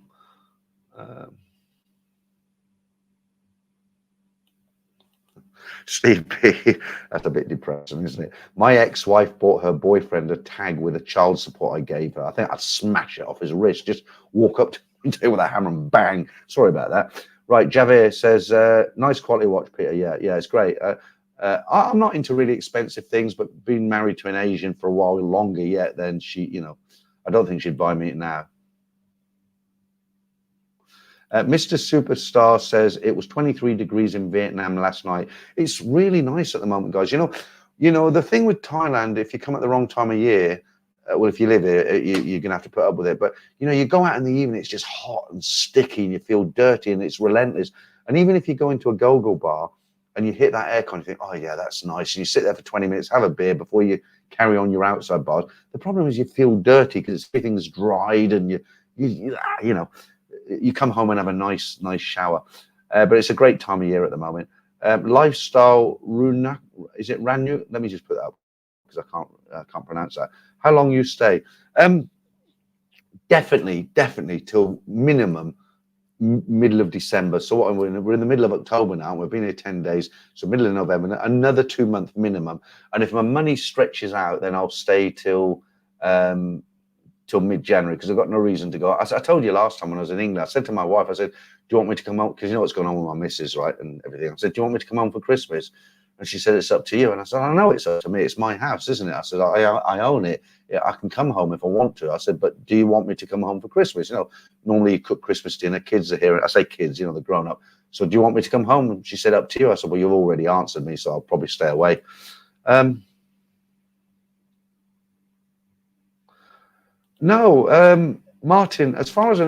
Steve P, that's a bit depressing, isn't it? My ex-wife bought her boyfriend a tag with a child support I gave her. I think I'd smash it off his wrist, just walk up to him with a hammer and bang. Sorry about that. Right, Javier says, nice quality watch, Peter. Yeah, it's great. I'm not into really expensive things, but being married to an Asian for a while longer yet, then she, you know, I don't think she'd buy me it now. Mr. Superstar says it was 23 degrees in Vietnam last night. It's really nice at the moment, guys. You know the thing with Thailand, if you come at the wrong time of year, well, if you live here, you're gonna have to put up with it. But you know, you go out in the evening, it's just hot and sticky, and you feel dirty, and it's relentless. And even if you go into a go-go bar and you hit that aircon, you think, oh yeah, that's nice, and you sit there for 20 minutes, have a beer before you carry on your outside bars. The problem is you feel dirty because everything's dried, and you know. You come home and have a nice shower, but it's a great time of year at the moment. Lifestyle Runa, is it Ranu? Let me just put that up because I can't pronounce that. How long you stay? Definitely till minimum middle of December. So what we're in the middle of October now. We've been here 10 days, so middle of November, another 2-month minimum. And if my money stretches out, then I'll stay till mid-January because I've got no reason to go. I told you last time when I was in England, I said to my wife, I said, do you want me to come home? Because you know what's going on with my missus, right? And everything. I said, do you want me to come home for Christmas? And she said, it's up to you. And I said, I know it's up to me. It's my house, isn't it? I said, I own it. Yeah, I can come home if I want to. I said, but do you want me to come home for Christmas? You know, normally you cook Christmas dinner. Kids are here. I say kids, you know, the grown up. So do you want me to come home? And she said, up to you. I said, well, you've already answered me, so I'll probably stay away. No, Martin, as far as I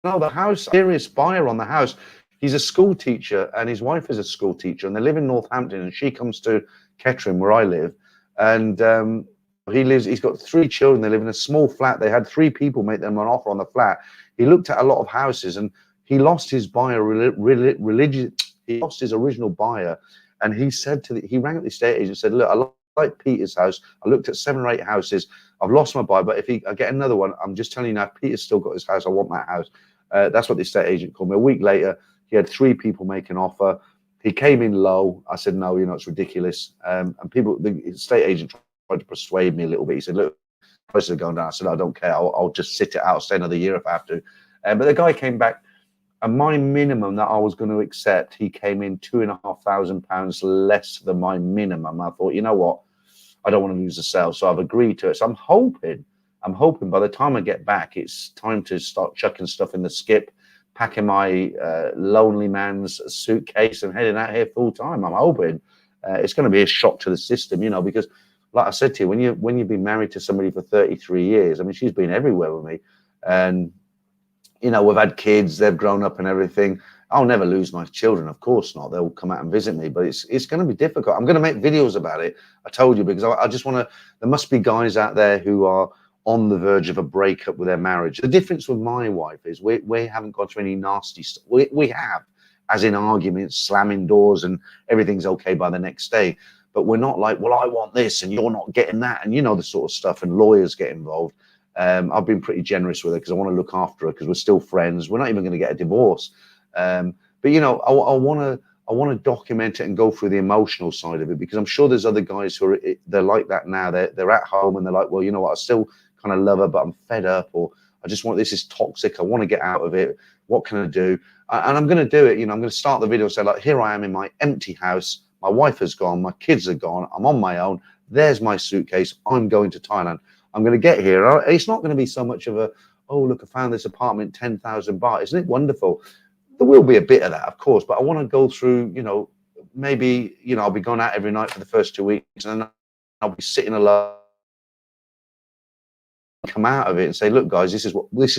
know, the house, serious buyer on the house. He's a school teacher and his wife is a school teacher, and they live in Northampton, and she comes to Kettering, where I live. And he's got 3 children. They live in a small flat. They had 3 people make them an offer on the flat. He looked at a lot of houses and he lost his buyer he lost his original buyer. And he said he rang up the estate agent and said, look, I like Peter's house. I looked at 7 or 8 houses. I've lost my buyer, but if I get another one, I'm just telling you now, Peter's still got his house. I want that house. That's what the estate agent called me. A week later, he had 3 people make an offer. He came in low. I said, no, it's ridiculous. And the estate agent tried to persuade me a little bit. He said, look, prices are going down. I said, I don't care. I'll just sit it out, stay another year if I have to. But the guy came back, and my minimum that I was going to accept, he came in £2,500 less than my minimum. I thought, you know what? I don't want to lose the sale, so I've agreed to it. So I'm hoping by the time I get back, it's time to start chucking stuff in the skip, packing my lonely man's suitcase and heading out here full time. I'm hoping it's going to be a shock to the system, because like I said to you, when you've been married to somebody for 33 years, I mean, she's been everywhere with me, and we've had kids, they've grown up and everything. I'll never lose my children, of course not. They'll come out and visit me, but it's going to be difficult. I'm going to make videos about it. I told you, because I just want to. There must be guys out there who are on the verge of a breakup with their marriage. The difference with my wife is we haven't got to any nasty stuff. We have, as in arguments, slamming doors, and everything's okay by the next day. But we're not like, well, I want this and you're not getting that, and the sort of stuff. And lawyers get involved. I've been pretty generous with her because I want to look after her, because we're still friends. We're not even going to get a divorce. But I want to document it and go through the emotional side of it, because I'm sure there's other guys who they're like that now. They're at home and they're like, well, you know what, I still kind of love her, but I'm fed up, or I just want, this is toxic. I want to get out of it. What can I do? And I'm going to do it. I'm going to start the video and say, like, here I am in my empty house. My wife has gone. My kids are gone. I'm on my own. There's my suitcase. I'm going to Thailand. I'm going to get here. It's not going to be so much of a, oh, look, I found this apartment, 10,000 baht. Isn't it wonderful? There will be a bit of that, of course, but I want to go through, maybe, I'll be going out every night for the first 2 weeks, and then I'll be sitting alone, come out of it and say, look, guys, this is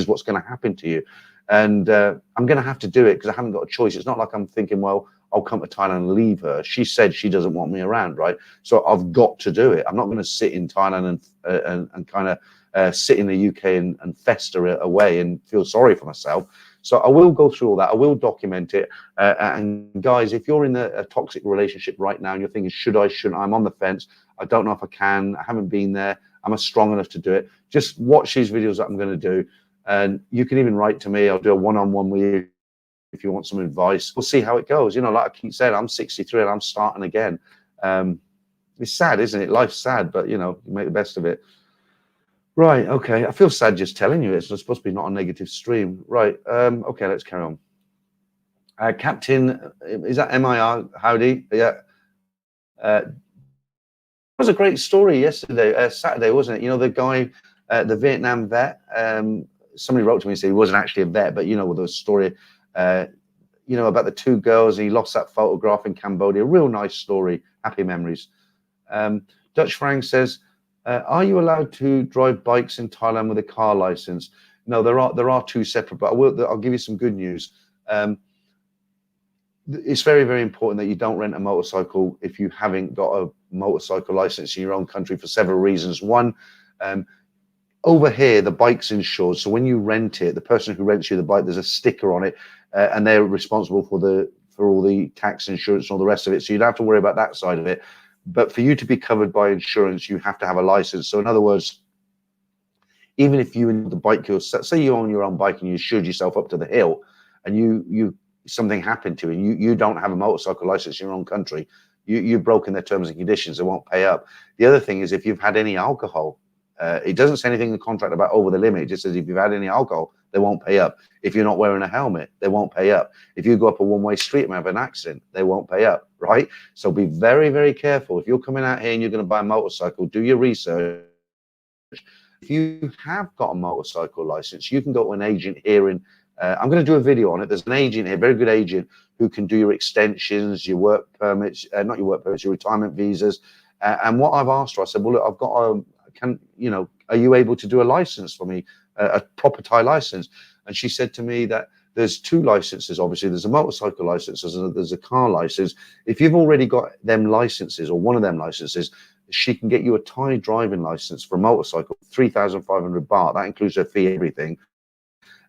what's going to happen to you. And I'm going to have to do it because I haven't got a choice. It's not like I'm thinking, well, I'll come to Thailand and leave her. She said she doesn't want me around, right? So I've got to do it. I'm not going to sit in Thailand and kind of sit in the UK and fester it away and feel sorry for myself. So I will go through all that. I will document it. And guys, if you're in a toxic relationship right now and you're thinking, should I, shouldn't I? I'm on the fence. I don't know if I can. I haven't been there. Am I strong enough to do it? Just watch these videos that I'm going to do. And you can even write to me. I'll do a one-on-one with you if you want some advice. We'll see how it goes. Like I keep saying, I'm 63 and I'm starting again. It's sad, isn't it? Life's sad, but you make the best of it. Right, okay. I feel sad just telling you it. It's supposed to be not a negative stream. Right, okay, let's carry on. Captain, is that MIR? Howdy? Yeah. It was a great story yesterday, Saturday, wasn't it? The guy, the Vietnam vet, somebody wrote to me and said he wasn't actually a vet, but the story, about the 2 girls, he lost that photograph in Cambodia. Real nice story. Happy memories. Dutch Frank says, are you allowed to drive bikes in Thailand with a car license? No, there are 2 separate, but I'll give you some good news. It's very, very important that you don't rent a motorcycle if you haven't got a motorcycle license in your own country for several reasons. One, over here, the bike's insured. So when you rent it, the person who rents you the bike, there's a sticker on it, and they're responsible for all the tax, insurance, and all the rest of it. So you don't have to worry about that side of it. But for you to be covered by insurance, you have to have a license. So in other words, even if you and the bike, say you own your own bike and you insured yourself up to the hill, and you something happened to you, you don't have a motorcycle license in your own country, you've broken their terms and conditions. They won't pay up. The other thing is, if you've had any alcohol, it doesn't say anything in the contract about over the limit. It just says if you've had any alcohol, they won't pay up. If you're not wearing a helmet, they won't pay up. If you go up a one-way street and have an accident, they won't pay up, right? So be very, very careful. If you're coming out here and you're going to buy a motorcycle, do your research. If you have got a motorcycle license, you can go to an agent here in, I'm going to do a video on it. There's an agent here, very good agent, who can do your extensions, your work permits, not your work permits, your retirement visas. And what I've asked her, I said, well, look, I've got a, are you able to do a license for me, a proper Thai license? And she said to me that there's two licenses. Obviously, there's a motorcycle license, there's a car license. If you've already got them licenses or one of them licenses, she can get you a Thai driving license for a motorcycle, 3,500 baht. That includes her fee, everything.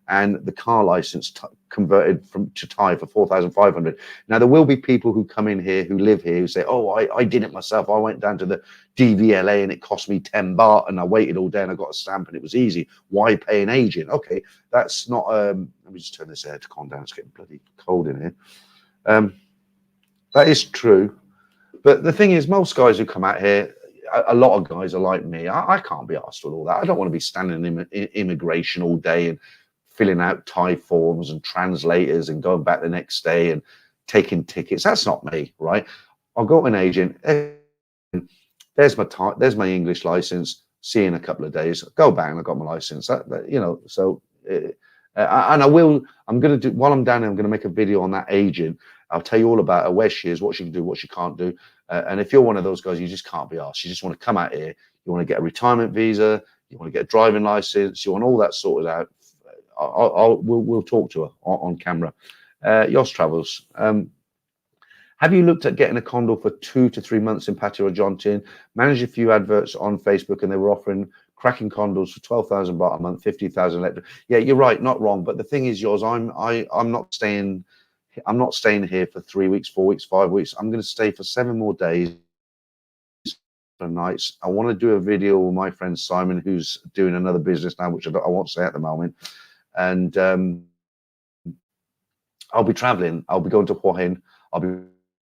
And the car license converted to Thai for 4,500. Now, there will be people who come in here, who live here, who say, oh, I did it myself. I went down to the DVLA and it cost me 10 baht and I waited all day and I got a stamp and it was easy. Why pay an agent? Okay, that's not, let me just turn this air to calm down. It's getting bloody cold in here. That is true. But the thing is, most guys who come out here, a lot of guys are like me. I can't be asked with all that. I don't want to be standing in immigration all day and filling out Thai forms and translators and going back the next day and taking tickets. That's not me, right? I'll go to an agent. There's my English license. See you in a couple of days. Go bang, I got my license. So and I will. I'm going to do, while I'm down there, I'm going to make a video on that agent. I'll tell you all about her, where she is, what she can do, what she can't do. And if you're one of those guys, you just can't be asked. You just want to come out here. You want to get a retirement visa. You want to get a driving license. You want all that sorted out. We'll talk to her on camera. Yoss Travels. Have you looked at getting a condo for 2 to 3 months in Pattaya or Jontin? Managed a few adverts on Facebook and they were offering cracking condos for 12,000 baht a month, 50,000 electric. Yeah, you're right, not wrong. But the thing is, yours, I'm not staying. I'm not staying here for 3 weeks, 4 weeks, 5 weeks. I'm going to stay for 7 more days and nights. I want to do a video with my friend Simon, who's doing another business now, which I won't say at the moment. And I'll be traveling. I'll be going to Hua Hin. I'll be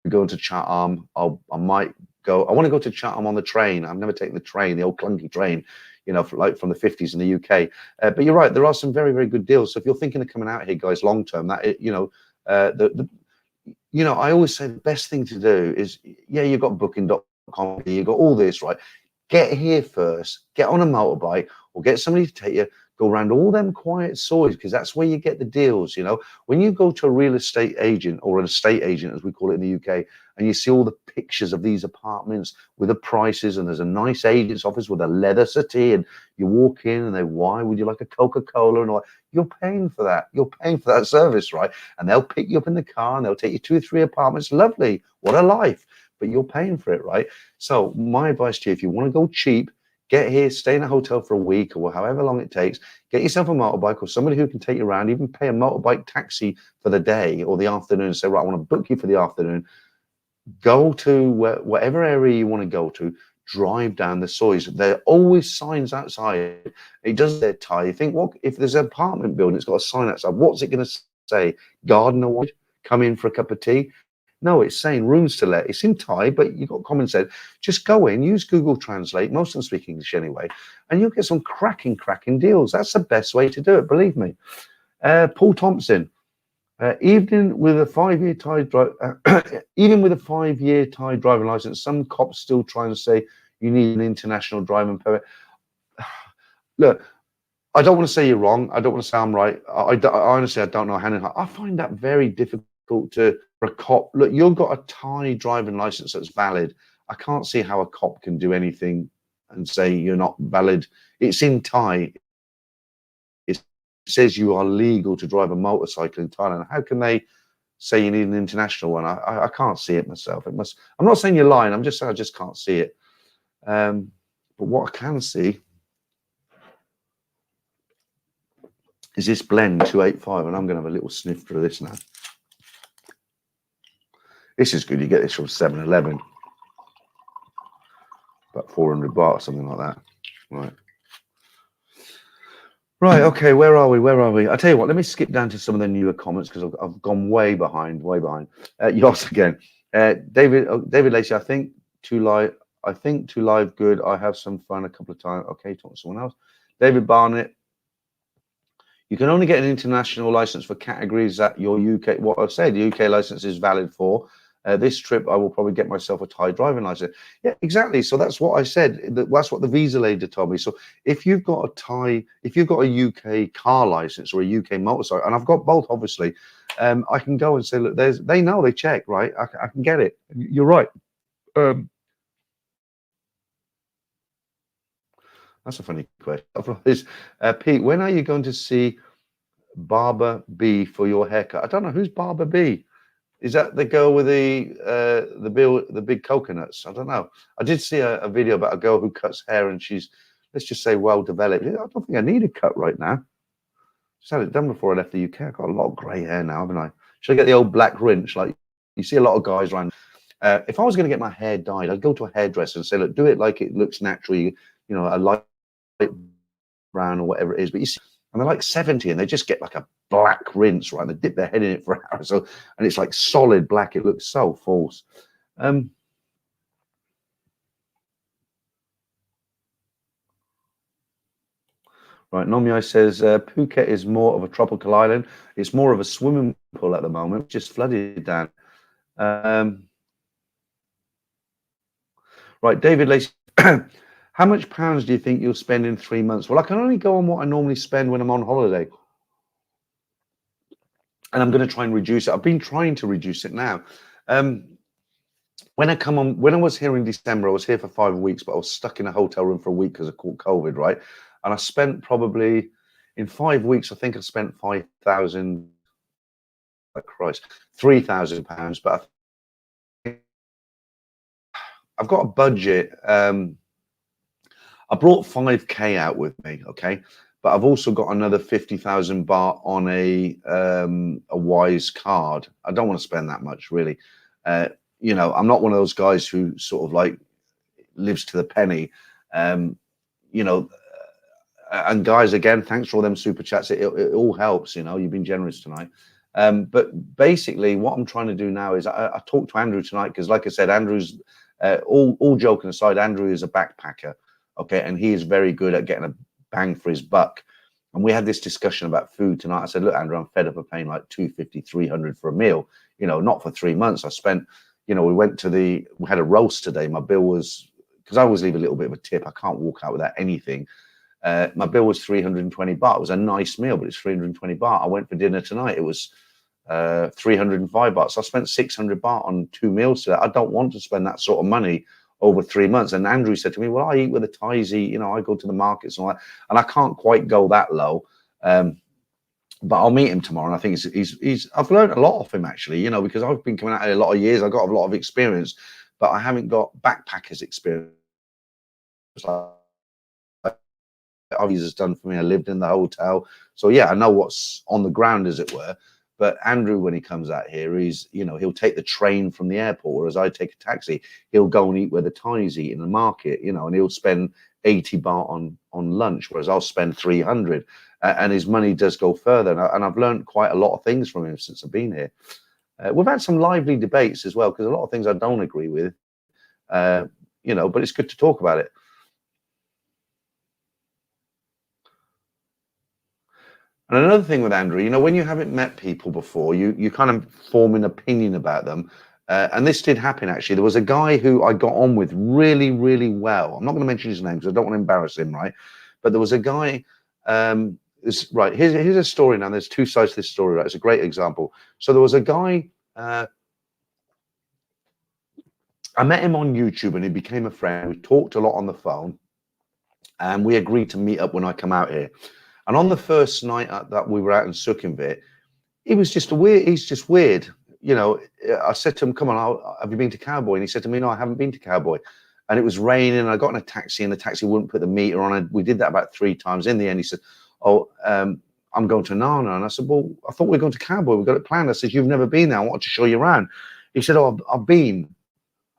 going to Chatham. I might go. I want to go to Chatham on the train. I've never taken the train, the old clunky train, like from the 50s in the UK. But you're right. There are some very, very good deals. So if you're thinking of coming out here, guys, long term, that I always say the best thing to do is, you've got booking.com, you've got all this, right? Get here first, get on a motorbike or get somebody to take you, go around all them quiet soils, because that's where you get the deals. When you go to a real estate agent or an estate agent, as we call it in the UK, and you see all the pictures of these apartments with the prices, and there's a nice agent's office with a leather settee, and you walk in and they, why would you like a Coca-Cola and all that? You're paying for that. You're paying for that service, right? And they'll pick you up in the car and they'll take you 2 or 3 apartments. Lovely. What a life. But you're paying for it, right? So my advice to you, if you want to go cheap, get here, stay in a hotel for a week or however long it takes, get yourself a motorbike or somebody who can take you around, even pay a motorbike taxi for the day or the afternoon. Say, right, I want to book you for the afternoon. Go to whatever area you want to go to, drive down the soils. There are always signs outside. It doesn't say Thai. You think, what if there's an apartment building, it's got a sign outside, what's it going to say? Garden away, come in for a cup of tea? No, it's saying rooms to let. It's in Thai, but you've got common sense. Just go in, use Google Translate. Most of them speak English anyway, and you'll get some cracking deals. That's the best way to do it, believe me. Paul Thompson, even with a 5-year Thai driving license, some cops still try and say you need an international driving permit. Look, I don't want to say you're wrong. I don't want to say I'm right. I honestly, I don't know hand in hand. I find that very difficult for a cop. Look, you've got a Thai driving license that's valid. I can't see how a cop can do anything and say you're not valid. It's in Thai. It says you are legal to drive a motorcycle in Thailand. How can they say you need an international one? I can't see it myself. It must. I'm not saying you're lying. I'm just saying I just can't see it. But what I can see is this blend 285, and I'm going to have a little sniff through this now. This is good. You get this from 7-Eleven. About 400 baht or something like that. Right. Okay. Where are we? I tell you what. Let me skip down to some of the newer comments because I've gone way behind. Yoss again. David Lacey. I think too live. Good. I have some fun a couple of times. Okay. Talk to someone else. David Barnett. You can only get an international license for categories that your UK. What I've said, the UK license is valid for. This trip, I will probably get myself a Thai driving license. Yeah, exactly. So that's what I said. That's what the visa lady told me. So if you've got a UK car license or a UK motorcycle, and I've got both, obviously, I can go and say, look, they know, they check, right? I can get it. You're right. That's a funny question. Pete, when are you going to see Barber B for your haircut? I don't know, who's Barber B. Is that the girl with the big coconuts? I don't know. I did see a video about a girl who cuts hair, and she's, let's just say, well developed. I don't think I need a cut right now. Just had it done before I left the UK. I've got a lot of grey hair now, haven't I? Should I get the old black rinse? Like you see a lot of guys around. If I was going to get my hair dyed, I'd go to a hairdresser and say, look, do it like it looks naturally, a light brown or whatever it is. But you see, and they're like 70 and they just get like a black rinse, right? They dip their head in it for an hour. So, and it's like solid black. It looks so false. Right, Nomiai says Phuket is more of a tropical island. It's more of a swimming pool at the moment, just flooded down. Right, David Lacey, how much pounds do you think you'll spend in 3 months? Well, I can only go on what I normally spend when I'm on holiday. And I'm going to try and reduce it. I've been trying to reduce it now. When I was here in December, I was here for 5 weeks, but I was stuck in a hotel room for a week because of COVID, right? And I spent probably, in 5 weeks, I think I spent 5,000, Christ, £3,000. But I've got a budget. I brought 5K out with me, okay? But I've also got another 50,000 baht on a Wise card. I don't want to spend that much, really. I'm not one of those guys who sort of like lives to the penny. And guys, again, thanks for all them super chats. It all helps, you've been generous tonight. But basically what I'm trying to do now is I talked to Andrew tonight because, like I said, Andrew's all joking aside, Andrew is a backpacker, okay, and he is very good at getting a bang for his buck. And we had this discussion about food tonight. I said, look, Andrew, I'm fed up of paying like 250, 300 for a meal, not for 3 months. I spent, we had a roast today. My bill was, because I always leave a little bit of a tip. I can't walk out without anything. My bill was 320 baht. It was a nice meal, but it's 320 baht. I went for dinner tonight. It was 305 baht. So I spent 600 baht on 2 meals today. I don't want to spend that sort of money over 3 months. And Andrew said to me, well, I eat with the Thais eat, I go to the markets and all that. And I can't quite go that low. But I'll meet him tomorrow. And I think I've learned a lot off him, actually, because I've been coming out here a lot of years. I've got a lot of experience, but I haven't got backpackers experience. Has done for me. I lived in the hotel, so yeah, I know what's on the ground, as it were. But Andrew, when he comes out here, he'll take the train from the airport, whereas I take a taxi. He'll go and eat where the Thais eat in the market, and he'll spend 80 baht on lunch, whereas I'll spend 300, and his money does go further. And I've learned quite a lot of things from him since I've been here. We've had some lively debates as well, because a lot of things I don't agree with, but it's good to talk about it. And another thing with Andrew, when you haven't met people before, you kind of form an opinion about them. And this did happen, actually. There was a guy who I got on with really, really well. I'm not going to mention his name because I don't want to embarrass him, right? But there was a guy, right, here's a story now. There's two sides to this story, right? It's a great example. So there was a guy, I met him on YouTube and he became a friend. We talked a lot on the phone and we agreed to meet up when I come out here. And on the first night that we were out in Sukhumvit, he's just weird. I said to him, come on, have you been to Cowboy? And he said to me, no, I haven't been to Cowboy. And it was raining and I got in a taxi and the taxi wouldn't put the meter on. And we did that about 3 times. In the end, he said, oh, I'm going to Nana. And I said, well, I thought we were going to Cowboy. We've got it planned. I said, you've never been there. I wanted to show you around. He said, oh, I've been.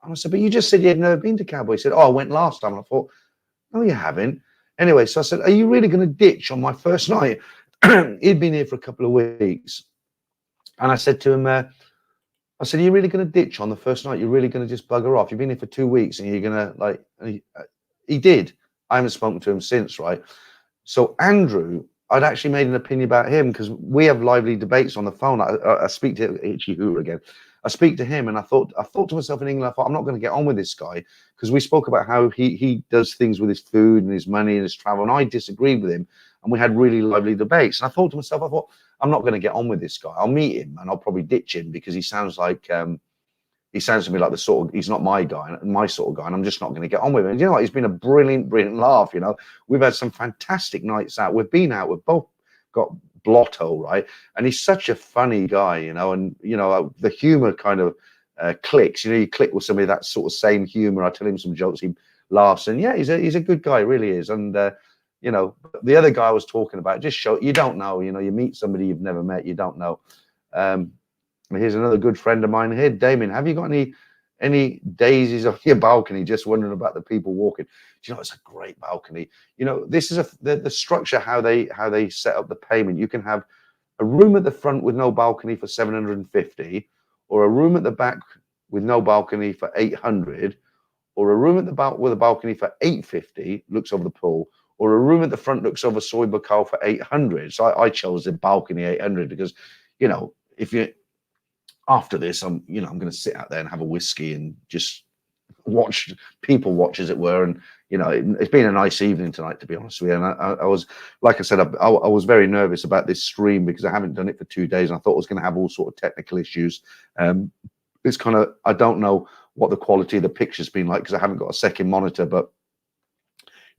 And I said, but you just said you'd never been to Cowboy. He said, oh, I went last time. And I thought, no, you haven't. Anyway, so I said, are you really going to ditch on my first night? He'd been here for a couple of weeks. And I said to him, I said, are you really going to ditch on the first night? You're really going to just bugger off? You've been here for 2 weeks and you're going to, like, he did. I haven't spoken to him since, right? So Andrew, I'd actually made an opinion about him because we have lively debates on the phone. I speak to Ichi Hoover again. I speak to him, and I thought to myself in England, I thought, I'm not going to get on with this guy, because we spoke about how he does things with his food and his money and his travel, and I disagreed with him, and we had really lively debates. And I thought to myself, I thought, I'm not going to get on with this guy. I'll meet him and I'll probably ditch him, because he sounds to me like the sort of, he's not my guy, my sort of guy, and I'm just not going to get on with him. And you know what? He's been a brilliant laugh. You know, we've had some fantastic nights out. We've been out. We've both got blotto, right? And he's such a funny guy, you know, and you know, the humor kind of clicks. You know, you click with somebody that sort of same humor. I tell him some jokes, he laughs, and yeah, he's a good guy, really is. And you know, the other guy I was talking about, just show, you don't know, you know, you meet somebody you've never met, you don't know. Here's another good friend of mine here, Damien. Have you got any daisies on your balcony? Just wondering about the people walking. Do you know, it's a great balcony. You know, this is the structure, how they set up the payment. You can have a room at the front with no balcony for 750, or a room at the back with no balcony for 800, or a room at the back with a balcony for 850, looks over the pool, or a room at the front looks over Soy Bacal for 800. So I chose the balcony 800 because, you know, if you, after this, I'm going to sit out there and have a whiskey and just watch, as it were. And, you know, it's been a nice evening tonight, to be honest with you. And I was, like I said, I was very nervous about this stream because I haven't done it for 2 days. And I thought I was going to have all sort of technical issues. It's kind of, I don't know what the quality of the picture's been like because I haven't got a second monitor, but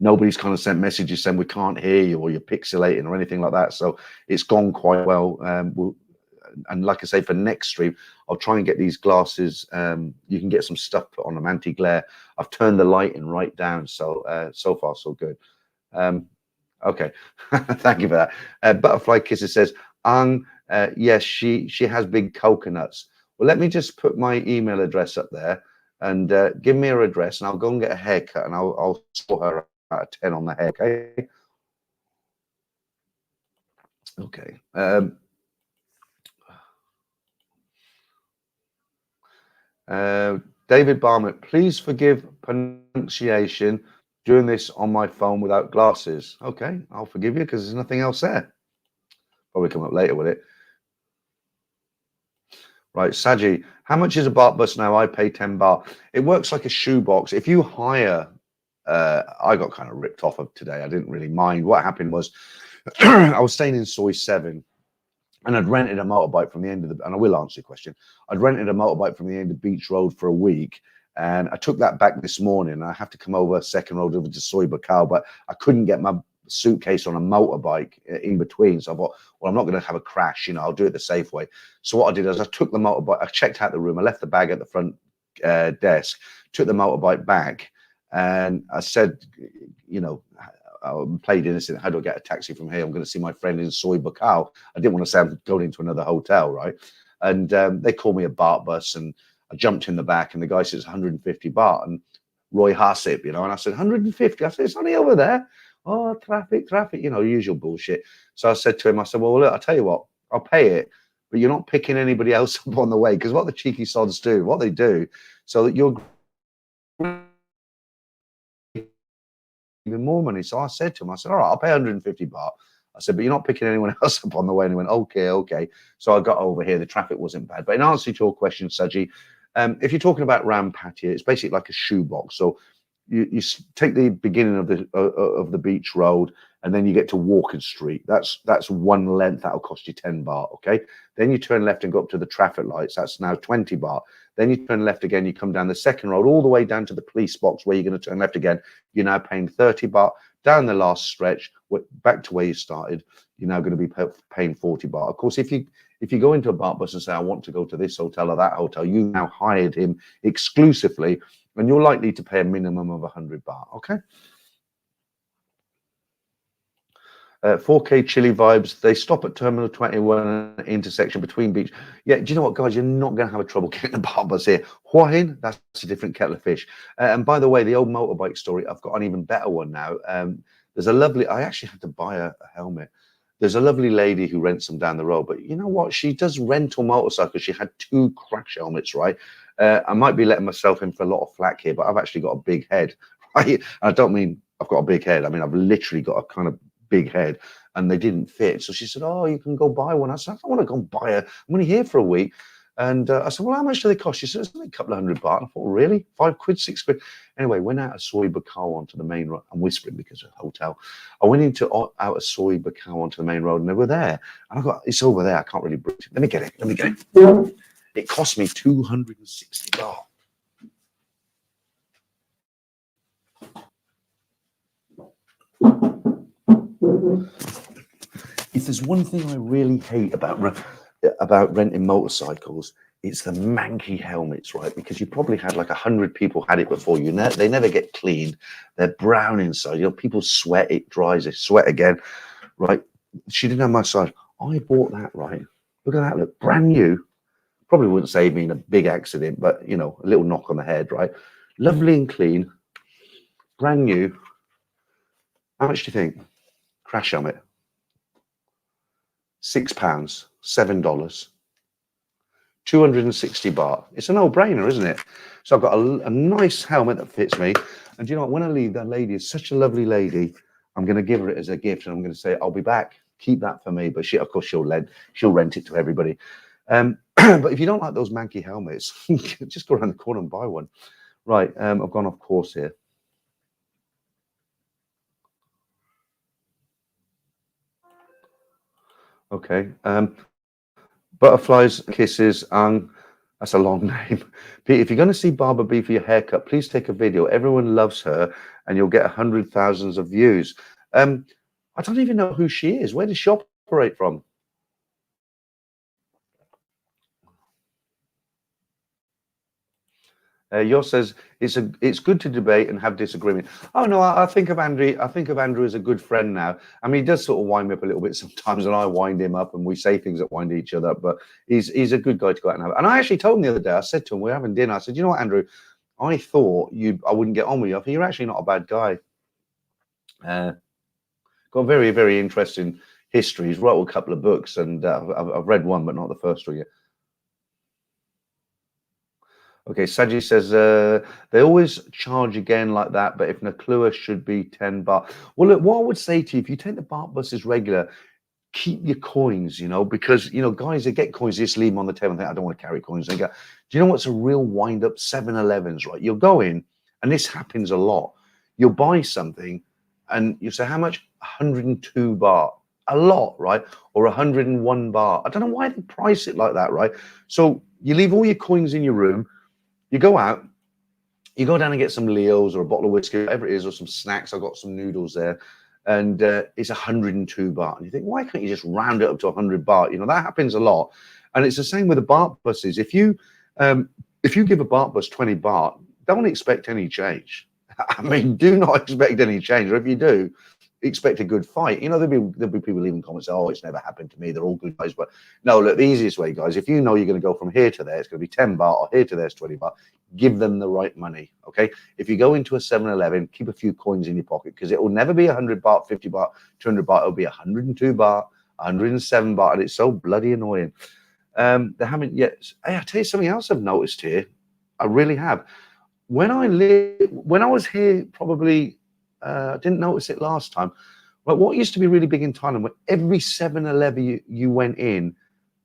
nobody's kind of sent messages saying we can't hear you or you're pixelating or anything like that. So it's gone quite well. And like I say, for next stream, I'll try and get these glasses. You can get some stuff put on them, anti-glare. I've turned the lighting right down, so so far so good. Okay, thank you for that. Butterfly Kisses says, yes, she has big coconuts. Well, let me just put my email address up there and give me her address, and I'll go and get a haircut, and I'll sort her out of 10 on the hair. Okay. David Barnett, please forgive pronunciation doing this on my phone without glasses. Okay, I'll forgive you because there's nothing else there. Probably come up later with it. Right, Saji, how much is a baht bus now? I pay 10 baht. It works like a shoebox. If you hire, I got kind of ripped off of today. I didn't really mind. What happened was I was staying in Soy 7. And I'd rented a motorbike from the end of the, and I will answer your question. I'd rented a motorbike from the end of Beach Road for a week, and I took that back this morning. I have to come over second road over to Soy Bacal, but I couldn't get my suitcase on a motorbike in between. So I thought, well, I'm not going to have a crash, you know, I'll do it the safe way. So what I did is I took the motorbike, I checked out the room, I left the bag at the front desk, took the motorbike back, and I said, you know, I played innocent. How do I get a taxi from here? I'm going to see my friend in Soy Bacal. I didn't want to say I'm going into another hotel, right? And they called me a baht bus, and I jumped in the back, and the guy says 150 baht, and Roy Hassip, you know, and I said 150. I said it's only over there. Oh, traffic, you know, usual bullshit. So I said to him, I said, well, look, I'll tell you what, I'll pay it, but you're not picking anybody else up on the way, because what the cheeky sods do, what they do, so that you're even more money. So I said to him, I said, all right, I'll pay 150 baht. I said, but you're not picking anyone else up on the way. And he went, okay. So I got over here. The traffic wasn't bad. But in answer to your question, Saji, if you're talking about Ram Pattaya, it's basically like a shoebox. So you take the beginning of the beach road, and then you get to Walker Street. That's one length. That'll cost you 10 baht. Okay. Then you turn left and go up to the traffic lights. That's now 20 baht. Then you turn left again. You come down the second road all the way down to the police box where you're going to turn left again. You're now paying 30 baht. Down the last stretch, back to where you started, you're now going to be paying 40 baht. Of course, if you go into a baht bus and say, I want to go to this hotel or that hotel, you now hired him exclusively, and you're likely to pay a minimum of 100 baht. Okay. 4K Chili Vibes, they stop at Terminal 21 intersection between beach. Yeah, do you know what, guys? You're not going to have a trouble getting a baht bus here. Huahin, that's a different kettle of fish. And by the way, the old motorbike story, I've got an even better one now. There's a lovely, I actually had to buy a helmet. There's a lovely lady who rents them down the road, but you know what? She does rental motorcycles. She had 2 crash helmets, right? I might be letting myself in for a lot of flack here, but I've actually got a big head, right? And I don't mean I've got a big head. I mean, I've literally got a kind of big head, and they didn't fit. So she said, oh, you can go buy one. I said, I don't want to go buy I'm only here for a week. And I said, well, how much do they cost? She said, it's only a couple of $100. I thought, really? £5, £6? Anyway, went out of Soy Buakhao onto the main road. I'm whispering because of the hotel. I went out of Soy Buakhao onto the main road, and they were there. And I got, it's over there. I can't really bring it. Let me get it. It cost me 260 baht. If there's one thing I really hate about renting motorcycles, it's the manky helmets, right? Because you probably had like 100 people had it before you. They never get cleaned. They're brown inside. You know, people sweat. It dries. They sweat again, right? She didn't have my size. I bought that, right? Look at that. Look, brand new. Probably wouldn't save me in a big accident, but you know, a little knock on the head, right? Lovely and clean, brand new. How much do you think? Crash helmet. £6, $7, 260 baht. It's a no-brainer, isn't it? So I've got a nice helmet that fits me. And do you know what? When I leave, that lady is such a lovely lady. I'm going to give her it as a gift, and I'm going to say, I'll be back. Keep that for me. But she, of course, she'll rent it to everybody. But if you don't like those manky helmets, just go around the corner and buy one. Right, I've gone off course here. Okay. Butterflies, kisses, that's a long name. Pete, if you're going to see Barbara B for your haircut, please take a video. Everyone loves her, and you'll get 100,000 of views. I don't even know who she is. Where does she operate from? Yours says it's good to debate and have disagreement. Oh no, I think of Andrew. I think of Andrew as a good friend now. I mean, he does sort of wind me up a little bit sometimes, and I wind him up, and we say things that wind each other up. But he's a good guy to go out and have. And I actually told him the other day. I said to him, we're having dinner. I said, you know what, Andrew? I thought I wouldn't get on with you. I think you're actually not a bad guy. Got very, very interesting history. He's wrote a couple of books, and I've read one, but not the first one yet. Okay, Saji says they always charge again like that, but if Naklua should be 10 baht. Well, look, what I would say to you, if you take the baht buses regular, keep your coins, you know, because, you know, guys that get coins, just leave them on the table and think, I don't want to carry coins. They go, do you know what's a real wind up? 7-Elevens, right? You'll go in, and this happens a lot. You'll buy something, and you say, how much? 102 baht. A lot, right? Or 101 baht. I don't know why they price it like that, right? So you leave all your coins in your room. You go out, you go down and get some Leos or a bottle of whiskey, whatever it is, or some snacks. I've got some noodles there, and it's 102 baht. And you think, why can't you just round it up to 100 baht? You know, that happens a lot. And it's the same with the baht buses. If you give a baht bus 20 baht, don't expect any change. I mean, do not expect any change. Or if you do, expect a good fight. You know, there'll be people leaving comments, oh, it's never happened to me. They're all good guys. But no, look, the easiest way, guys, if you know you're going to go from here to there, it's going to be 10 baht, or here to there's 20 baht. Give them the right money, okay? If you go into a 7-Eleven, keep a few coins in your pocket, because it will never be 100 baht, 50 baht, 200 baht. It'll be 102 baht, 107 baht, and it's so bloody annoying. They haven't yet. Hey, I'll tell you something else I've noticed here. I really have. When I was here, probably, I didn't notice it last time. But what used to be really big in Thailand, when every 7-Eleven you went in,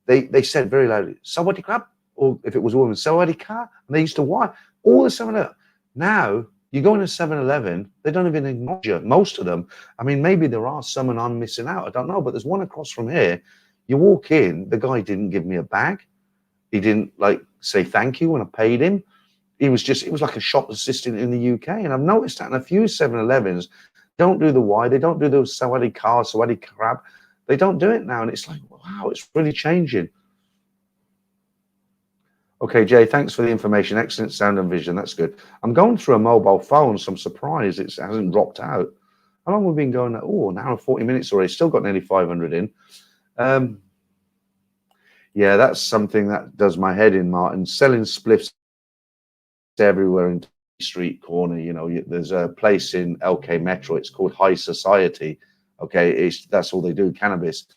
they said very loudly, Sawadee krap, or if it was a woman, Sawadee ka, and they used to why all the 7-Eleven. Now you go in a 7-Eleven, they don't even acknowledge you. Most of them. I mean, maybe there are some, and I'm missing out. I don't know, but there's one across from here. You walk in, the guy didn't give me a bag. He didn't like say thank you when I paid him. It was like a shop assistant in the UK. And I've noticed that in a few 7-Elevens, don't do the why. They don't do the Sawadee ka, Sawadee krab. They don't do it now. And it's like, wow, it's really changing. Okay, Jay, thanks for the information. Excellent sound and vision. That's good. I'm going through a mobile phone, so I'm surprised it hasn't dropped out. How long have we been going? Oh, an hour and 40 minutes already. Still got nearly 500 in. Yeah, that's something that does my head in, Martin. Selling spliffs everywhere in street corner. You know, there's a place in LK Metro. It's called High Society. Okay, that's all they do, cannabis.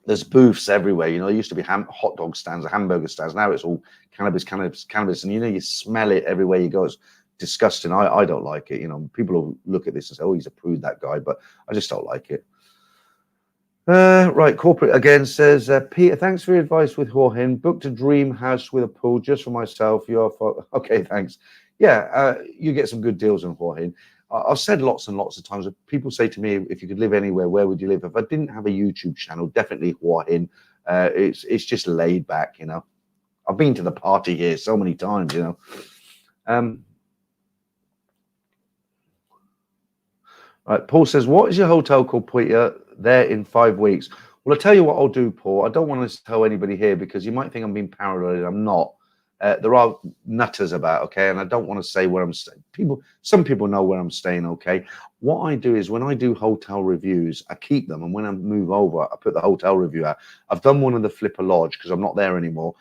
There's booths everywhere. You know, there used to be hot dog stands, hamburger stands. Now it's all cannabis. And you know, you smell it everywhere you go. It's disgusting. I don't like it. You know, people will look at this and say, oh, he's a prude, that guy. But I just don't like it. Right, corporate again says, Peter, thanks for your advice with Jorge. Booked a dream house with a pool just for myself. Okay, thanks. Yeah, you get some good deals on Jorge. I've said lots and lots of times, people say to me, if you could live anywhere, where would you live? If I didn't have a YouTube channel, definitely Jorge. It's just laid back, you know. I've been to the party here so many times, you know. Right, Paul says, what is your hotel called, Peter? There in 5 weeks. Well, I'll tell you what I'll do, Paul. I don't want to tell anybody here because you might think I'm being paranoid. I'm not. There are nutters about, okay, and I don't want to say where I'm staying. Some people know where I'm staying, okay. What I do is when I do hotel reviews, I keep them, and when I move over, I put the hotel review out. I've done one of the Flipper Lodge because I'm not there anymore.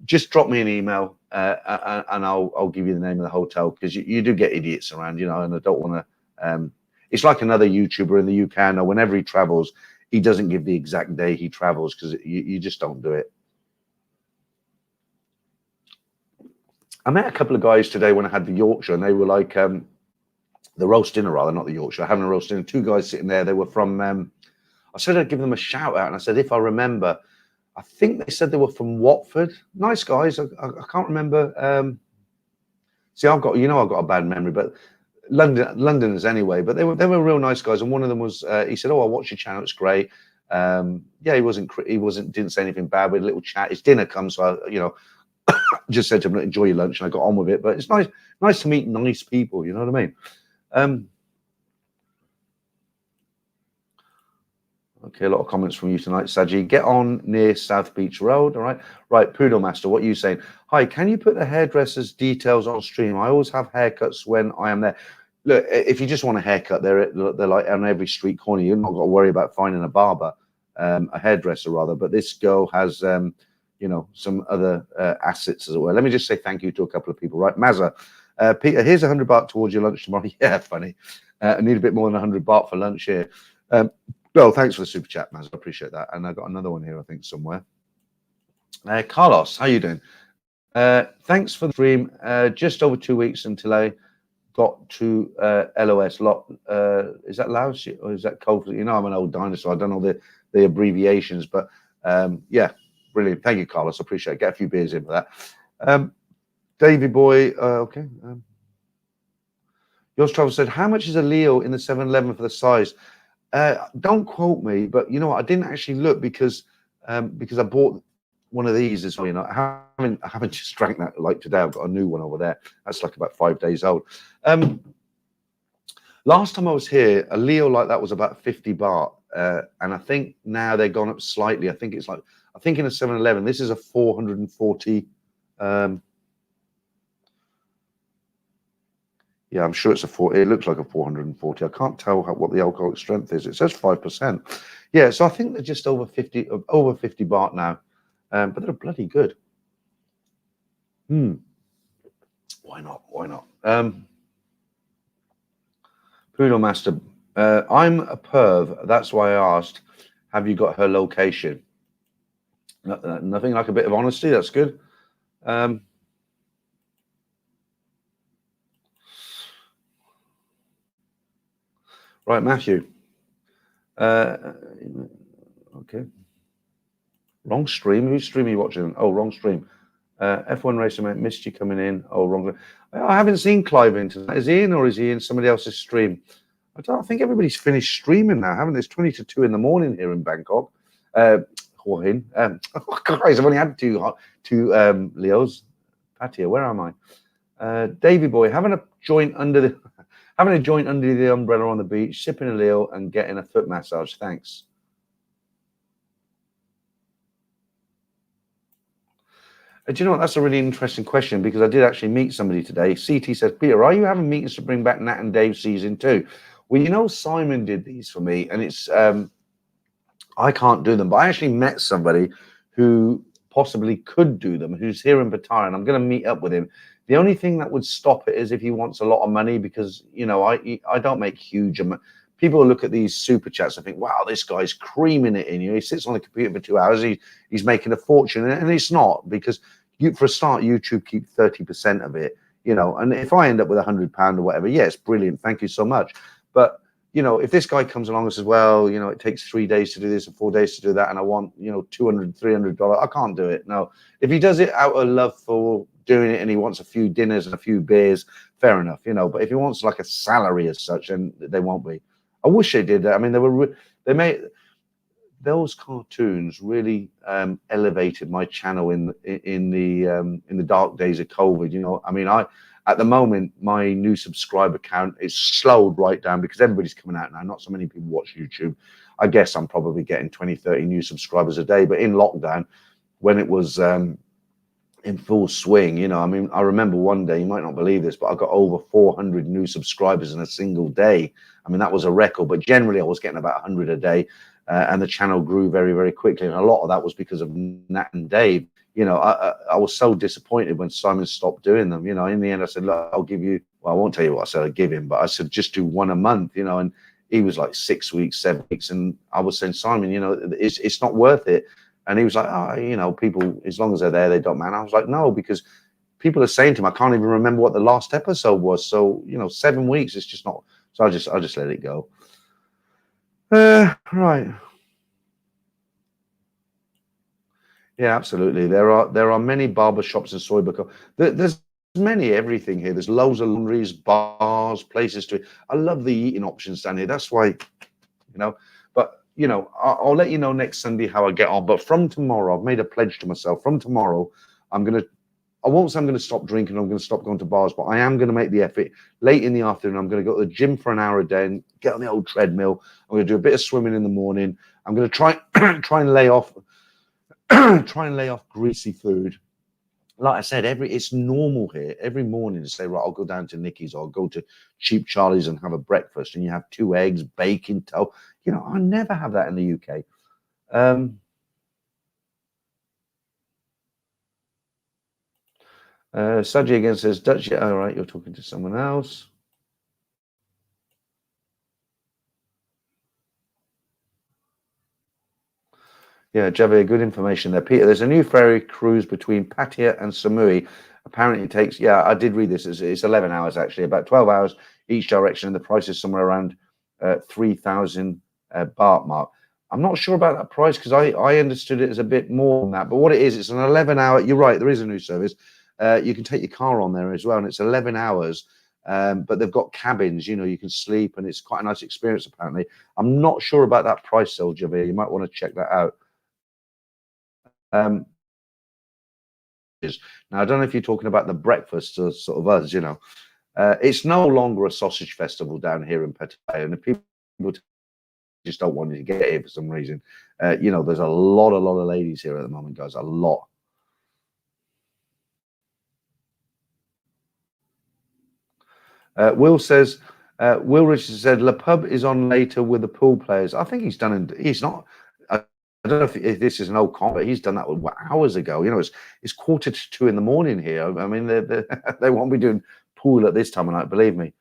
Just drop me an email, and I'll give you the name of the hotel because you do get idiots around, you know, and I don't want to. It's like another YouTuber in the UK. I know whenever he travels, he doesn't give the exact day he travels because you just don't do it. I met a couple of guys today when I had the Yorkshire, and they were like the roast dinner, rather, not the Yorkshire, having a roast dinner. Two guys sitting there. They were from. I said I'd give them a shout out, and I said if I remember, I think they said they were from Watford. Nice guys. I can't remember. See, I've got a bad memory, but Londoners anyway. But they were real nice guys, and one of them was. He said, "Oh, I watched your channel. It's great." Yeah, didn't say anything bad. We had a little chat. His dinner comes, so just said to him, enjoy your lunch, and I got on with it. But it's nice to meet nice people, you know what I mean? Okay, a lot of comments from you tonight, Saji. Get on near South Beach Road, all right? Right, Poodle Master, what are you saying? Hi, can you put the hairdresser's details on stream? I always have haircuts when I am there. Look, if you just want a haircut, they're like on every street corner. You're not got to worry about finding a barber, a hairdresser rather. But this girl has some other assets as well. Let me just say thank you to a couple of people. Right, Mazza, Peter, here's $100 towards your lunch tomorrow. Yeah, funny. I need a bit more than $100 for lunch here. Well, thanks for the super chat, Mazza. I appreciate that. And I got another one here, I think, somewhere. Carlos, how you doing? Thanks for the stream. Just over 2 weeks until I got to LOS. Is that Laos or is that Cold? You know, I'm an old dinosaur. I don't know the abbreviations, but yeah. Brilliant. Thank you, Carlos. I appreciate it. Get a few beers in for that. Davy boy, okay. Yours Travel said, how much is a Leo in the 7-Eleven for the size? Don't quote me, but you know what? I didn't actually look because I bought one of these as well. You know, I haven't just drank that like today. I've got a new one over there. That's like about 5 days old. Last time I was here, a Leo like that was about 50 baht. And I think now they've gone up slightly. I think in a 7-Eleven, this is a 440. Yeah, I'm sure it's it looks like a 440. I can't tell what the alcoholic strength is. It says 5%. Yeah, so I think they're just over 50 baht now. But they're bloody good. Why not? Poodle Master, I'm a perv. That's why I asked, have you got her location? Nothing like a bit of honesty. That's good. Right, Matthew. Okay. Wrong stream. Whose stream are you watching? Oh, wrong stream. F1 Racer, mate, missed you coming in. Oh, wrong. I haven't seen Clive in tonight. Is he in or is he in somebody else's stream? I think everybody's finished streaming now, haven't they? It's 20 to 2 in the morning here in Bangkok. Guys, I've only had two Leos. Pattaya, where am I? Davy boy, having a joint under the umbrella on the beach, sipping a Leo and getting a foot massage. Thanks. Do you know what? That's a really interesting question because I did actually meet somebody today. CT says, Peter, are you having meetings to bring back Nat and Dave season 2? Well, you know, Simon did these for me, and it's I can't do them, but I actually met somebody who possibly could do them, who's here in Pattaya, and I'm going to meet up with him. The only thing that would stop it is if he wants a lot of money, because you know I don't make huge amount. People look at these super chats and think, wow, this guy's creaming it in you. He sits on the computer for 2 hours. He's making a fortune. And it's not, because for a start, YouTube keeps 30% of it, you know. And if I end up with £100 or whatever, yes, brilliant. Thank you so much. But, you know, if this guy comes along and says, well, you know, it takes 3 days to do this and 4 days to do that, and I want, you know, $200, $300, I can't do it. No, if he does it out of love for doing it and he wants a few dinners and a few beers, fair enough, you know. But if he wants like a salary as such, then they won't be. I wish they did that. I mean, they made those cartoons really elevated my channel in the dark days of COVID. You know, I mean, at the moment my new subscriber count is slowed right down because everybody's coming out now. Not so many people watch YouTube. I guess I'm probably getting 20, 30 new subscribers a day. But in lockdown, when it was in full swing, you know, I mean, I remember one day, you might not believe this, but I got over 400 new subscribers in a single day. I mean, that was a record, but generally I was getting about 100 a day. And the channel grew very, very quickly. And a lot of that was because of Nat and Dave. You know, I was so disappointed when Simon stopped doing them. You know, in the end, I said, look, I'll give you, well, I won't tell you what I said I'd give him, but I said, just do one a month, you know, and he was like 6 weeks, 7 weeks. And I was saying, Simon, you know, it's not worth it. And he was like, oh, you know, people, as long as they're there, they don't matter. I was like, no, because people are saying to him, I can't even remember what the last episode was. So, you know, 7 weeks, it's just not, so I just let it go. Right. Yeah, absolutely. There are many barber shops in Soybeco. There's many everything here. There's loads of laundries, bars, places to. I love the eating options down here. That's why, you know. But you know, I'll let you know next Sunday how I get on. But from tomorrow, I've made a pledge to myself. From tomorrow, I won't say I'm gonna stop drinking. I'm gonna stop going to bars, but I am gonna make the effort. Late in the afternoon, I'm gonna go to the gym for an hour a day and get on the old treadmill. I'm gonna do a bit of swimming in the morning. I'm gonna try and lay off. Try and lay off greasy food. Like I said, it's normal here every morning to say, right, I'll go down to Nicky's or I'll go to Cheap Charlie's and have a breakfast, and you have 2 eggs, bacon, toast. You know, I never have that in the UK. Saji again says, Dutch, all right, you're talking to someone else. Yeah, Javier, good information there. Peter, there's a new ferry cruise between Pattaya and Samui. Apparently it takes, yeah, I did read this. It's 11 hours, actually, about 12 hours each direction. And the price is somewhere around 3,000 baht mark. I'm not sure about that price because I understood it as a bit more than that. But what it is, it's an 11-hour, you're right, there is a new service. You can take your car on there as well. And it's 11 hours. But they've got cabins, you know, you can sleep. And it's quite a nice experience, apparently. I'm not sure about that price, though, Javier. You might want to check that out. Now I don't know if you're talking about the breakfast or sort of us, you know. It's no longer a sausage festival down here in Pattaya, and the people just don't want to get here for some reason. You know, there's a lot of ladies here at the moment, guys, a lot. Will says, Will Richardson said, Le Pub is on later with the pool players. I think he's done, he's not, I don't know if this is an old comment, but he's done that hours ago. You know, it's 1:45 in the morning here. I mean, they won't be doing pool at this time of night, believe me.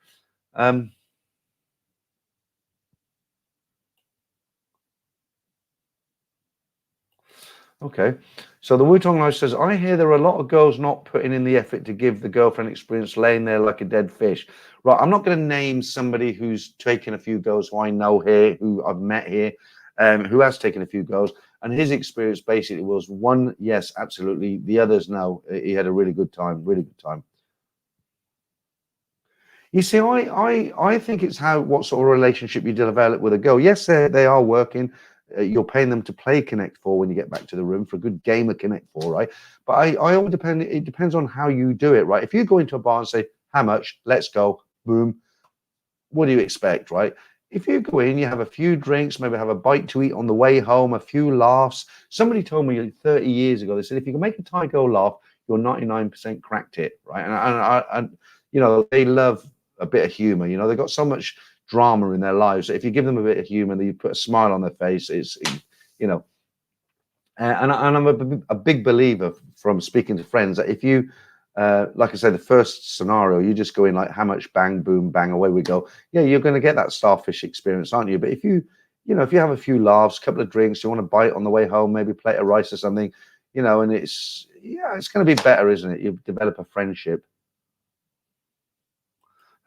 Okay. So the Wutong Life says, I hear there are a lot of girls not putting in the effort to give the girlfriend experience laying there like a dead fish. Right. I'm not going to name somebody who's taken a few girls who I know here, who I've met here, who has taken a few girls. And his experience basically was one, yes, absolutely. The others, no. He had a really good time, really good time. You see, I think it's what sort of relationship you develop with a girl. Yes, they are working. You're paying them to play Connect 4 when you get back to the room for a good game of Connect 4, right? But I all depend. It depends on how you do it, right? If you go into a bar and say, "How much? Let's go." Boom. What do you expect, right? If you go in, you have a few drinks, maybe have a bite to eat on the way home, a few laughs. Somebody told me 30 years ago, they said, if you can make a Thai girl laugh, you're 99% cracked it, right? And you know, they love a bit of humor. You know, they've got so much drama in their lives that if you give them a bit of humor, you put a smile on their face, you know. And I'm a big believer from speaking to friends that if you, like I said, the first scenario, you just go in like, how much, bang, boom, bang, away we go. Yeah, you're going to get that starfish experience, aren't you? But if you know, if you have a few laughs, a couple of drinks, you want to bite on the way home, maybe a plate of rice or something, you know, and it's going to be better, isn't it? You develop a friendship.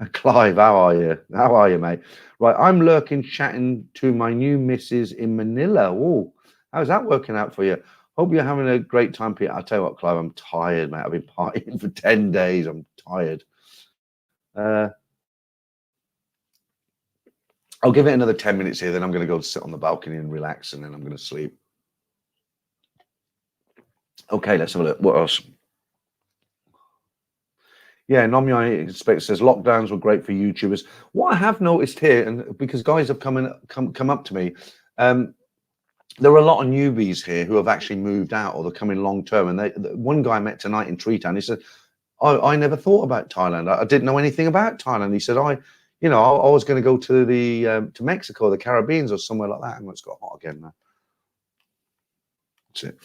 Clive, how are you? How are you, mate? Right, I'm lurking, chatting to my new missus in Manila. Oh, how's that working out for you? Hope you're having a great time, Peter. I'll tell you what, Clive, I'm tired, mate. I've been partying for 10 days. I'm tired. Uh, I'll give it another 10 minutes here, then I'm going to go sit on the balcony and relax, and then I'm going to sleep. Okay, let's have a look. What else? Yeah, Nomyai Expect says lockdowns were great for YouTubers. What I have noticed here, and because guys have come up to me, um, there are a lot of newbies here who have actually moved out or they're coming long term. And one guy I met tonight in Treetown, he said, I never thought about Thailand. I didn't know anything about Thailand. He said, I was going to go to the to Mexico, the Caribbeans, or somewhere like that. And it's got hot again now. That's it.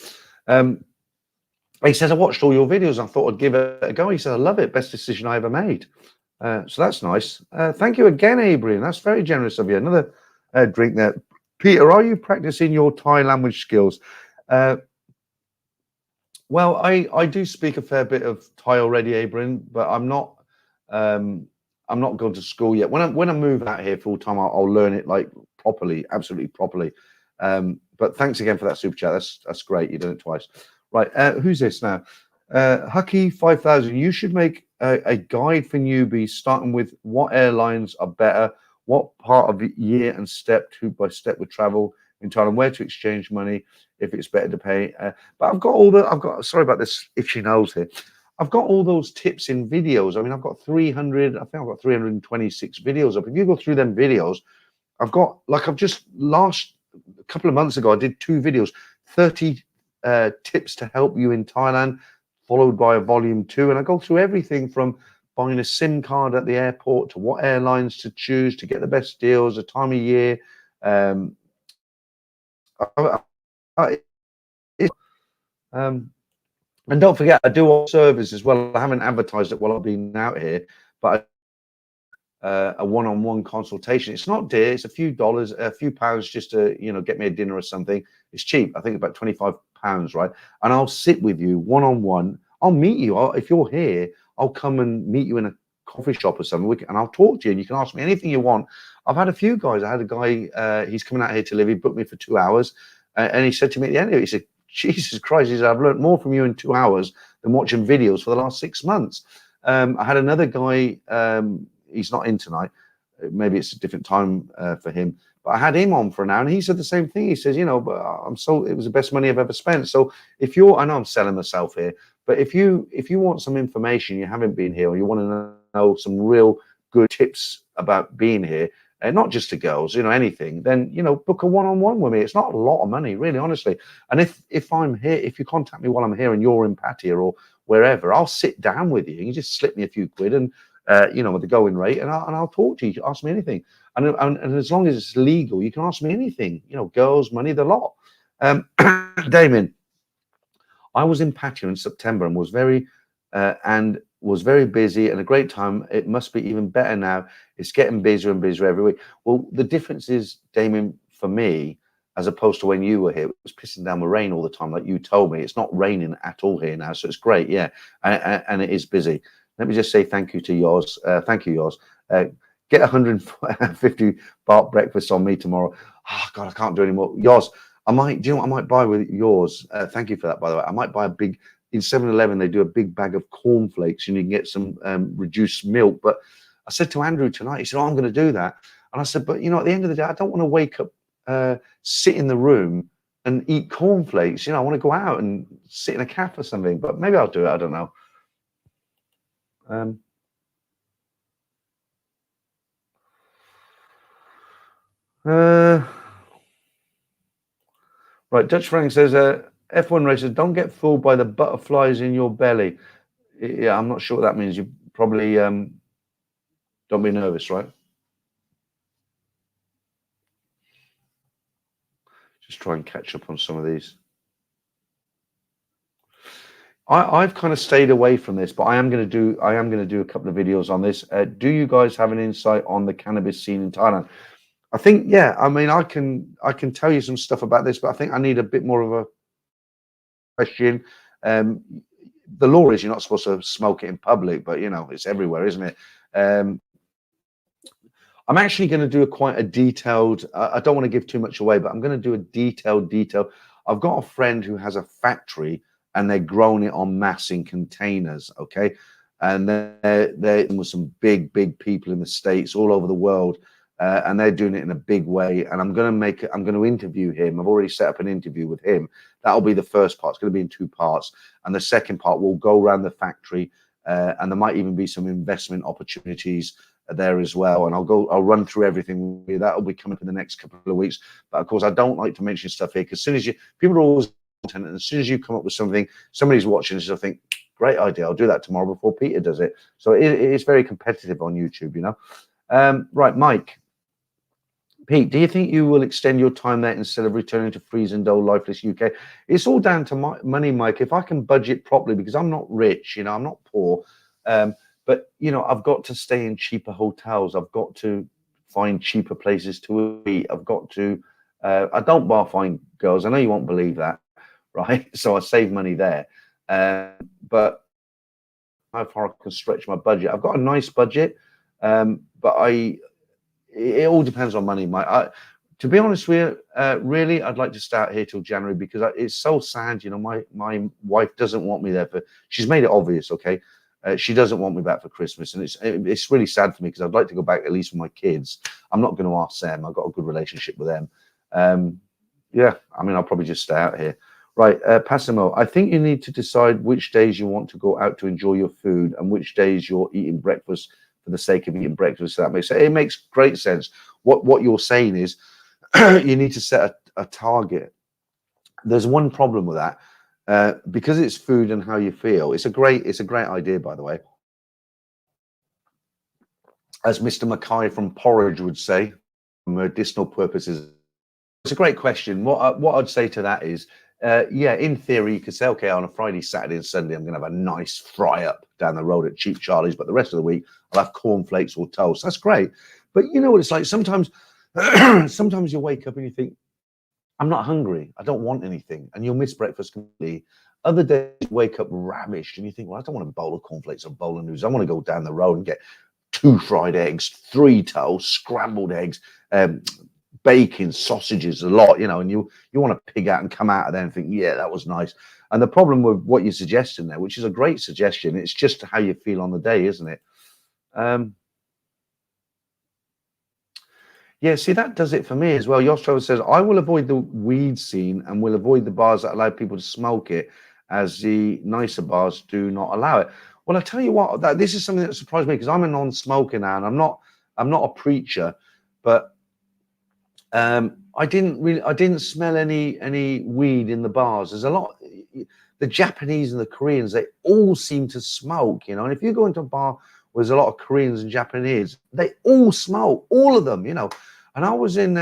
He says, I watched all your videos. I thought I'd give it a go. He said, I love it. Best decision I ever made. So that's nice. Thank you again, Adrian. That's very generous of you. Another drink there. Peter, are you practicing your Thai language skills? Well, I do speak a fair bit of Thai already, Adrian, but I'm not going to school yet. When I move out here full time, I'll learn it like properly, absolutely properly. But thanks again for that super chat. That's great. You've done it twice. Right, who's this now? Hucky 5000. You should make a guide for newbies, starting with what airlines are better, what part of the year and step by step with travel in Thailand, where to exchange money if it's better to pay. But I've got sorry about this itchy nose here. I've got all those tips in videos. I mean, I've got 300. I think I've got 326 videos up. If you go through them videos, I've just last a couple of months ago, I did 2 videos, 30 tips to help you in Thailand, followed by a volume 2. And I go through everything from buying a SIM card at the airport to what airlines to choose to get the best deals, the time of year. Um, and don't forget, I do all service as well. I haven't advertised it while I've been out here, but a one-on-one consultation. It's not dear. It's a few dollars, a few pounds, just to get me a dinner or something. It's cheap. I think about £25, right? And I'll sit with you one-on-one. I'll meet you. If you're here, I'll come and meet you in a coffee shop or something, and I'll talk to you. And you can ask me anything you want. I've had a few guys. I had a guy. He's coming out here to live. He booked me for 2 hours, and he said to me at the end of it, he said, "Jesus Christ," he said, "I've learned more from you in 2 hours than watching videos for the last 6 months." I had another guy. He's not in tonight. Maybe it's a different time for him. But I had him on for an hour, and he said the same thing. He says, but it was the best money I've ever spent. So I know I'm selling myself here, but if you want some information, you haven't been here, or you want to know some real good tips about being here, and not just to girls, anything, then book a one-on-one with me. It's not a lot of money, really, honestly. And if I'm here, if you contact me while I'm here and you're in Pattaya or wherever, I'll sit down with you. You just slip me a few quid and with the going rate, and I'll talk to you. You can ask me anything, and as long as it's legal, you can ask me anything. Girls, money, the lot. Damien, I was in Pattaya in September and was very busy and a great time. It must be even better now. It's getting busier and busier every week. Well, the difference is, Damien, for me, as opposed to when you were here, it was pissing down with rain all the time, like you told me. It's not raining at all here now, so it's great, yeah, and it is busy. Let me just say thank you to yours. Thank you, yours. Get 150 baht breakfast on me tomorrow. Oh God, I can't do any more. Yours, I might. Do you know what I might buy with yours? Thank you for that, by the way. I might buy a big. In 7-Eleven, they do a big bag of cornflakes, and you can get some reduced milk. But I said to Andrew tonight, he said, "Oh, I'm going to do that." And I said, "But at the end of the day, I don't want to wake up, sit in the room, and eat cornflakes. I want to go out and sit in a cafe or something. But maybe I'll do it. I don't know." Right, Dutch Frank says, F1 racers, don't get fooled by the butterflies in your belly. Yeah, I'm not sure what that means. You probably don't be nervous, right? Just try and catch up on some of these. I've kind of stayed away from this, but I am going to do a couple of videos on this. Do you guys have an insight on the cannabis scene in Thailand? I think, yeah. I mean, I can tell you some stuff about this, but I think I need a bit more of a question. The law is you're not supposed to smoke it in public, but it's everywhere, isn't it? I'm actually going to do quite a detailed. I don't want to give too much away, but I'm going to do a detailed. I've got a friend who has a factory, and they're growing it en masse in containers. Okay, and they're with some big people in the States, all over the world, and they're doing it in a big way. And I'm going to interview him. I've already set up an interview with him. That'll be the first part. It's going to be in two parts, and the second part will go around the factory, and there might even be some investment opportunities there as well. And I'll run through everything. That'll be coming in the next couple of weeks. But of course, I don't like to mention stuff here, because as soon as people are always content, and as soon as you come up with something, somebody's watching this, I think, great idea, I'll do that tomorrow before Peter does it. So it's very competitive on YouTube, right, Mike. Pete, do you think you will extend your time there instead of returning to freezing dull, lifeless UK? It's all down to money, Mike. If I can budget properly, because I'm not rich, I'm not poor, but I've got to stay in cheaper hotels. I've got to find cheaper places to eat. I've got to. I don't bar find girls. I know you won't believe that, right? So I save money there, but how far I can stretch my budget. I've got a nice budget, but it all depends on money, Mike. To be honest with you, really, I'd like to start here till January, because it's so sad. My wife doesn't want me there she's made it obvious, okay? She doesn't want me back for Christmas, and it's really sad for me, because I'd like to go back at least with my kids. I'm not going to ask them. I've got a good relationship with them. Yeah, I mean, I'll probably just stay out here. Right, Passimo, I think you need to decide which days you want to go out to enjoy your food, and which days you're eating breakfast for the sake of eating breakfast. So that makes sense. It makes great sense. What you're saying is you need to set a target. There's one problem with that, because it's food and how you feel. It's a great idea, by the way. As Mr. Mackay from Porridge would say, for medicinal purposes. It's a great question. What I'd say to that is, yeah, in theory, you could say, okay, on a Friday, Saturday, and Sunday, I'm going to have a nice fry up down the road at Cheap Charlie's, but the rest of the week, I'll have cornflakes or toast. That's great. But you know what it's like? Sometimes you wake up and you think, I'm not hungry. I don't want anything. And you'll miss breakfast completely. Other days, you wake up ravished and you think, well, I don't want a bowl of cornflakes or a bowl of noodles. I want to go down the road and get 2 fried eggs, 3 toast, scrambled eggs, bacon, sausages, a lot, and you want to pig out and come out of there and think, yeah, that was nice. And the problem with what you're suggesting there, which is a great suggestion, it's just how you feel on the day, isn't it? Yeah, see, that does it for me as well. Yostro says, I will avoid the weed scene and will avoid the bars that allow people to smoke it, as the nicer bars do not allow it. Well, I tell you what, this is something that surprised me, because I'm a non-smoker now, and I'm not a preacher, but I didn't smell any weed in the bars. There's a lot. The Japanese and the Koreans, they all seem to smoke, and if you go into a bar where there's a lot of Koreans and Japanese, they all smoke, all of them, And I was in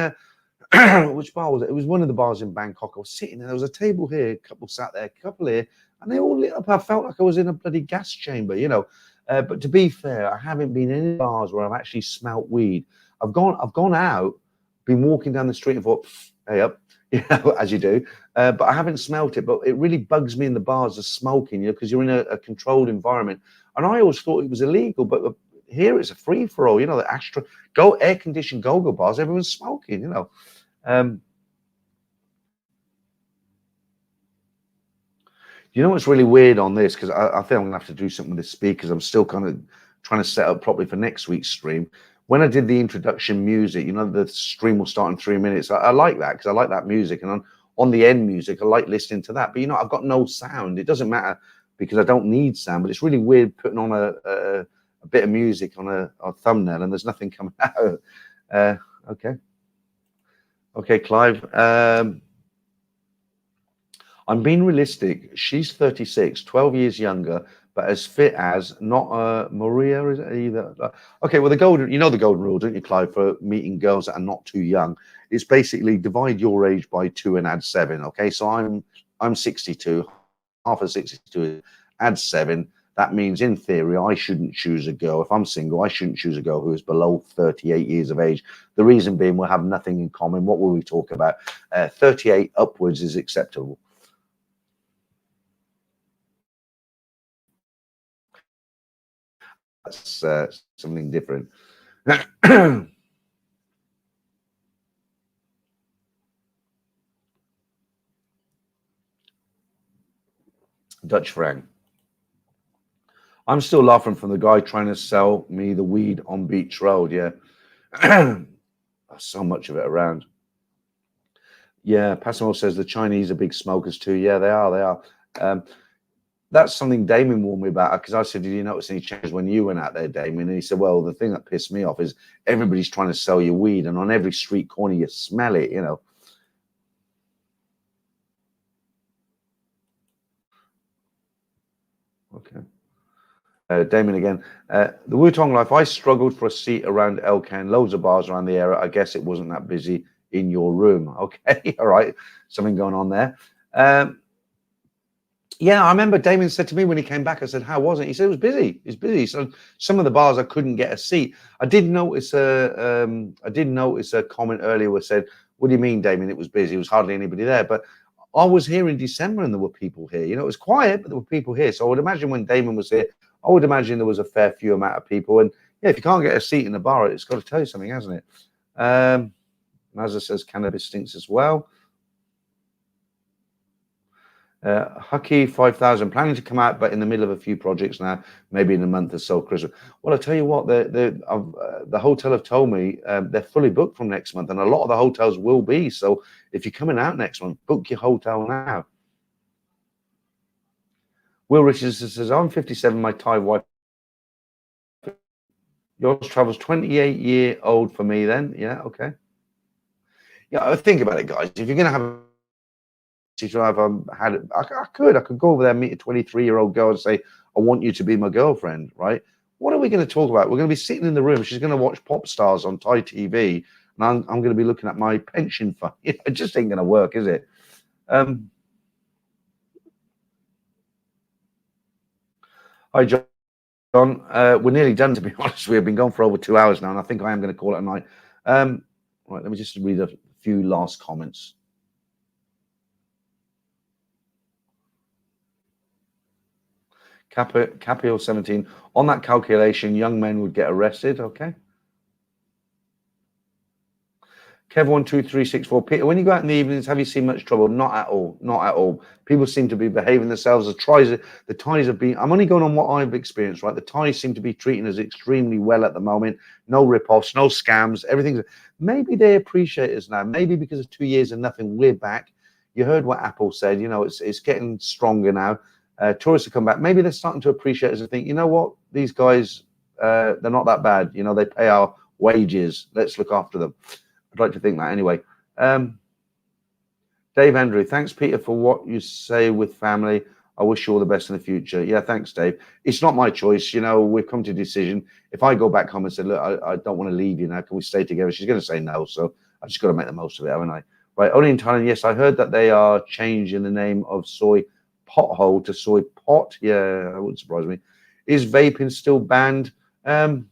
which bar was it? It was one of the bars in Bangkok. I was sitting there. There was a table here, a couple sat there, a couple here, and they all lit up. I felt like I was in a bloody gas chamber, But to be fair, I haven't been in any bars where I've actually smelt weed. I've gone out, been walking down the street and thought, hey up, as you do, but I haven't smelt it. But it really bugs me in the bars of smoking, because you're in a controlled environment. And I always thought it was illegal, but here it's a free for all. The air conditioned go-go bars, everyone's smoking. What's really weird on this, because I think I'm gonna have to do something with the speakers. I'm still kind of trying to set up properly for next week's stream. When I did the introduction music, the stream will start in 3 minutes. I like that, because I like that music, and on the end music, I like listening to that. But I've got no sound. It doesn't matter, because I don't need sound. But it's really weird putting on a bit of music on a thumbnail and there's nothing coming out. Okay, Clive. I'm being realistic. She's 36, 12 years younger, but as fit as not Maria, is it either? Okay, well, the golden rule, don't you, Clive, for meeting girls that are not too young? It's basically divide your age by 2 and add 7. Okay, so I'm 62, half of 62, add 7. That means, in theory, I shouldn't choose a girl. If I'm single, I shouldn't choose a girl who is below 38 years of age. The reason being, we'll have nothing in common. What will we talk about? 38 upwards is acceptable. That's something different. Dutch Frank. I'm still laughing from the guy trying to sell me the weed on Beach Road. Yeah. So much of it around. Yeah, Passimo says the Chinese are big smokers too. Yeah, they are. They are. That's something Damien warned me about, because I said, did you notice any changes when you went out there, Damien? And he said, well, the thing that pissed me off is everybody's trying to sell you weed, and on every street corner you smell it, you know. Okay. Damien again. The Wutong Life, I struggled for a seat around Elcan, loads of bars around the area. I guess it wasn't that busy in your room. Okay, all right. Something going on there. Yeah, I remember Damien said to me when he came back, I said, how was it? He said it was busy. It's busy. So some of the bars I couldn't get a seat. I did notice a comment earlier where said, what do you mean, Damien? It was busy. There was hardly anybody there. But I was here in December and there were people here. You know, it was quiet, but there were people here. So I would imagine when Damien was here, I would imagine there was a fair few amount of people. And yeah, if you can't get a seat in the bar, it's got to tell you something, hasn't it? Mazza says cannabis stinks as well. Hucky 5000 planning to come out, but in the middle of a few projects now, maybe in a month or so, Christmas. Well, I tell you what, the hotel have told me they're fully booked from next month, and a lot of the hotels will be. So if you're coming out next month, book your hotel now. Will Richardson says, I'm 57, my Thai wife. Yours travels 28-year-old for me then. Yeah, okay. Yeah, think about it, guys. If you're going to have I could go over there and meet a 23-year-old girl and say, I want you to be my girlfriend, right? What are we going to talk about? We're going to be sitting in the room. She's going to watch pop stars on Thai TV, and I'm going to be looking at my pension fund. It just ain't going to work, is it? Hi, John. We're nearly done, to be honest. We've been going for over 2 hours now, and I think I am going to call it a night. Right, let me just read a few last comments. Capio 17. On that calculation, young men would get arrested. Okay. Kev 12364. Peter, when you go out in the evenings, have you seen much trouble? Not at all. Not at all. People seem to be behaving themselves. The Thais have been. I'm only going on what I've experienced. Right. The Thais seem to be treating us extremely well at the moment. No rip-offs, no scams. Everything's. Maybe they appreciate us now. Maybe because of 2 years and nothing, we're back. You heard what Apple said. You know, it's getting stronger now. Tourists have come back. Maybe they're starting to appreciate us and think, you know what, these guys, they're not that bad. You know, they pay our wages. Let's look after them. I'd like to think that anyway. Dave Andrew, thanks, Peter, for what you say with family. I wish you all the best in the future. Yeah, thanks, Dave. It's not my choice. You know, we've come to a decision. If I go back home and say, look, I don't want to leave you now, can we stay together? She's going to say no. So I just got to make the most of it, haven't I? Right, only in Thailand. Yes, I heard that they are changing the name of soy pothole to soy pot. Yeah, that wouldn't surprise me. Is vaping still banned? Do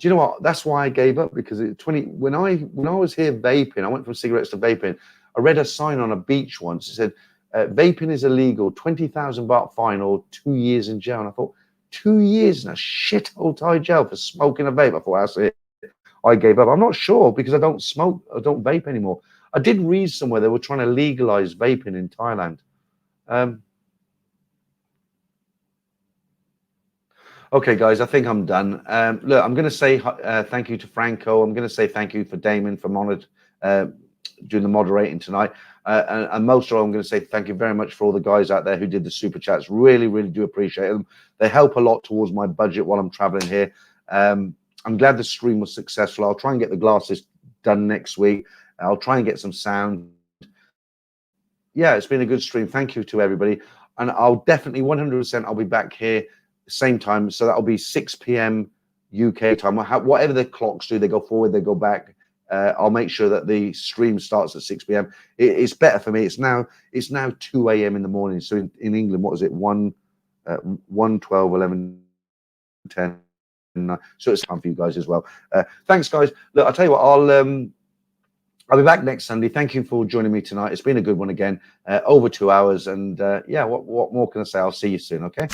you know what? That's why I gave up, because when I was here vaping, I went from cigarettes to vaping. I read a sign on a beach once. It said, vaping is illegal, 20,000 baht fine or 2 years in jail. And I thought, 2 years in a shithole Thai jail for smoking a vape. I thought, that's it. I gave up. I'm not sure, because I don't smoke, I don't vape anymore. I did read somewhere they were trying to legalize vaping in Thailand. Okay, guys, I think I'm done. Look, I'm going to say thank you to Franco. I'm going to say thank you for Damon for doing the moderating tonight. And most of all, I'm going to say thank you very much for all the guys out there who did the super chats. Really, really do appreciate them. They help a lot towards my budget while I'm traveling here. I'm glad the stream was successful. I'll try and get the glasses done next week. I'll try and get some sound. Yeah, it's been a good stream. Thank you to everybody. And I'll definitely 100%, I'll be back here same time. So that'll be 6 p.m. UK time. Whatever the clocks do, they go forward, they go back. I'll make sure that the stream starts at 6 p.m. It's better for me. It's now 2 a.m. in the morning. So in England, what is it? 1, 12, 11, 10. 9. So it's time for you guys as well. Thanks, guys. Look, I'll tell you what, I'll be back next Sunday. Thank you for joining me tonight. It's been a good one again. Over 2 hours. And yeah, what more can I say? I'll see you soon, okay?